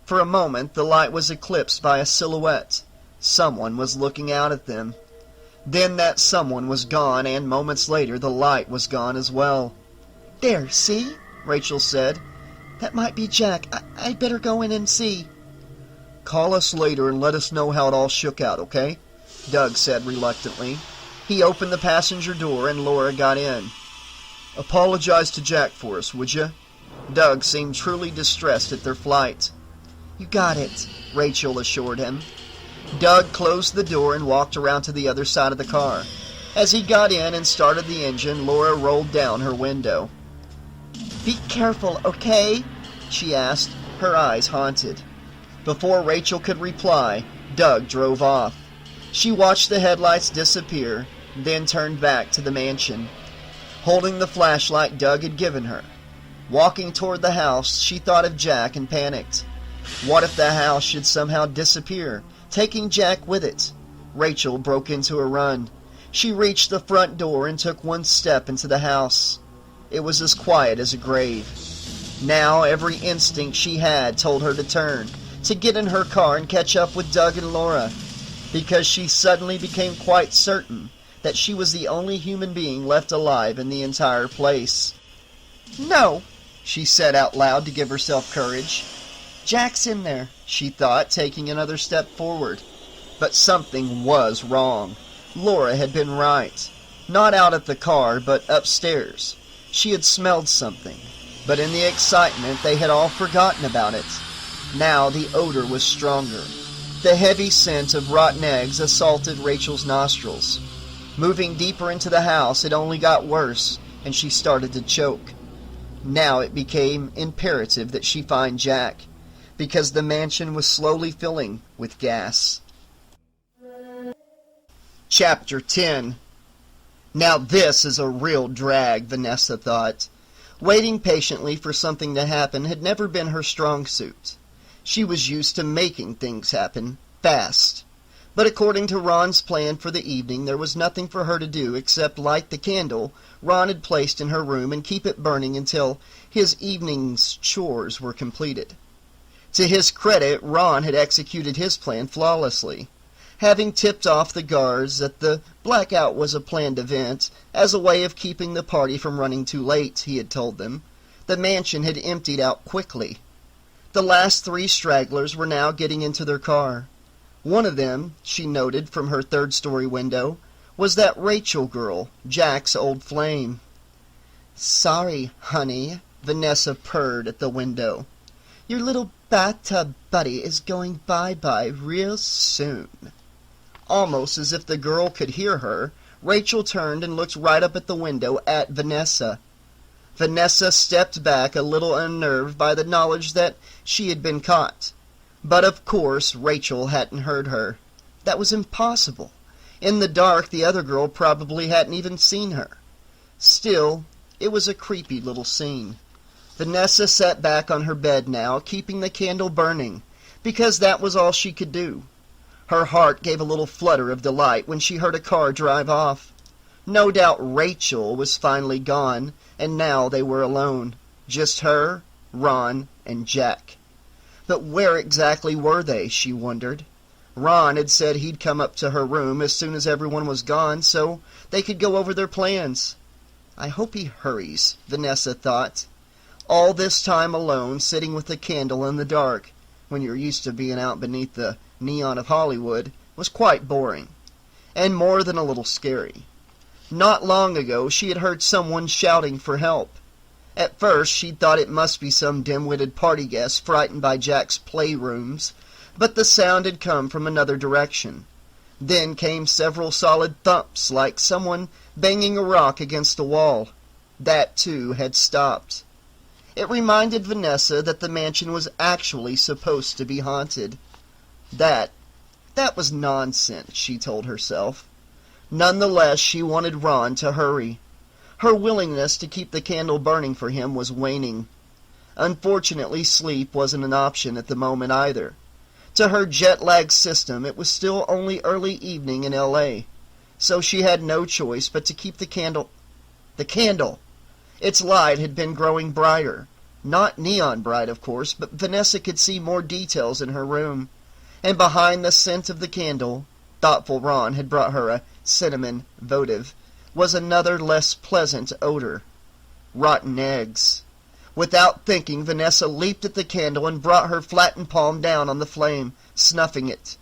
For a moment the light was eclipsed by a silhouette. Someone was looking out at them. Then that someone was gone, and moments later the light was gone as well. "There, see?" Rachel said. "That might be Jack. I'd better go in and see." "Call us later and let us know how it all shook out, okay?" Doug said reluctantly. He opened the passenger door and Laura got in. "Apologize to Jack for us, would you?" Doug seemed truly distressed at their flight. "You got it," Rachel assured him. Doug closed the door and walked around to the other side of the car. As he got in and started the engine, Laura rolled down her window. "Be careful, okay?" she asked, her eyes haunted. Before Rachel could reply, Doug drove off. She watched the headlights disappear, then turned back to the mansion, holding the flashlight Doug had given her. Walking toward the house, she thought of Jack and panicked. What if the house should somehow disappear, taking Jack with it? Rachel broke into a run. She reached the front door and took one step into the house. It was as quiet as a grave. Now every instinct she had told her to turn, to get in her car and catch up with Doug and Laura, because she suddenly became quite certain that she was the only human being left alive in the entire place. "No," she said out loud to give herself courage. Jack's in there. She thought, taking another step forward. But something was wrong. Laura had been right. Not out at the car, but upstairs. She had smelled something, but in the excitement they had all forgotten about it. Now the odor was stronger. The heavy scent of rotten eggs assaulted Rachel's nostrils. Moving deeper into the house, it only got worse, and she started to choke. Now it became imperative that she find Jack, because the mansion was slowly filling with gas. Chapter 10. Now this is a real drag, Vanessa thought. Waiting patiently for something to happen had never been her strong suit. She was used to making things happen, fast. But according to Ron's plan for the evening, there was nothing for her to do except light the candle Ron had placed in her room and keep it burning until his evening's chores were completed. To his credit, Ron had executed his plan flawlessly. Having tipped off the guards that the blackout was a planned event, as a way of keeping the party from running too late, he had told them, the mansion had emptied out quickly. The last 3 stragglers were now getting into their car. One of them, she noted from her 3rd-story window, was that Rachel girl, Jack's old flame. "Sorry, honey," Vanessa purred at the window. "Your little bathtub buddy is going bye-bye real soon." Almost as if the girl could hear her, Rachel turned and looked right up at the window at Vanessa. Vanessa stepped back a little unnerved by the knowledge that she had been caught. But of course Rachel hadn't heard her. That was impossible. In the dark, the other girl probably hadn't even seen her. Still, it was a creepy little scene. Vanessa sat back on her bed now, keeping the candle burning, because that was all she could do. Her heart gave a little flutter of delight when she heard a car drive off. No doubt Rachel was finally gone, and now they were alone. Just her, Ron, and Jack. But where exactly were they, she wondered. Ron had said he'd come up to her room as soon as everyone was gone, so they could go over their plans. I hope he hurries, Vanessa thought. All this time alone, sitting with a candle in the dark, when you're used to being out beneath the neon of Hollywood, was quite boring, and more than a little scary. Not long ago she had heard someone shouting for help. At first she'd thought it must be some dim-witted party guest frightened by Jack's playrooms, but the sound had come from another direction. Then came several solid thumps, like someone banging a rock against a wall. That, too, had stopped. It reminded Vanessa that the mansion was actually supposed to be haunted. That was nonsense, she told herself. Nonetheless, she wanted Ron to hurry. Her willingness to keep the candle burning for him was waning. Unfortunately, sleep wasn't an option at the moment either. To her jet-lagged system, it was still only early evening in L.A., so she had no choice but to keep the candle... The candle! Its light had been growing brighter. Not neon bright, of course, but Vanessa could see more details in her room. And behind the scent of the candle, thoughtful Ron had brought her a cinnamon votive, was another less pleasant odor. Rotten eggs. Without thinking, Vanessa leaped at the candle and brought her flattened palm down on the flame, snuffing it.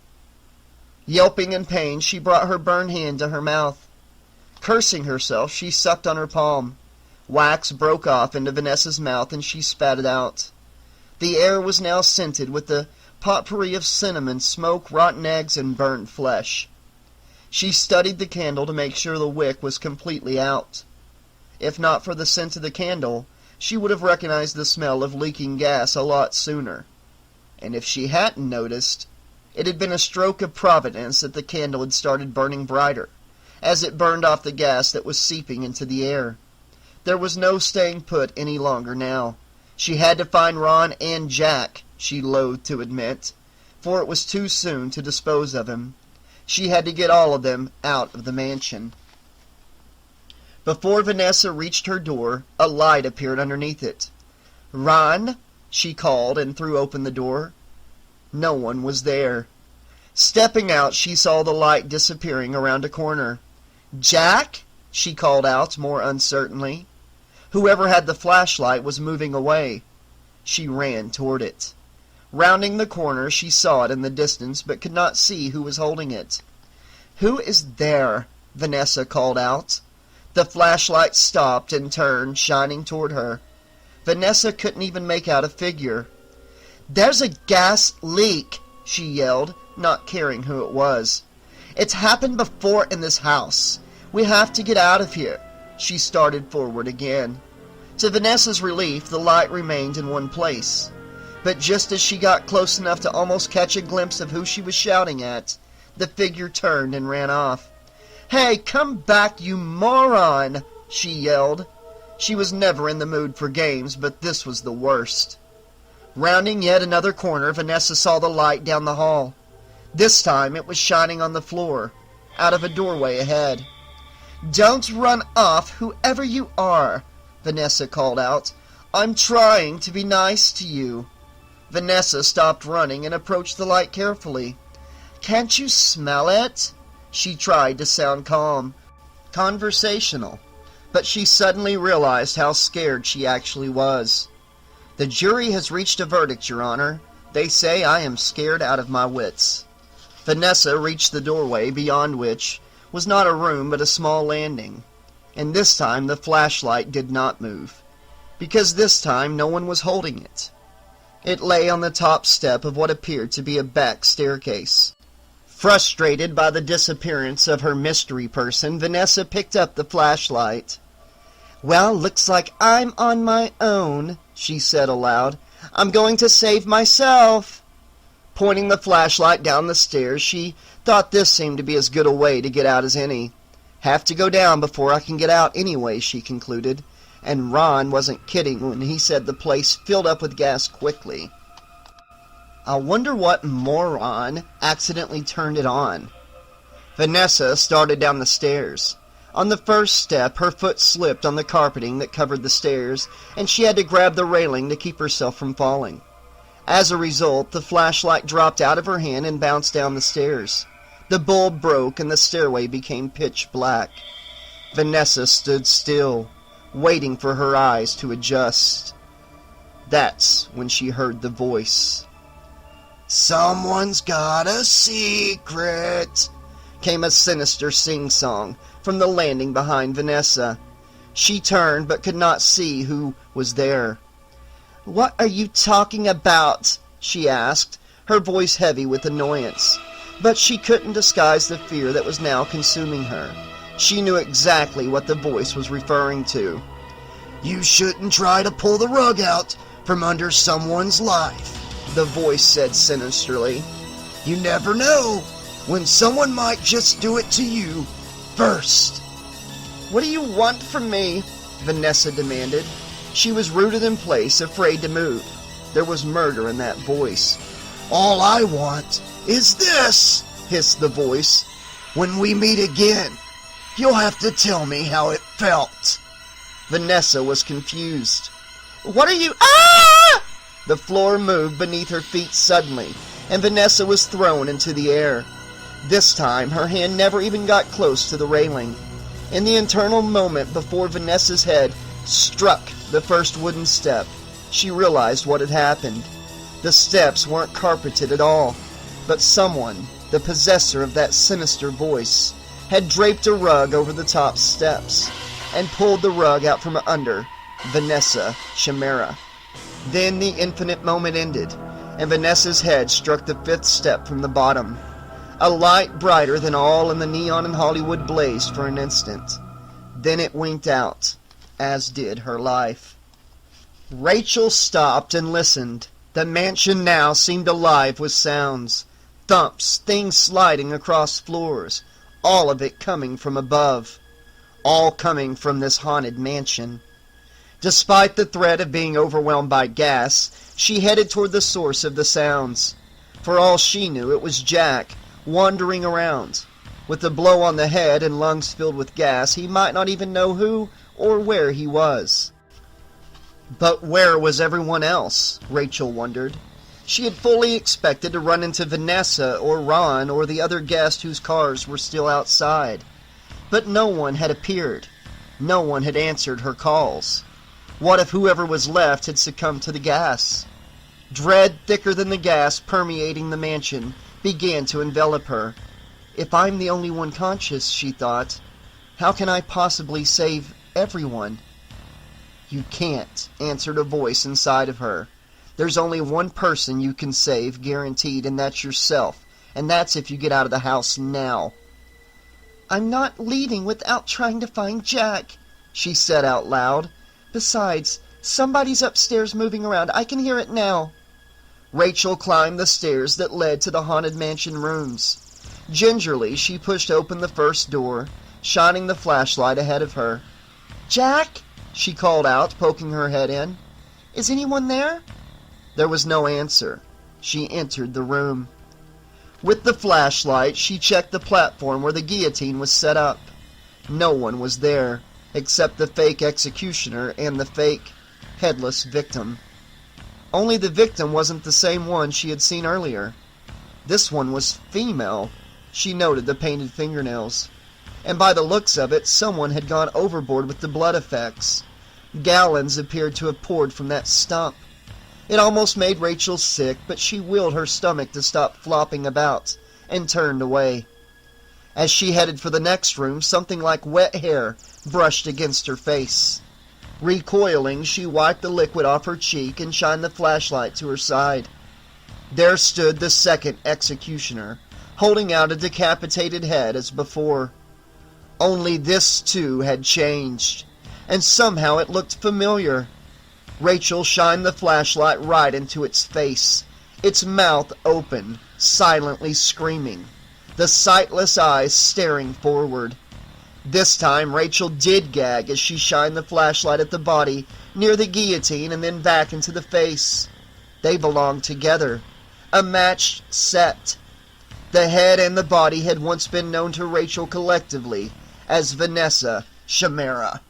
Yelping in pain, she brought her burned hand to her mouth. Cursing herself, she sucked on her palm. Wax broke off into Vanessa's mouth and she spat it out. The air was now scented with the potpourri of cinnamon, smoke, rotten eggs, and burnt flesh. She studied the candle to make sure the wick was completely out. If not for the scent of the candle, she would have recognized the smell of leaking gas a lot sooner. And if she hadn't noticed, it had been a stroke of providence that the candle had started burning brighter, as it burned off the gas that was seeping into the air. There was no staying put any longer now. She had to find Ron and Jack, she loathed to admit, for it was too soon to dispose of him. She had to get all of them out of the mansion. Before Vanessa reached her door, a light appeared underneath it. "Ron?" she called and threw open the door. No one was there. Stepping out, she saw the light disappearing around a corner. "Jack?" she called out more uncertainly. Whoever had the flashlight was moving away. She ran toward it. Rounding the corner, she saw it in the distance, but could not see who was holding it. "Who is there?" Vanessa called out. The flashlight stopped and turned, shining toward her. Vanessa couldn't even make out a figure. "There's a gas leak," she yelled, not caring who it was. "It's happened before in this house. We have to get out of here." She started forward again. To Vanessa's relief, the light remained in one place. But just as she got close enough to almost catch a glimpse of who she was shouting at, the figure turned and ran off. "Hey, come back, you moron!" she yelled. She was never in the mood for games, but this was the worst. Rounding yet another corner, Vanessa saw the light down the hall. This time it was shining on the floor, out of a doorway ahead. "Don't run off, whoever you are," Vanessa called out. "I'm trying to be nice to you." Vanessa stopped running and approached the light carefully. "Can't you smell it?" She tried to sound calm, conversational, but she suddenly realized how scared she actually was. "The jury has reached a verdict, Your Honor. They say I am scared out of my wits." Vanessa reached the doorway, beyond which was not a room but a small landing. And this time the flashlight did not move, because this time no one was holding it. It lay on the top step of what appeared to be a back staircase. Frustrated by the disappearance of her mystery person, Vanessa picked up the flashlight. "Well, looks like I'm on my own," she said aloud. "I'm going to save myself." Pointing the flashlight down the stairs, she thought this seemed to be as good a way to get out as any. "Have to go down before I can get out anyway," she concluded. And Ron wasn't kidding when he said the place filled up with gas quickly. I wonder what moron accidentally turned it on. Vanessa started down the stairs. On the first step, her foot slipped on the carpeting that covered the stairs, and she had to grab the railing to keep herself from falling. As a result, the flashlight dropped out of her hand and bounced down the stairs. The bulb broke and the stairway became pitch black. Vanessa stood still, waiting for her eyes to adjust. That's when she heard the voice. "Someone's got a secret," came a sinister sing-song from the landing behind Vanessa. She turned but could not see who was there. "What are you talking about?" she asked, her voice heavy with annoyance. But she couldn't disguise the fear that was now consuming her. She knew exactly what the voice was referring to. "You shouldn't try to pull the rug out from under someone's life," the voice said sinisterly. "You never know when someone might just do it to you." first. What do you want from me? Vanessa demanded. She was rooted in place, afraid to move. There was murder in that voice. All I want is this, hissed the voice. When we meet again, you'll have to tell me how it felt. Vanessa was confused. What are you... Ah! The floor moved beneath her feet suddenly, and Vanessa was thrown into the air. This time, her hand never even got close to the railing. In the internal moment before Vanessa's head struck the first wooden step, she realized what had happened. The steps weren't carpeted at all, but someone, the possessor of that sinister voice, had draped a rug over the top steps and pulled the rug out from under Vanessa Chimera. Then the infinite moment ended, and Vanessa's head struck the fifth step from the bottom. A light brighter than all in the neon in Hollywood blazed for an instant. Then it winked out, as did her life. Rachel stopped and listened. The mansion now seemed alive with sounds. Thumps, things sliding across floors, all of it coming from above. All coming from this haunted mansion. Despite the threat of being overwhelmed by gas, she headed toward the source of the sounds. For all she knew, it was Jack, wandering around. With a blow on the head and lungs filled with gas, he might not even know who or where he was. But where was everyone else? Rachel wondered. She had fully expected to run into Vanessa or Ron or the other guests whose cars were still outside. But no one had appeared. No one had answered her calls. What if whoever was left had succumbed to the gas? Dread thicker than the gas permeating the mansion began to envelop her. If I'm the only one conscious, she thought, how can I possibly save everyone? You can't, answered a voice inside of her. There's only one person you can save, guaranteed, and that's yourself. And that's if you get out of the house now. I'm not leaving without trying to find Jack, she said out loud. Besides, somebody's upstairs moving around. I can hear it now. Rachel climbed the stairs that led to the haunted mansion rooms. Gingerly, she pushed open the first door, shining the flashlight ahead of her. Jack, she called out, poking her head in. Is anyone there? There was no answer. She entered the room. With the flashlight, she checked the platform where the guillotine was set up. No one was there, except the fake executioner and the fake, headless victim. Only the victim wasn't the same one she had seen earlier. This one was female. She noted the painted fingernails. And by the looks of it, someone had gone overboard with the blood effects. Gallons appeared to have poured from that stump. It almost made Rachel sick, but she willed her stomach to stop flopping about, and turned away. As she headed for the next room, something like wet hair brushed against her face. Recoiling, she wiped the liquid off her cheek and shined the flashlight to her side. There stood the second executioner, holding out a decapitated head as before. Only this, too, had changed, and somehow it looked familiar. Rachel shined the flashlight right into its face, its mouth open, silently screaming, the sightless eyes staring forward. This time Rachel did gag as she shined the flashlight at the body near the guillotine and then back into the face. They belonged together, a matched set. The head and the body had once been known to Rachel collectively as Vanessa Chimera.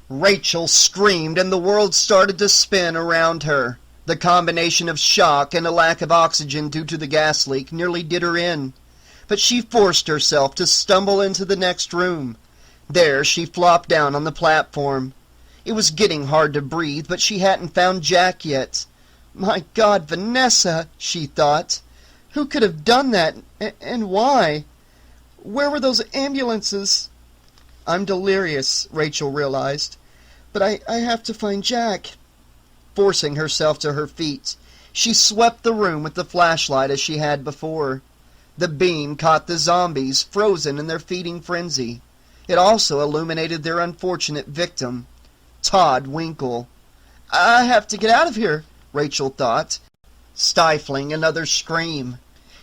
Rachel screamed and the world started to spin around her. The combination of shock and a lack of oxygen due to the gas leak nearly did her in. But she forced herself to stumble into the next room. There she flopped down on the platform. It was getting hard to breathe, but she hadn't found Jack yet. My God, Vanessa, she thought. Who could have done that, and why? Where were those ambulances? I'm delirious, Rachel realized. But I have to find Jack. Forcing herself to her feet, she swept the room with the flashlight as she had before. The beam caught the zombies, frozen in their feeding frenzy. It also illuminated their unfortunate victim, Todd Winkle. I have to get out of here, Rachel thought, stifling another scream.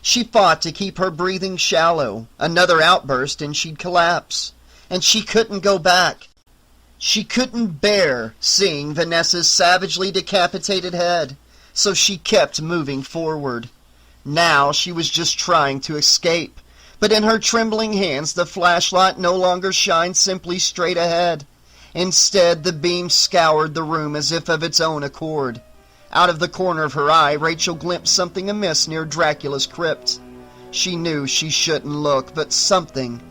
She fought to keep her breathing shallow. Another outburst and she'd collapse. And she couldn't go back. She couldn't bear seeing Vanessa's savagely decapitated head, so she kept moving forward. Now she was just trying to escape, but in her trembling hands the flashlight no longer shined simply straight ahead. Instead, the beam scoured the room as if of its own accord. Out of the corner of her eye, Rachel glimpsed something amiss near Dracula's crypt. She knew she shouldn't look, but something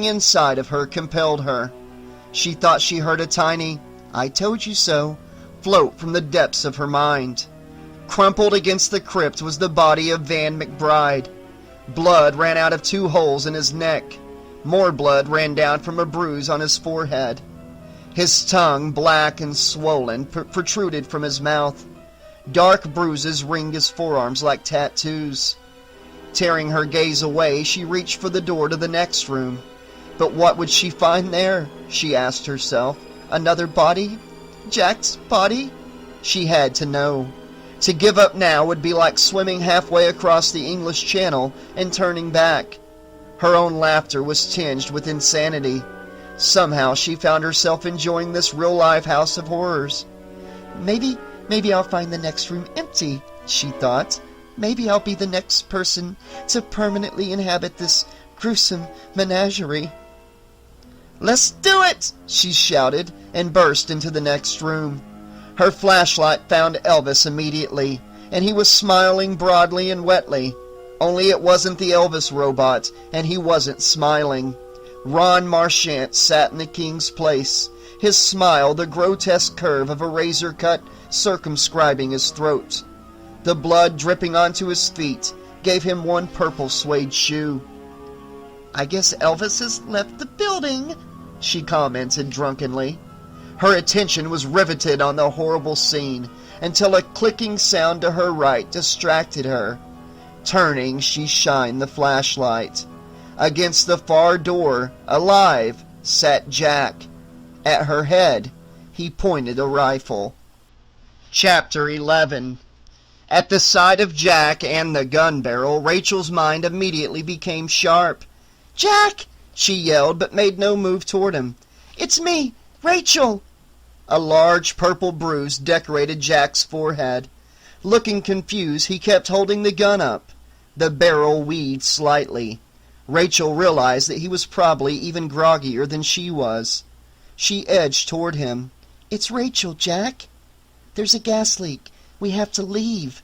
inside of her compelled her. She thought she heard a tiny, "I told you so," float from the depths of her mind. Crumpled against the crypt was the body of Van McBride. Blood ran out of 2 holes in his neck. More blood ran down from a bruise on his forehead. His tongue, black and swollen, protruded from his mouth. Dark bruises ringed his forearms like tattoos. Tearing her gaze away, she reached for the door to the next room. But what would she find there? She asked herself. Another body? Jack's body? She had to know. To give up now would be like swimming halfway across the English Channel and turning back. Her own laughter was tinged with insanity. Somehow she found herself enjoying this real-life house of horrors. Maybe I'll find the next room empty, she thought. Maybe I'll be the next person to permanently inhabit this gruesome menagerie. "Let's do it!" she shouted, and burst into the next room. Her flashlight found Elvis immediately, and he was smiling broadly and wetly. Only it wasn't the Elvis robot, and he wasn't smiling. Ron Marchant sat in the king's place, his smile the grotesque curve of a razor cut circumscribing his throat. The blood dripping onto his feet gave him one purple suede shoe. "I guess Elvis has left the building," she commented drunkenly. Her attention was riveted on the horrible scene until a clicking sound to her right distracted her. Turning, she shined the flashlight. Against the far door, alive, sat Jack. At her head, he pointed a rifle. Chapter 11. At the sight of Jack and the gun barrel, Rachel's mind immediately became sharp. "Jack!" she yelled, but made no move toward him. "It's me, Rachel!" A large purple bruise decorated Jack's forehead. Looking confused, he kept holding the gun up. The barrel weaved slightly. Rachel realized that he was probably even groggier than she was. She edged toward him. "It's Rachel, Jack." "There's a gas leak. We have to leave."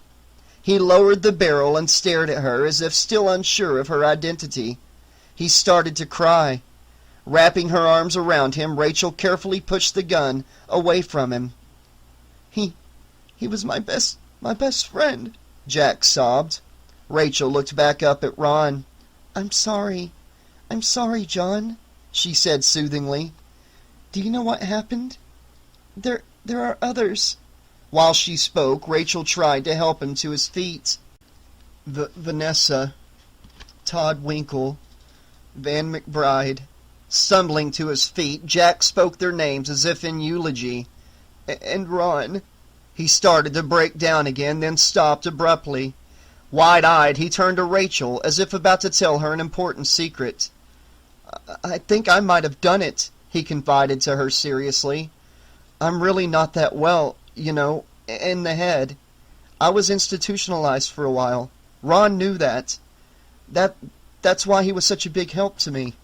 He lowered the barrel and stared at her as if still unsure of her identity. He started to cry. Wrapping her arms around him, Rachel carefully pushed the gun away from him. He was my best friend," Jack sobbed. Rachel looked back up at Ron. I'm sorry, John," she said soothingly. "Do you know what happened? There are others." While she spoke, Rachel tried to help him to his feet. Vanessa, Todd Winkle, Van McBride. Stumbling to his feet, Jack spoke their names as if in eulogy. "And Ron." He started to break down again, then stopped abruptly. Wide-eyed, he turned to Rachel, as if about to tell her an important secret. I think I might have done it," he confided to her seriously. "I'm really not that well, in the head. I was institutionalized for a while. Ron knew that. That's why he was such a big help to me."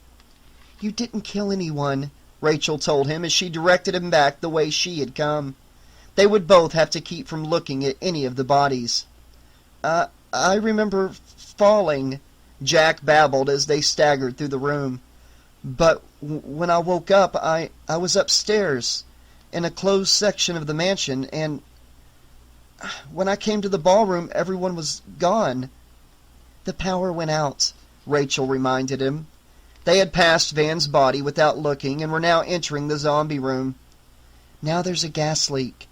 "You didn't kill anyone," Rachel told him as she directed him back the way she had come. They would both have to keep from looking at any of the bodies. I remember falling," Jack babbled as they staggered through the room. "But when I woke up, I was upstairs, in a closed section of the mansion, and when I came to the ballroom, everyone was gone." "The power went out," Rachel reminded him. They had passed Van's body without looking and were now entering the zombie room. "Now there's a gas leak."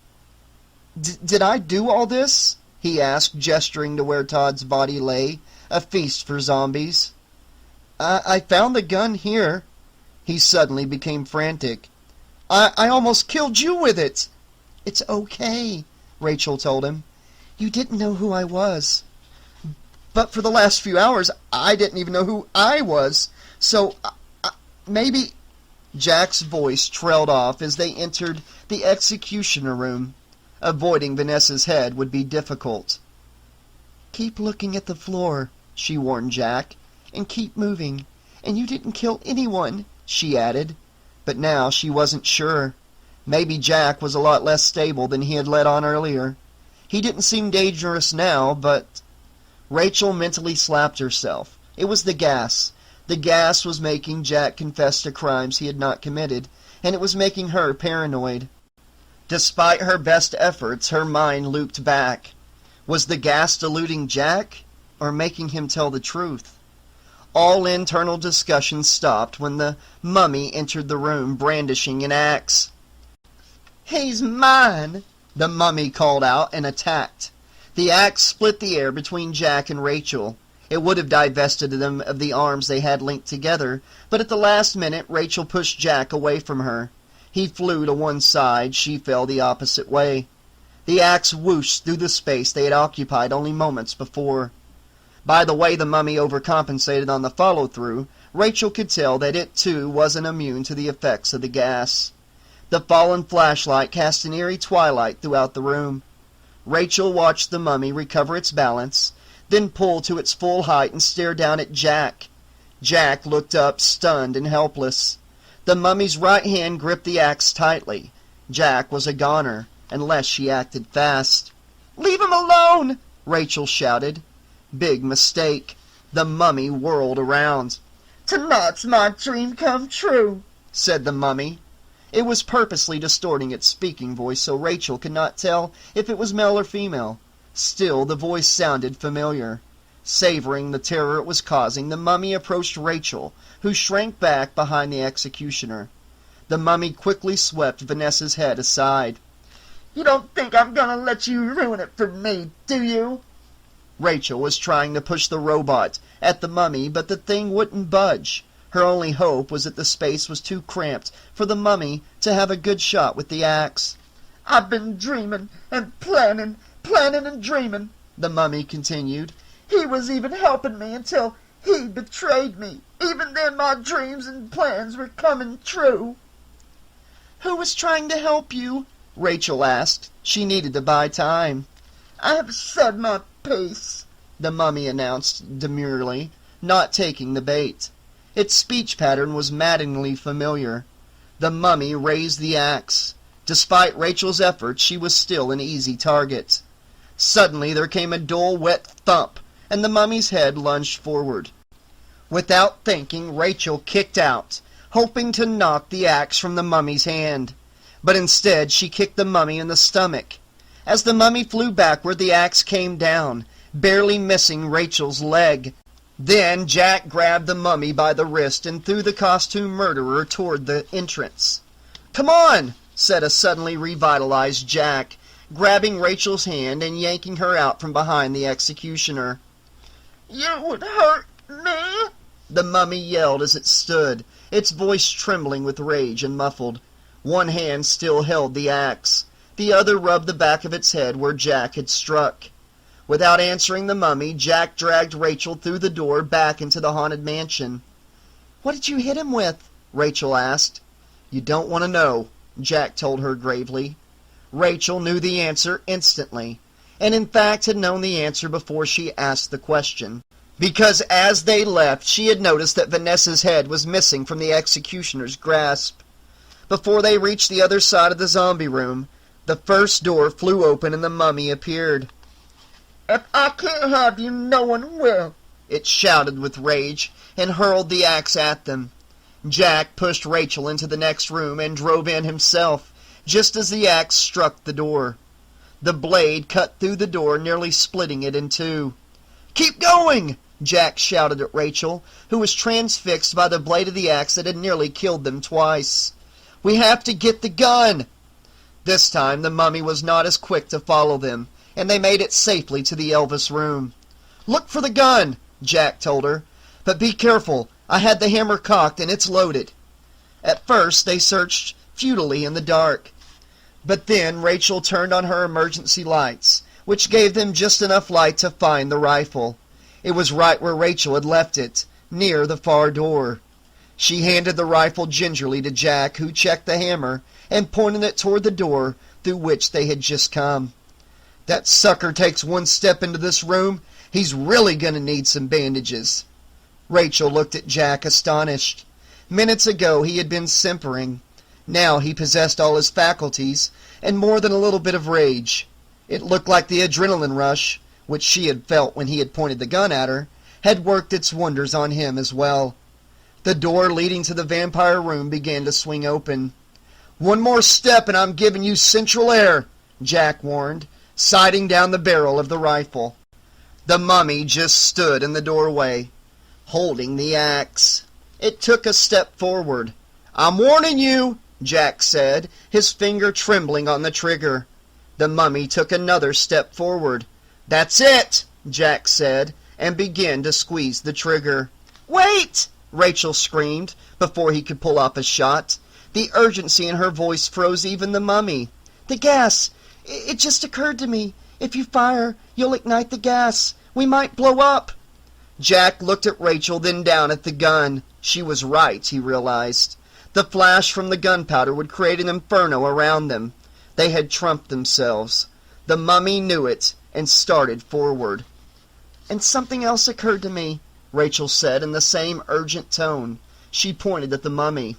Did I do all this?" he asked, gesturing to where Todd's body lay, a feast for zombies. I found the gun here." He suddenly became frantic. I almost killed you with it." "It's okay," Rachel told him. "You didn't know who I was. But for the last few hours, I didn't even know who I was. So, maybe... Jack's voice trailed off as they entered the executioner room. Avoiding Vanessa's head would be difficult. "Keep looking at the floor," she warned Jack, "and keep moving. And you didn't kill anyone," she added. But now she wasn't sure. Maybe Jack was a lot less stable than he had let on earlier. He didn't seem dangerous now, but... Rachel mentally slapped herself. It was the gas. The gas was making Jack confess to crimes he had not committed, and it was making her paranoid. Despite her best efforts, her mind looped back. Was the gas deluding Jack, or making him tell the truth? All internal discussion stopped when the mummy entered the room brandishing an axe. "He's mine!" the mummy called out and attacked. The axe split the air between Jack and Rachel. It would have divested them of the arms they had linked together, but at the last minute Rachel pushed Jack away from her. He flew to one side, she fell the opposite way. The axe whooshed through the space they had occupied only moments before. By the way the mummy overcompensated on the follow-through, Rachel could tell that it too wasn't immune to the effects of the gas. The fallen flashlight cast an eerie twilight throughout the room. Rachel watched the mummy recover its balance, then pull to its full height and stare down at Jack. Jack looked up, stunned and helpless. The mummy's right hand gripped the axe tightly. Jack was a goner, unless she acted fast. "Leave him alone!" Rachel shouted. Big mistake. The mummy whirled around. "Tonight's my dream come true," said the mummy. It was purposely distorting its speaking voice so Rachel could not tell if it was male or female. Still, the voice sounded familiar. Savoring the terror it was causing, the mummy approached Rachel, who shrank back behind the executioner. The mummy quickly swept Vanessa's head aside. "You don't think I'm gonna let you ruin it for me, do you?" Rachel was trying to push the robot at the mummy, but the thing wouldn't budge. Her only hope was that the space was too cramped for the mummy to have a good shot with the axe. "I've been dreaming and planning and dreaming," the mummy continued. "He was even helping me until he betrayed me. Even then my dreams and plans were coming true." "Who was trying to help you?" Rachel asked. She needed to buy time. "I have said my piece," the mummy announced demurely, not taking the bait. Its speech pattern was maddeningly familiar. The mummy raised the axe. Despite Rachel's efforts, she was still an easy target. Suddenly there came a dull, wet thump, and the mummy's head lunged forward. Without thinking, Rachel kicked out, hoping to knock the axe from the mummy's hand. But instead she kicked the mummy in the stomach. As the mummy flew backward, the axe came down, barely missing Rachel's leg. Then Jack grabbed the mummy by the wrist and threw the costume murderer toward the entrance. "Come on!" said a suddenly revitalized Jack, grabbing Rachel's hand and yanking her out from behind the executioner. "You would hurt me?" the mummy yelled as it stood, its voice trembling with rage and muffled. One hand still held the axe. The other rubbed the back of its head where Jack had struck. Without answering the mummy, Jack dragged Rachel through the door back into the haunted mansion. "What did you hit him with?" Rachel asked. "You don't want to know," Jack told her gravely. Rachel knew the answer instantly, and in fact had known the answer before she asked the question. Because as they left, she had noticed that Vanessa's head was missing from the executioner's grasp. Before they reached the other side of the zombie room, the first door flew open and the mummy appeared. "If I can't have you, no one will," it shouted with rage, and hurled the axe at them. Jack pushed Rachel into the next room and drove in himself, just as the axe struck the door. The blade cut through the door, nearly splitting it in two. "Keep going!" Jack shouted at Rachel, who was transfixed by the blade of the axe that had nearly killed them twice. "We have to get the gun!" This time the mummy was not as quick to follow them, and they made it safely to the Elvis room. "Look for the gun," Jack told her. "But be careful. I had the hammer cocked and it's loaded." At first they searched futilely in the dark. But then Rachel turned on her emergency lights, which gave them just enough light to find the rifle. It was right where Rachel had left it, near the far door. She handed the rifle gingerly to Jack, who checked the hammer and pointed it toward the door through which they had just come. "That sucker takes one step into this room, he's really going to need some bandages." Rachel looked at Jack, astonished. Minutes ago he had been simpering. Now he possessed all his faculties, and more than a little bit of rage. It looked like the adrenaline rush, which she had felt when he had pointed the gun at her, had worked its wonders on him as well. The door leading to the vampire room began to swing open. "One more step and I'm giving you central air," Jack warned, sighting down the barrel of the rifle. The mummy just stood in the doorway, holding the axe. It took a step forward. "I'm warning you," Jack said, his finger trembling on the trigger. The mummy took another step forward. "That's it," Jack said, and began to squeeze the trigger. "Wait!" Rachel screamed, before he could pull off a shot. The urgency in her voice froze even the mummy. "The gas! It just occurred to me. If you fire, you'll ignite the gas. We might blow up." Jack looked at Rachel, then down at the gun. She was right, he realized. The flash from the gunpowder would create an inferno around them. They had trumped themselves. The mummy knew it, and started forward. "And something else occurred to me," Rachel said in the same urgent tone. She pointed at the mummy.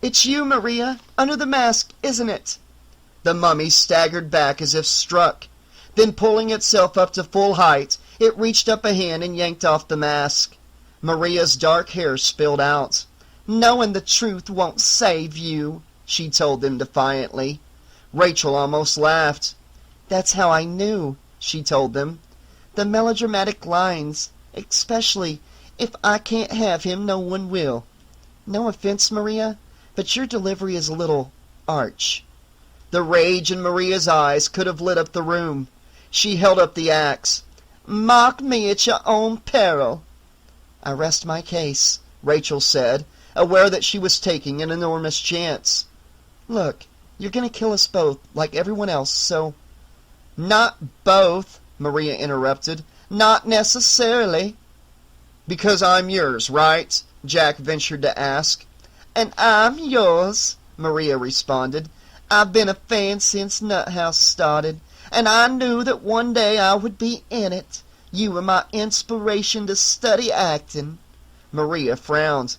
"It's you, Maria, under the mask, isn't it?" The mummy staggered back as if struck. Then, pulling itself up to full height, it reached up a hand and yanked off the mask. Maria's dark hair spilled out. "Knowing the truth won't save you," she told them defiantly. Rachel almost laughed. "That's how I knew," she told them. "The melodramatic lines, especially, 'If I can't have him, no one will.' No offense, Maria, but your delivery is a little arch." The rage in Maria's eyes could have lit up the room. She held up the axe. "Mock me at your own peril." "I rest my case," Rachel said, aware that she was taking an enormous chance. "Look, you're going to kill us both, like everyone else, so—" "Not both," Maria interrupted. "Not necessarily." "Because I'm yours, right?" Jack ventured to ask. "And I'm yours," Maria responded. "I've been a fan since Nut House started, and I knew that one day I would be in it. You were my inspiration to study acting." Maria frowned.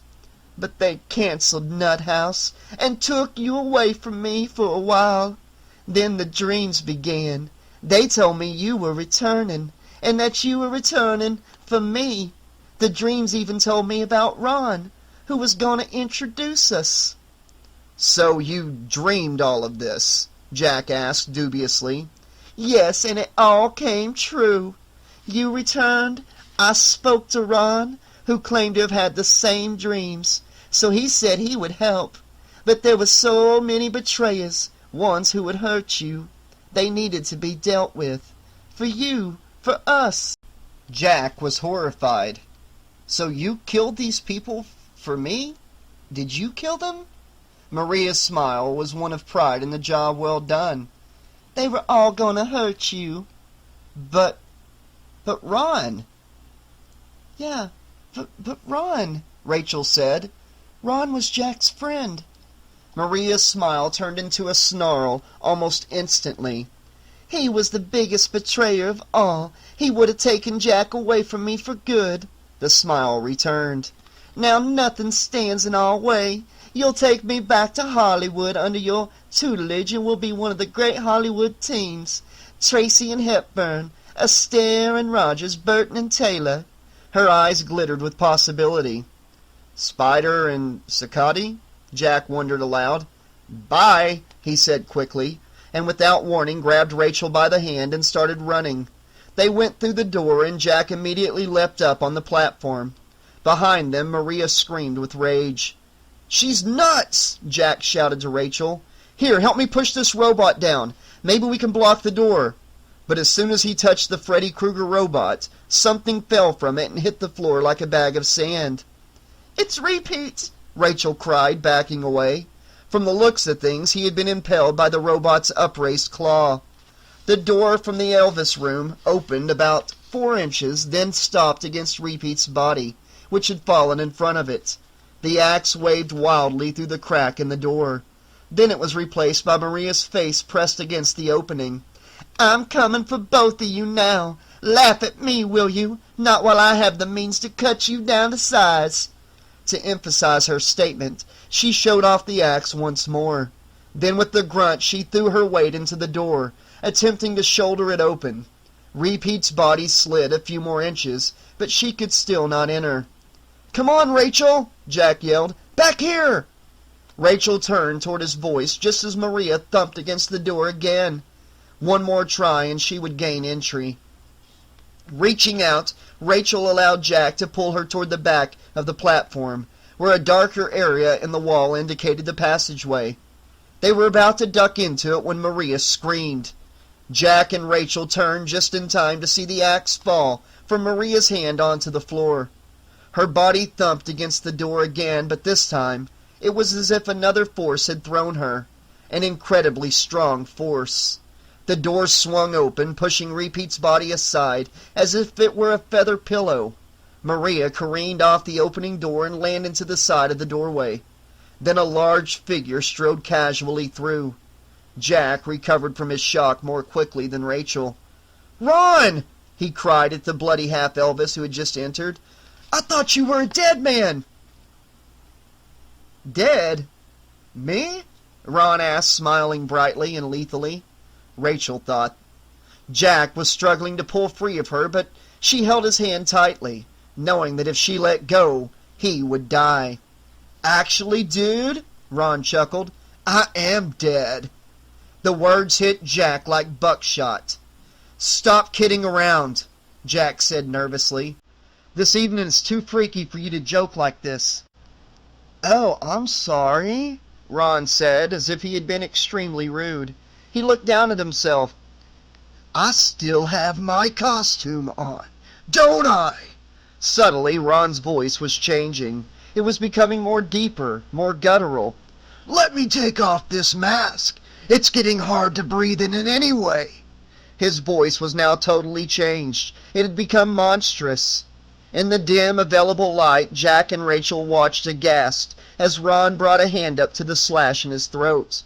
"But they canceled Nut House and took you away from me for a while. Then the dreams began. They told me you were returning, and that you were returning for me. The dreams even told me about Ron, who was going to introduce us." "So you dreamed all of this?" Jack asked dubiously. "Yes, and it all came true. You returned. I spoke to Ron, who claimed to have had the same dreams, so he said he would help. But there were so many betrayers, ones who would hurt you. They needed to be dealt with. For you, for us." Jack was horrified. "So you killed these people for me? Did you kill them?" Maria's smile was one of pride in the job well done. "They were all going to hurt you." But Ron." "Yeah, but Ron," Rachel said. "Ron was Jack's friend." Maria's smile turned into a snarl almost instantly. "He was the biggest betrayer of all. He would have taken Jack away from me for good." The smile returned. "Now nothing stands in our way. You'll take me back to Hollywood under your tutelage, and we'll be one of the great Hollywood teams. Tracy and Hepburn, Astaire and Rogers, Burton and Taylor." Her eyes glittered with possibility. "Spyder and Saccotti?" Jack wondered aloud. "Bye," he said quickly, and without warning grabbed Rachel by the hand and started running. They went through the door, and Jack immediately leapt up on the platform. Behind them, Maria screamed with rage. "She's nuts!" Jack shouted to Rachel. "Here, help me push this robot down. Maybe we can block the door." But as soon as he touched the Freddy Krueger robot, something fell from it and hit the floor like a bag of sand. "It's Repeat!" Rachel cried, backing away. From the looks of things, he had been impaled by the robot's upraised claw. The door from the Elvis room opened about 4 inches, then stopped against Repeat's body, which had fallen in front of it. The axe waved wildly through the crack in the door. Then it was replaced by Maria's face pressed against the opening. "I'm coming for both of you now. Laugh at me, will you? Not while I have the means to cut you down to size." To emphasize her statement, she showed off the axe once more. Then with a grunt she threw her weight into the door, attempting to shoulder it open. Repeat's body slid a few more inches, but she could still not enter. "Come on, Rachel!" Jack yelled. "Back here!" Rachel turned toward his voice just as Maria thumped against the door again. One more try and she would gain entry. Reaching out, Rachel allowed Jack to pull her toward the back of the platform, where a darker area in the wall indicated the passageway. They were about to duck into it when Maria screamed. Jack and Rachel turned just in time to see the axe fall from Maria's hand onto the floor. Her body thumped against the door again, but this time it was as if another force had thrown her, an incredibly strong force. The door swung open, pushing Repeat's body aside as if it were a feather pillow. Maria careened off the opening door and landed to the side of the doorway. Then a large figure strode casually through. Jack recovered from his shock more quickly than Rachel. "Ron!" he cried at the bloody half-Elvis who had just entered. "I thought you were a dead man!" "Dead? Me?" Ron asked, smiling brightly and lethally. Rachel thought. Jack was struggling to pull free of her, but she held his hand tightly, knowing that if she let go, he would die. "Actually, dude," Ron chuckled, "I am dead." The words hit Jack like buckshot. "Stop kidding around," Jack said nervously. "This evening is too freaky for you to joke like this." "Oh, I'm sorry," Ron said, as if he had been extremely rude. He looked down at himself. "I still have my costume on, don't I?" Subtly, Ron's voice was changing. It was becoming more deeper, more guttural. "Let me take off this mask. It's getting hard to breathe in it anyway." His voice was now totally changed. It had become monstrous. In the dim, available light, Jack and Rachel watched aghast as Ron brought a hand up to the slash in his throat.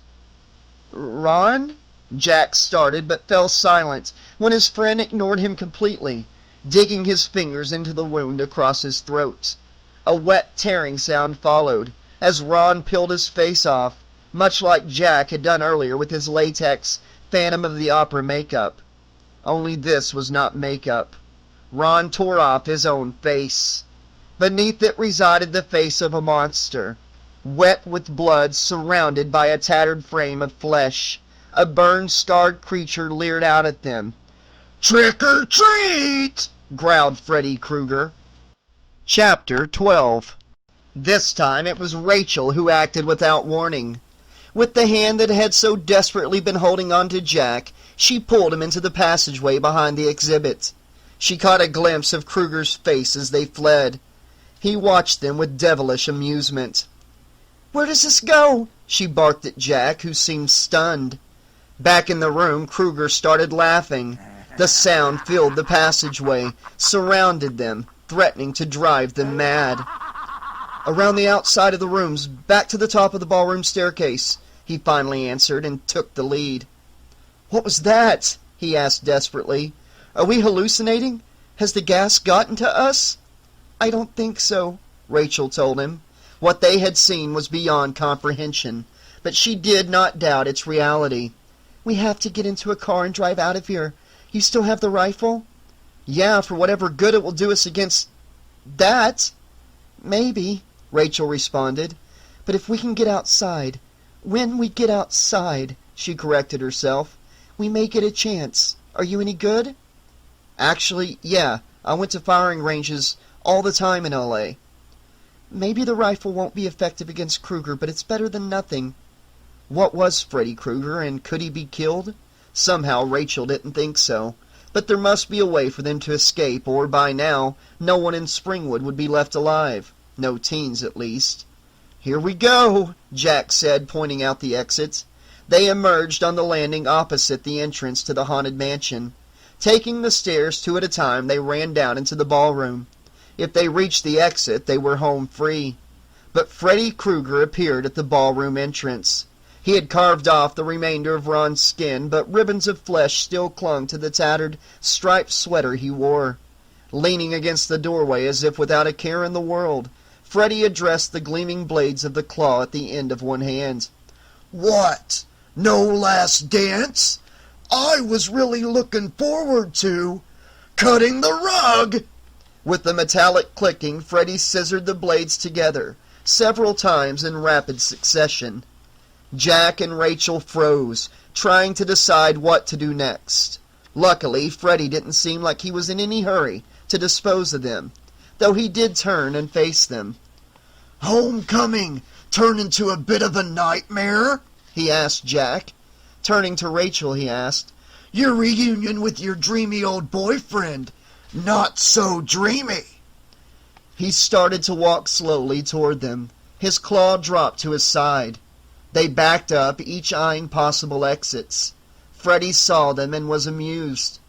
"Ron?" Jack started, but fell silent when his friend ignored him completely, digging his fingers into the wound across his throat. A wet tearing sound followed, as Ron peeled his face off, much like Jack had done earlier with his latex Phantom of the Opera makeup. Only this was not makeup. Ron tore off his own face. Beneath it resided the face of a monster, wet with blood, surrounded by a tattered frame of flesh. A burn-scarred creature leered out at them. "Trick or treat!" growled Freddy Krueger. Chapter 12. This time it was Rachel who acted without warning. With the hand that had so desperately been holding on to Jack, she pulled him into the passageway behind the exhibit. She caught a glimpse of Krueger's face as they fled. He watched them with devilish amusement. "Where does this go?" she barked at Jack, who seemed stunned. Back in the room, Krueger started laughing. The sound filled the passageway, surrounded them, threatening to drive them mad. "Around the outside of the rooms, back to the top of the ballroom staircase," he finally answered, and took the lead. "What was that?" he asked desperately. "Are we hallucinating? Has the gas gotten to us?" "I don't think so," Rachel told him. What they had seen was beyond comprehension, but she did not doubt its reality. "We have to get into a car and drive out of here. You still have the rifle?" "Yeah, for whatever good it will do us against that." "Maybe," Rachel responded. "But if we can get outside, when we get outside," she corrected herself, "we may get a chance. Are you any good?" "Actually, yeah. I went to firing ranges all the time in L.A. "Maybe the rifle won't be effective against Krueger, but it's better than nothing." What was Freddy Krueger, and could he be killed? Somehow Rachel didn't think so. But there must be a way for them to escape, or by now no one in Springwood would be left alive. No teens, at least. "Here we go," Jack said, pointing out the exit. They emerged on the landing opposite the entrance to the haunted mansion. Taking the stairs two at a time, they ran down into the ballroom. If they reached the exit, they were home free. But Freddy Krueger appeared at the ballroom entrance. He had carved off the remainder of Ron's skin, but ribbons of flesh still clung to the tattered, striped sweater he wore. Leaning against the doorway as if without a care in the world, Freddy addressed the gleaming blades of the claw at the end of one hand. What? No last dance? I was really looking forward to cutting the rug. With the metallic clicking, Freddy scissored the blades together, several times in rapid succession. Jack and Rachel froze, trying to decide what to do next. Luckily, Freddy didn't seem like he was in any hurry to dispose of them, though he did turn and face them. Homecoming turn into a bit of a nightmare? He asked Jack. Turning to Rachel, he asked, Your reunion with your dreamy old boyfriend, not so dreamy. He started to walk slowly toward them. His claw dropped to his side. They backed up, each eyeing possible exits. Freddy saw them and was amused.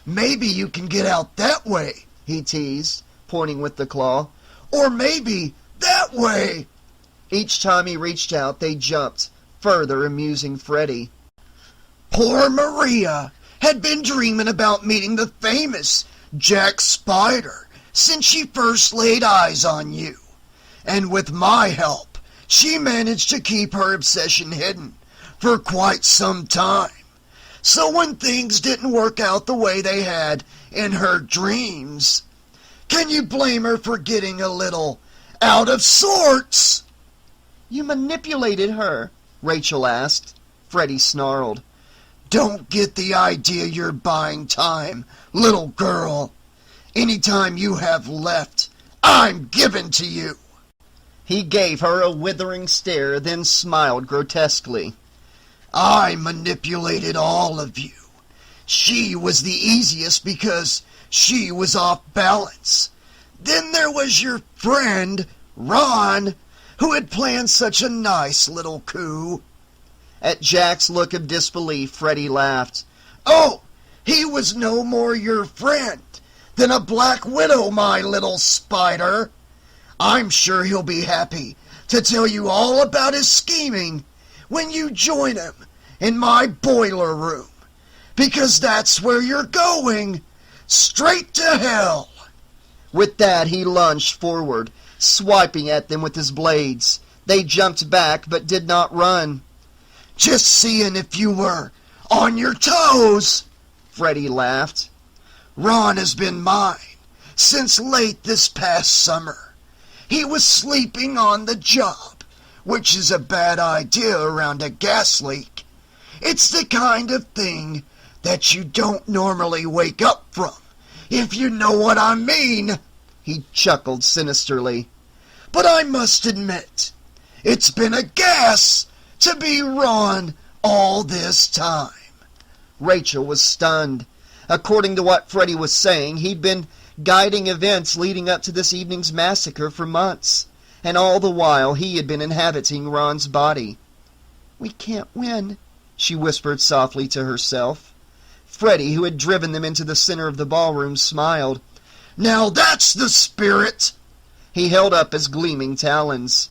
Maybe you can get out that way, he teased, pointing with the claw. Or maybe that way. Each time he reached out, they jumped, further amusing Freddy. Poor Maria had been dreaming about meeting the famous Jack Spyder since she first laid eyes on you. And with my help, she managed to keep her obsession hidden for quite some time. So when things didn't work out the way they had in her dreams, can you blame her for getting a little out of sorts? You manipulated her, Rachel asked. Freddy snarled. Don't get the idea you're buying time, little girl. Any time you have left, I'm giving to you. He gave her a withering stare, then smiled grotesquely. I manipulated all of you. She was the easiest because she was off balance. Then there was your friend, Ron, who had planned such a nice little coup. At Jack's look of disbelief, Freddy laughed. Oh, he was no more your friend than a black widow, my little spider. I'm sure he'll be happy to tell you all about his scheming when you join him in my boiler room, because that's where you're going, straight to hell. With that, he lunged forward, swiping at them with his blades. They jumped back, but did not run. Just seeing if you were on your toes, Freddy laughed. Ron has been mine since late this past summer. He was sleeping on the job, which is a bad idea around a gas leak. It's the kind of thing that you don't normally wake up from, if you know what I mean. He chuckled sinisterly. But I must admit, it's been a gas to be Ron all this time. Rachel was stunned. According to what Freddy was saying, he'd been guiding events leading up to this evening's massacre for months, and all the while he had been inhabiting Ron's body. We can't win, she whispered softly to herself. Freddy, who had driven them into the center of the ballroom, smiled. Now that's the spirit. He held up his gleaming talons.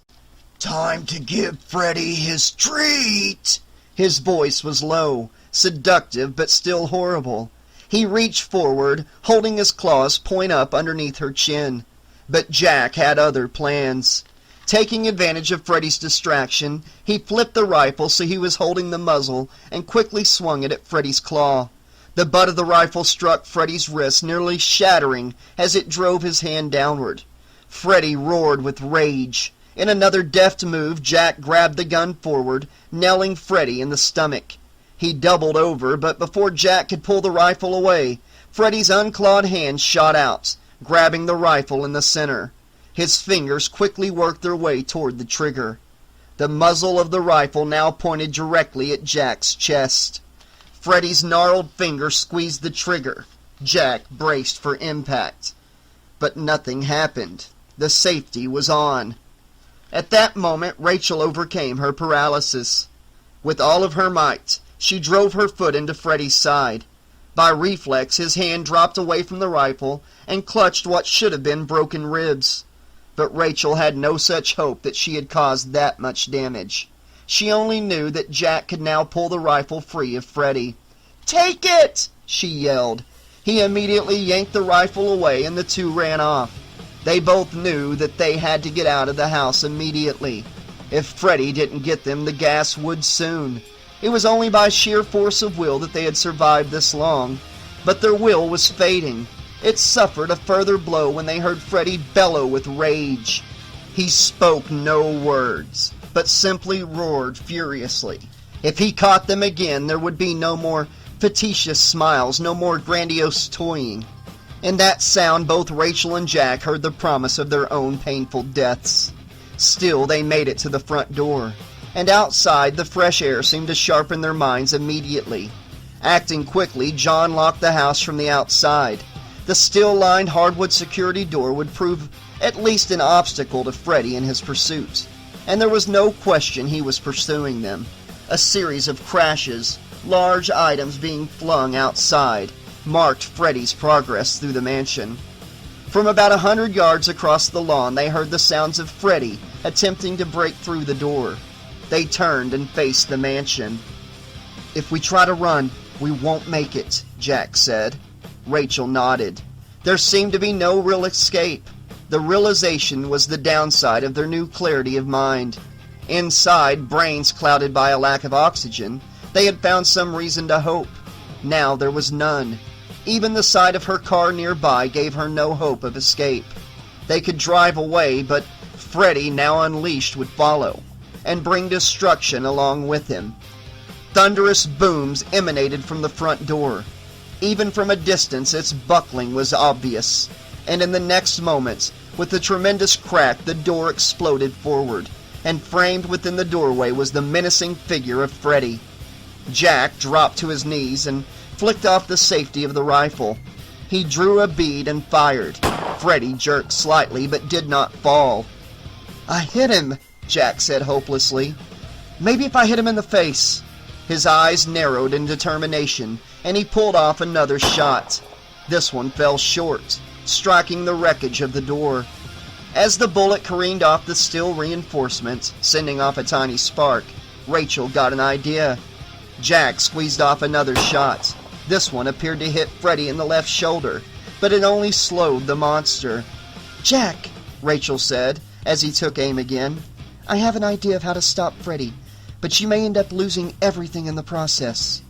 Time to give Freddy his treat. His voice was low, seductive, but still horrible. He reached forward, holding his claws point up underneath her chin. But Jack had other plans. Taking advantage of Freddy's distraction, he flipped the rifle so he was holding the muzzle and quickly swung it at Freddy's claw. The butt of the rifle struck Freddy's wrist, nearly shattering as it drove his hand downward. Freddy roared with rage. In another deft move, Jack grabbed the gun forward, nailing Freddy in the stomach. He doubled over, but before Jack could pull the rifle away, Freddy's unclawed hand shot out, grabbing the rifle in the center. His fingers quickly worked their way toward the trigger. The muzzle of the rifle now pointed directly at Jack's chest. Freddy's gnarled finger squeezed the trigger. Jack braced for impact. But nothing happened. The safety was on. At that moment, Rachel overcame her paralysis. With all of her might, she drove her foot into Freddy's side. By reflex, his hand dropped away from the rifle and clutched what should have been broken ribs. But Rachel had no such hope that she had caused that much damage. She only knew that Jack could now pull the rifle free of Freddy. "Take it!" she yelled. He immediately yanked the rifle away and the two ran off. They both knew that they had to get out of the house immediately. If Freddy didn't get them, the gas would soon. It was only by sheer force of will that they had survived this long. But their will was fading. It suffered a further blow when they heard Freddy bellow with rage. He spoke no words, but simply roared furiously. If he caught them again, there would be no more facetious smiles, no more grandiose toying. In that sound, both Rachel and Jack heard the promise of their own painful deaths. Still, they made it to the front door, and outside, the fresh air seemed to sharpen their minds immediately. Acting quickly, John locked the house from the outside. The steel-lined hardwood security door would prove at least an obstacle to Freddy in his pursuit, and there was no question he was pursuing them. A series of crashes, large items being flung outside, marked Freddy's progress through the mansion. From about 100 yards across the lawn, they heard the sounds of Freddy attempting to break through the door. They turned and faced the mansion. "If we try to run, we won't make it," Jack said. Rachel nodded. There seemed to be no real escape. The realization was the downside of their new clarity of mind. Inside, brains clouded by a lack of oxygen, they had found some reason to hope. Now there was none. Even the sight of her car nearby gave her no hope of escape. They could drive away, but Freddy, now unleashed, would follow, and bring destruction along with him. Thunderous booms emanated from the front door. Even from a distance, its buckling was obvious, and in the next moment, with a tremendous crack, the door exploded forward, and framed within the doorway was the menacing figure of Freddy. Jack dropped to his knees and flicked off the safety of the rifle. He drew a bead and fired. Freddy jerked slightly, but did not fall. "I hit him," Jack said hopelessly. "Maybe if I hit him in the face." His eyes narrowed in determination, and he pulled off another shot. This one fell short, striking the wreckage of the door. As the bullet careened off the steel reinforcement, sending off a tiny spark, Rachel got an idea. Jack squeezed off another shot. This one appeared to hit Freddy in the left shoulder, but it only slowed the monster. "Jack," Rachel said, as he took aim again, "I have an idea of how to stop Freddy, but you may end up losing everything in the process."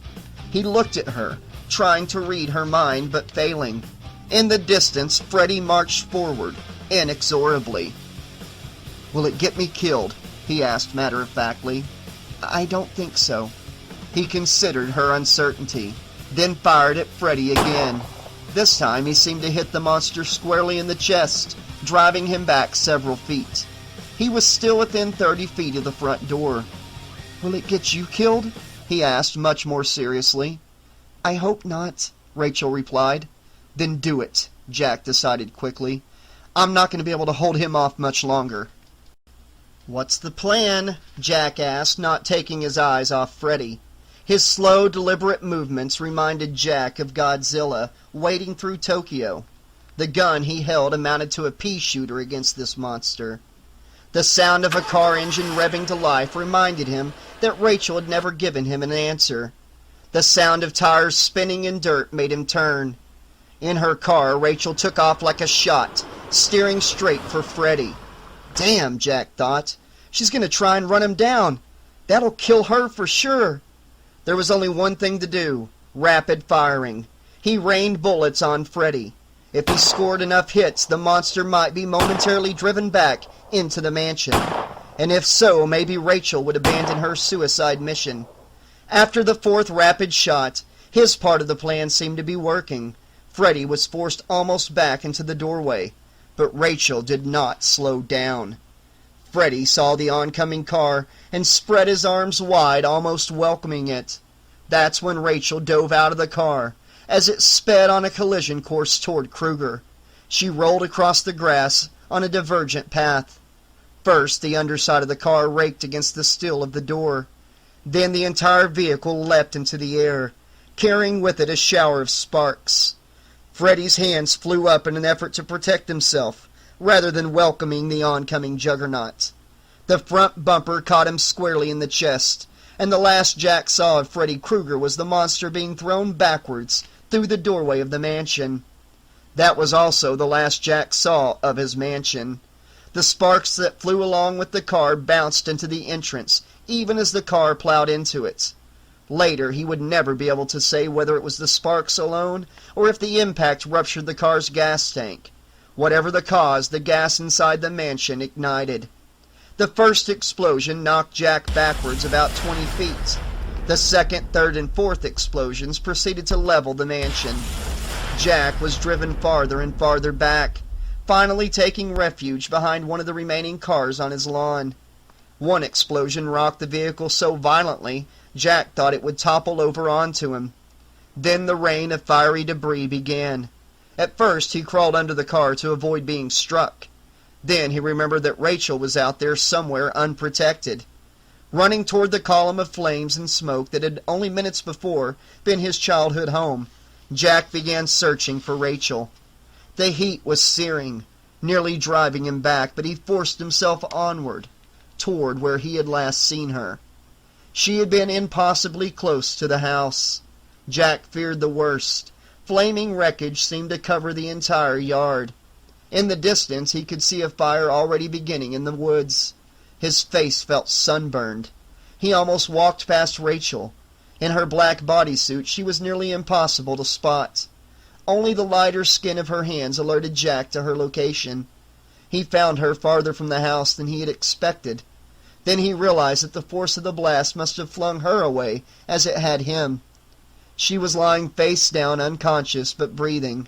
He looked at her, trying to read her mind, but failing. In the distance, Freddy marched forward, inexorably. "Will it get me killed?" he asked matter-of-factly. "I don't think so." He considered her uncertainty, then fired at Freddy again. This time he seemed to hit the monster squarely in the chest, driving him back several feet. He was still within 30 feet of the front door. "Will it get you killed?" he asked much more seriously. "I hope not," Rachel replied. "Then do it," Jack decided quickly. "I'm not going to be able to hold him off much longer." "What's the plan?" Jack asked, not taking his eyes off Freddy. His slow, deliberate movements reminded Jack of Godzilla wading through Tokyo. The gun he held amounted to a pea shooter against this monster. The sound of a car engine revving to life reminded him that Rachel had never given him an answer. The sound of tires spinning in dirt made him turn. In her car, Rachel took off like a shot, steering straight for Freddy. "Damn," Jack thought. "She's going to try and run him down. That'll kill her for sure." There was only one thing to do: rapid firing. He rained bullets on Freddy. If he scored enough hits, the monster might be momentarily driven back into the mansion. And if so, maybe Rachel would abandon her suicide mission. After the fourth rapid shot, his part of the plan seemed to be working. Freddy was forced almost back into the doorway, but Rachel did not slow down. Freddy saw the oncoming car and spread his arms wide, almost welcoming it. That's when Rachel dove out of the car, as it sped on a collision course toward Krueger. She rolled across the grass on a divergent path. First, the underside of the car raked against the steel of the door. Then the entire vehicle leapt into the air, carrying with it a shower of sparks. Freddy's hands flew up in an effort to protect himself, rather than welcoming the oncoming juggernaut. The front bumper caught him squarely in the chest, and the last Jack saw of Freddy Krueger was the monster being thrown backwards through the doorway of the mansion. That was also the last Jack saw of his mansion. The sparks that flew along with the car bounced into the entrance, even as the car plowed into it. Later, he would never be able to say whether it was the sparks alone, or if the impact ruptured the car's gas tank. Whatever the cause, the gas inside the mansion ignited. The first explosion knocked Jack backwards about 20 feet. The second, third, and fourth explosions proceeded to level the mansion. Jack was driven farther and farther back, finally taking refuge behind one of the remaining cars on his lawn. One explosion rocked the vehicle so violently, Jack thought it would topple over onto him. Then the rain of fiery debris began. At first, he crawled under the car to avoid being struck. Then he remembered that Rachel was out there somewhere unprotected. Running toward the column of flames and smoke that had only minutes before been his childhood home, Jack began searching for Rachel. The heat was searing, nearly driving him back, but he forced himself onward, toward where he had last seen her. She had been impossibly close to the house. Jack feared the worst. Flaming wreckage seemed to cover the entire yard. In the distance, he could see a fire already beginning in the woods. His face felt sunburned. He almost walked past Rachel. In her black bodysuit, she was nearly impossible to spot. Only the lighter skin of her hands alerted Jack to her location. He found her farther from the house than he had expected. Then he realized that the force of the blast must have flung her away as it had him. She was lying face down, unconscious, but breathing.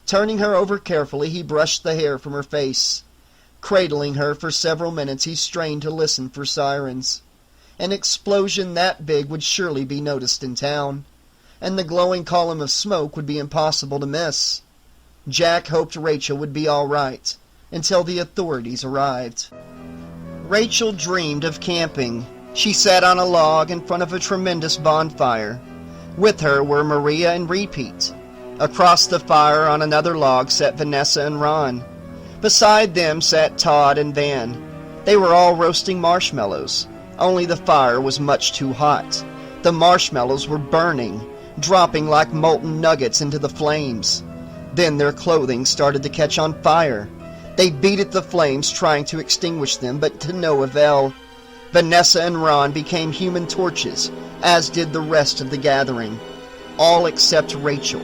Turning her over carefully, he brushed the hair from her face. Cradling her for several minutes, he strained to listen for sirens. An explosion that big would surely be noticed in town, and the glowing column of smoke would be impossible to miss. Jack hoped Rachel would be all right, until the authorities arrived. Rachel dreamed of camping. She sat on a log in front of a tremendous bonfire. With her were Maria and Repeat. Across the fire on another log sat Vanessa and Ron. Beside them sat Todd and Van. They were all roasting marshmallows, only the fire was much too hot. The marshmallows were burning, dropping like molten nuggets into the flames. Then their clothing started to catch on fire. They beat at the flames, trying to extinguish them, but to no avail. Vanessa and Ron became human torches, as did the rest of the gathering. All except Rachel.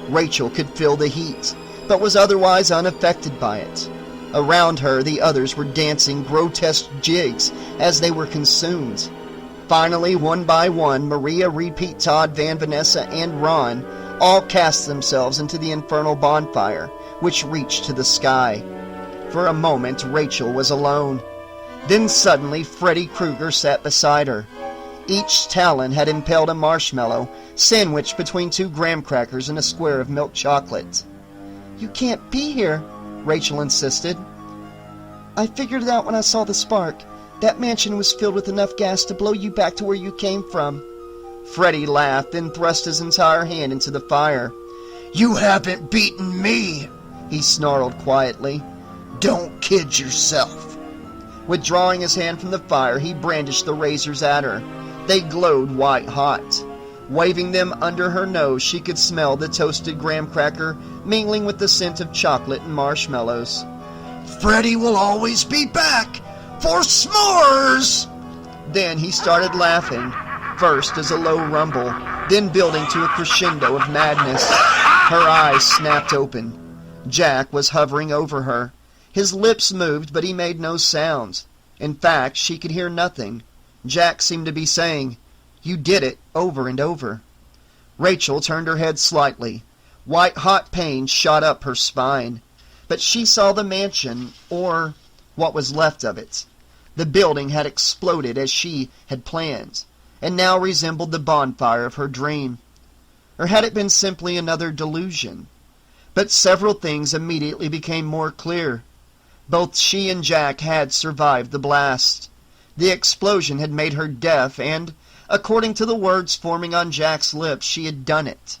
Rachel could feel the heat, but was otherwise unaffected by it. Around her, the others were dancing grotesque jigs as they were consumed. Finally, one by one, Maria, Repeat, Todd, Van, Vanessa, and Ron all cast themselves into the infernal bonfire, which reached to the sky. For a moment, Rachel was alone. Then suddenly, Freddy Krueger sat beside her. Each talon had impaled a marshmallow, sandwiched between 2 graham crackers and a square of milk chocolate. "You can't be here," Rachel insisted. "I figured it out when I saw the spark. That mansion was filled with enough gas to blow you back to where you came from." Freddy laughed, then thrust his entire hand into the fire. You haven't beaten me, He snarled quietly. Don't kid yourself. Withdrawing his hand from the fire, he brandished the razors at her. They glowed white hot. Waving them under her nose, she could smell the toasted graham cracker mingling with the scent of chocolate and marshmallows. Freddy will always be back for s'mores! Then he started laughing, first as a low rumble, then building to a crescendo of madness. Her eyes snapped open. Jack was hovering over her. His lips moved, but he made no sound. In fact, she could hear nothing. Jack seemed to be saying, "You did it," over and over. Rachel turned her head slightly. White-hot pain shot up her spine. But she saw the mansion, or what was left of it. The building had exploded as she had planned, and now resembled the bonfire of her dream. Or had it been simply another delusion? But several things immediately became more clear. Both she and Jack had survived the blast. The explosion had made her deaf, and According to the words forming on Jack's lips, she had done it.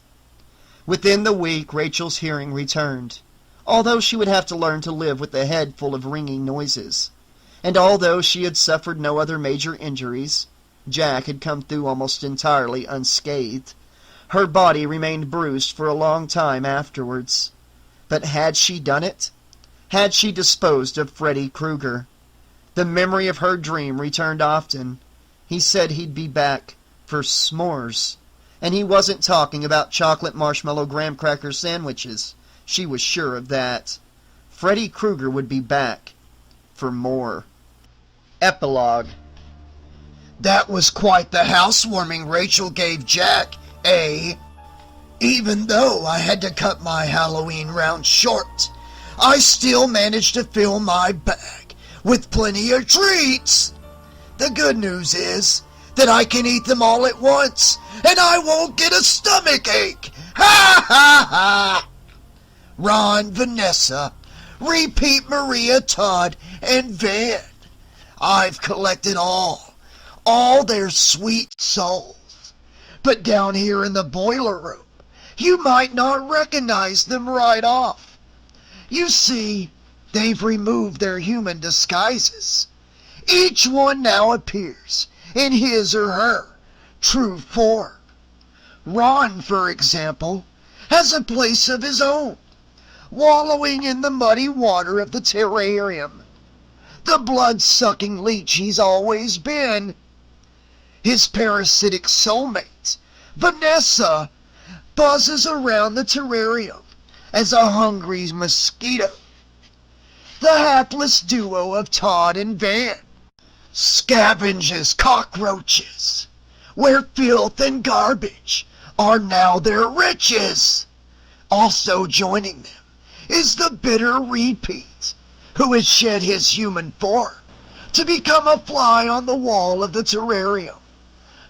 Within the week, Rachel's hearing returned, although she would have to learn to live with a head full of ringing noises. And although she had suffered no other major injuries, Jack had come through almost entirely unscathed. Her body remained bruised for a long time afterwards. But had she done it? Had she disposed of Freddy Krueger? The memory of her dream returned often. He said he'd be back for s'mores. And he wasn't talking about chocolate marshmallow graham cracker sandwiches. She was sure of that. Freddy Krueger would be back for more. Epilogue. That was quite the housewarming Rachel gave Jack, eh? Even though I had to cut my Halloween round short, I still managed to fill my bag with plenty of treats. The good news is that I can eat them all at once, and I won't get a stomach ache. Ha ha ha! Ron, Vanessa, repeat Maria, Todd, and Van. I've collected all their sweet souls. But down here in the boiler room, you might not recognize them right off. You see, they've removed their human disguises. Each one now appears in his or her true form. Ron, for example, has a place of his own, wallowing in the muddy water of the terrarium. The blood-sucking leech he's always been. His parasitic soulmate, Vanessa, buzzes around the terrarium as a hungry mosquito. The hapless duo of Todd and Van scavenges cockroaches, where filth and garbage are now their riches. Also joining them is the bitter repeat, who has shed his human form to become a fly on the wall of the terrarium.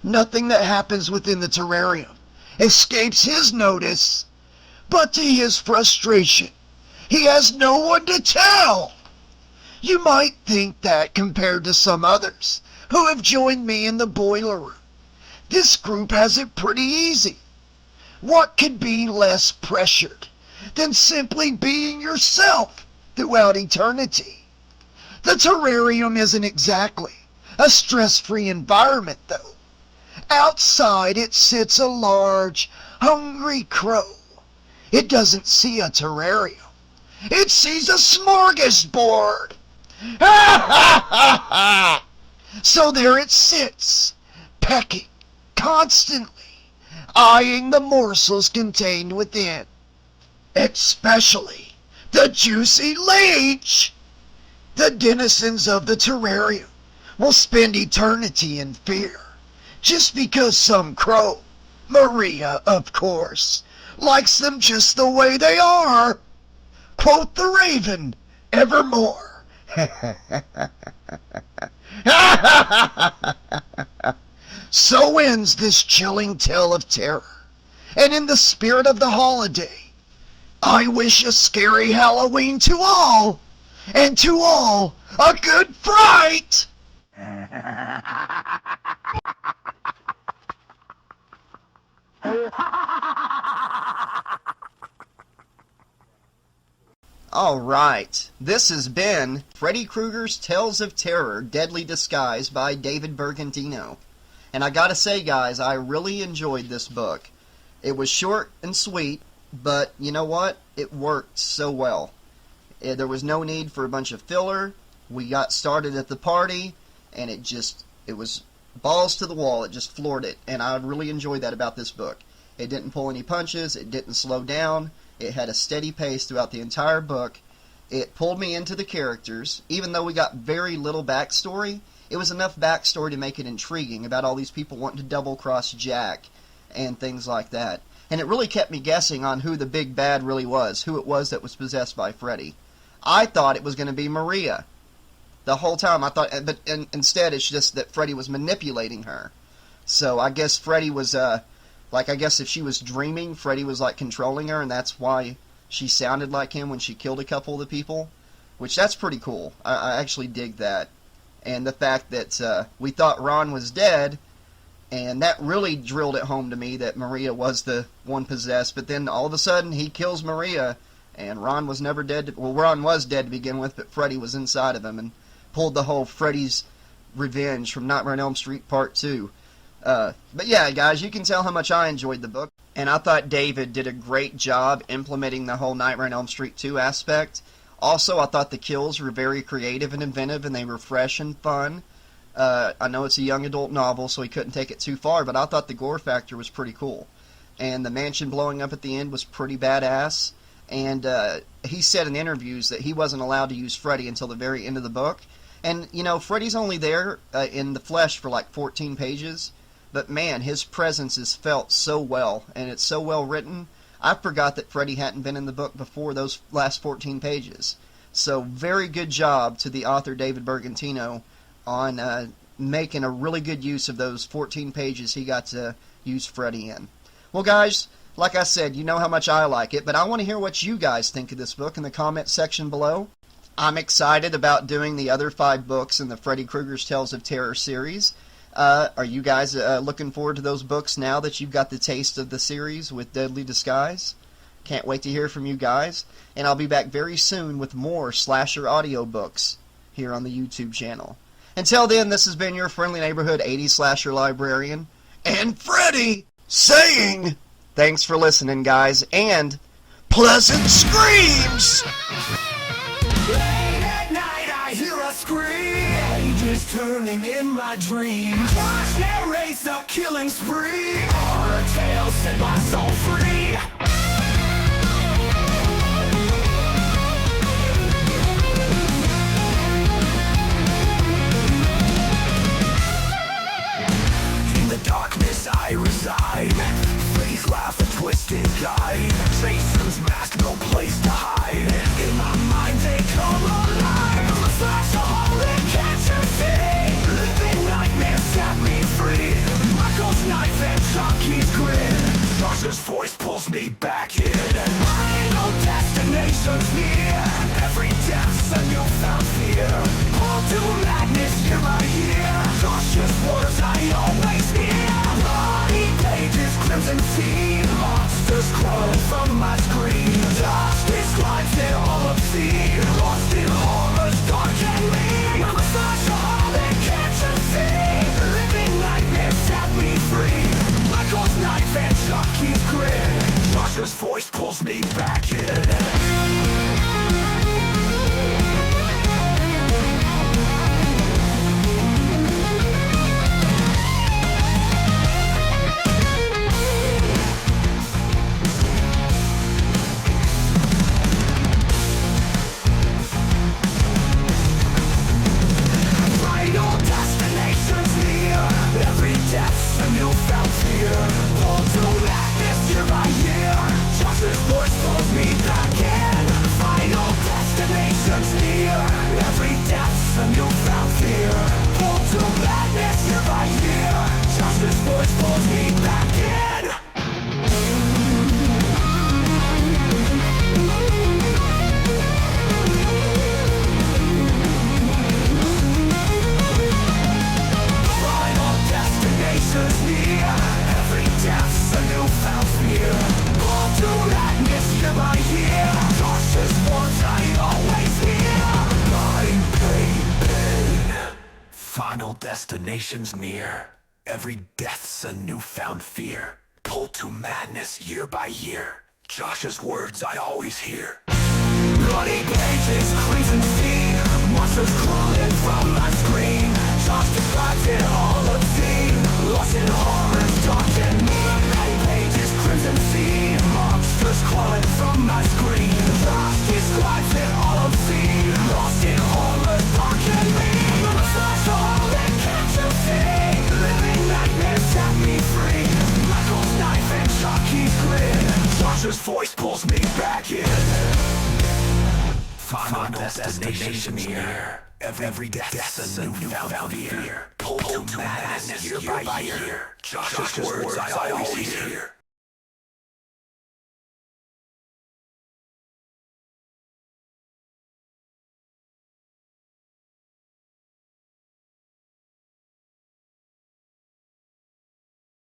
Nothing that happens within the terrarium escapes his notice, but to his frustration, he has no one to tell. You might think that compared to some others who have joined me in the boiler room, this group has it pretty easy. What could be less pressured than simply being yourself throughout eternity? The terrarium isn't exactly a stress-free environment, though. Outside it sits a large, hungry crow. It doesn't see a terrarium. It sees a smorgasbord. Ha ha ha ha! So there it sits, pecking constantly, eyeing the morsels contained within. Especially the juicy leech. The denizens of the terrarium will spend eternity in fear, just because some crow, Maria of course, likes them just the way they are. Quote the raven, evermore. So ends this chilling tale of terror. And in the spirit of the holiday, I wish a scary Halloween to all, and to all a good fright! Alright, this has been Freddy Krueger's Tales of Terror, Deadly Disguise by David Bergantino. And I gotta say, guys, I really enjoyed this book. It was short and sweet, but you know what? It worked so well. There was no need for a bunch of filler. We got started at the party, and it was balls to the wall. It just floored it, and I really enjoyed that about this book. It didn't pull any punches. It didn't slow down. It had a steady pace throughout the entire book. It pulled me into the characters. Even though we got very little backstory, it was enough backstory to make it intriguing about all these people wanting to double-cross Jack and things like that. And it really kept me guessing on who the big bad really was, who it was that was possessed by Freddy. I thought it was going to be Maria. The whole time I thought, but instead it's just that Freddy was manipulating her. So I guess Freddy was, I guess if she was dreaming, Freddy was like controlling her, and that's why she sounded like him when she killed a couple of the people. Which, that's pretty cool. I actually dig that. And the fact that we thought Ron was dead, And that really drilled it home to me that Maria was the one possessed. But then all of a sudden he kills Maria, and Ron was never dead. Well, Ron was dead to begin with, but Freddy was inside of him and pulled the whole Freddy's Revenge from Nightmare on Elm Street Part 2. But yeah, guys, you can tell how much I enjoyed the book. And I thought David did a great job implementing the whole Nightmare on Elm Street 2 aspect. Also, I thought the kills were very creative and inventive, and they were fresh and fun. I know it's a young adult novel, so he couldn't take it too far, but I thought the gore factor was pretty cool. And the mansion blowing up at the end was pretty badass. And he said in interviews that he wasn't allowed to use Freddy until the very end of the book. And, you know, Freddy's only there in the flesh for like 14 pages. But, man, his presence is felt so well, and it's so well written. I forgot that Freddy hadn't been in the book before those last 14 pages. So, very good job to the author, David Bergantino, on making a really good use of those 14 pages he got to use Freddy in. Well, guys, like I said, you know how much I like it, but I want to hear what you guys think of this book in the comment section below. I'm excited about doing the other 5 books in the Freddy Krueger's Tales of Terror series. Are you guys looking forward to those books now that you've got the taste of the series with Deadly Disguise? Can't wait to hear from you guys. And I'll be back very soon with more Slasher audiobooks here on the YouTube channel. Until then, this has been your friendly neighborhood 80s Slasher librarian, and Freddy, saying thanks for listening, guys, and pleasant screams! Late at night I hear a scream, pages turning in my dreams. Watch narrates a killing spree, horror tales set my soul free. In the darkness I reside, face laugh a twisted guide. Jason's mask, no place to hide. In my mind they come alive. I'm a Slash-a-Holic, can't you see? Living nightmares set me free. Michael's knife and Chucky's grin. Josh's voice pulls me back in. Final destination's near. Every death's a newfound fear. All to madness, hear my ear. Josh's words I always hear. Bloody pages, crimson scene. Monsters crawling from my screen. Dust describes it all obscene. Lost in horrors dark and mean. I'm a Slash-a-Holic, can't you see? Living nightmares set me free. Michael's knife and Chucky's grin. Josh's voice pulls me back in. Final destination's near. Every death's a newfound fear. All to madness year by year. Josh's voice pulls me back in. Final destination's near. Every death's a newfound fear. All to madness year by year. Josh's voice pulls me back in. Final destination's near. Every death's a newfound fear. All to madness year by year. Josh's words I always hear. Mind pain. Final destination's near. Every death's a newfound fear. Pulled to madness year by year. Josh's words I always hear. Bloody pages, crimson scene. Monsters crawling from my screen. Josh describes it all obscene. Lost in horrors, dark and mean. Bloody pages, crimson scene. Monsters crawling from my screen. Josh describes it all obscene. Lost in horrors, dark and mean. I'm a Slash-a-Holic, can't you see? Living nightmares set me free. Michael's knife and Chucky's grin. Josh's voice pulls me back in. Final destination's near. Every death's a newfound fear. Pulled to madness year by year. Josh's words I always hear.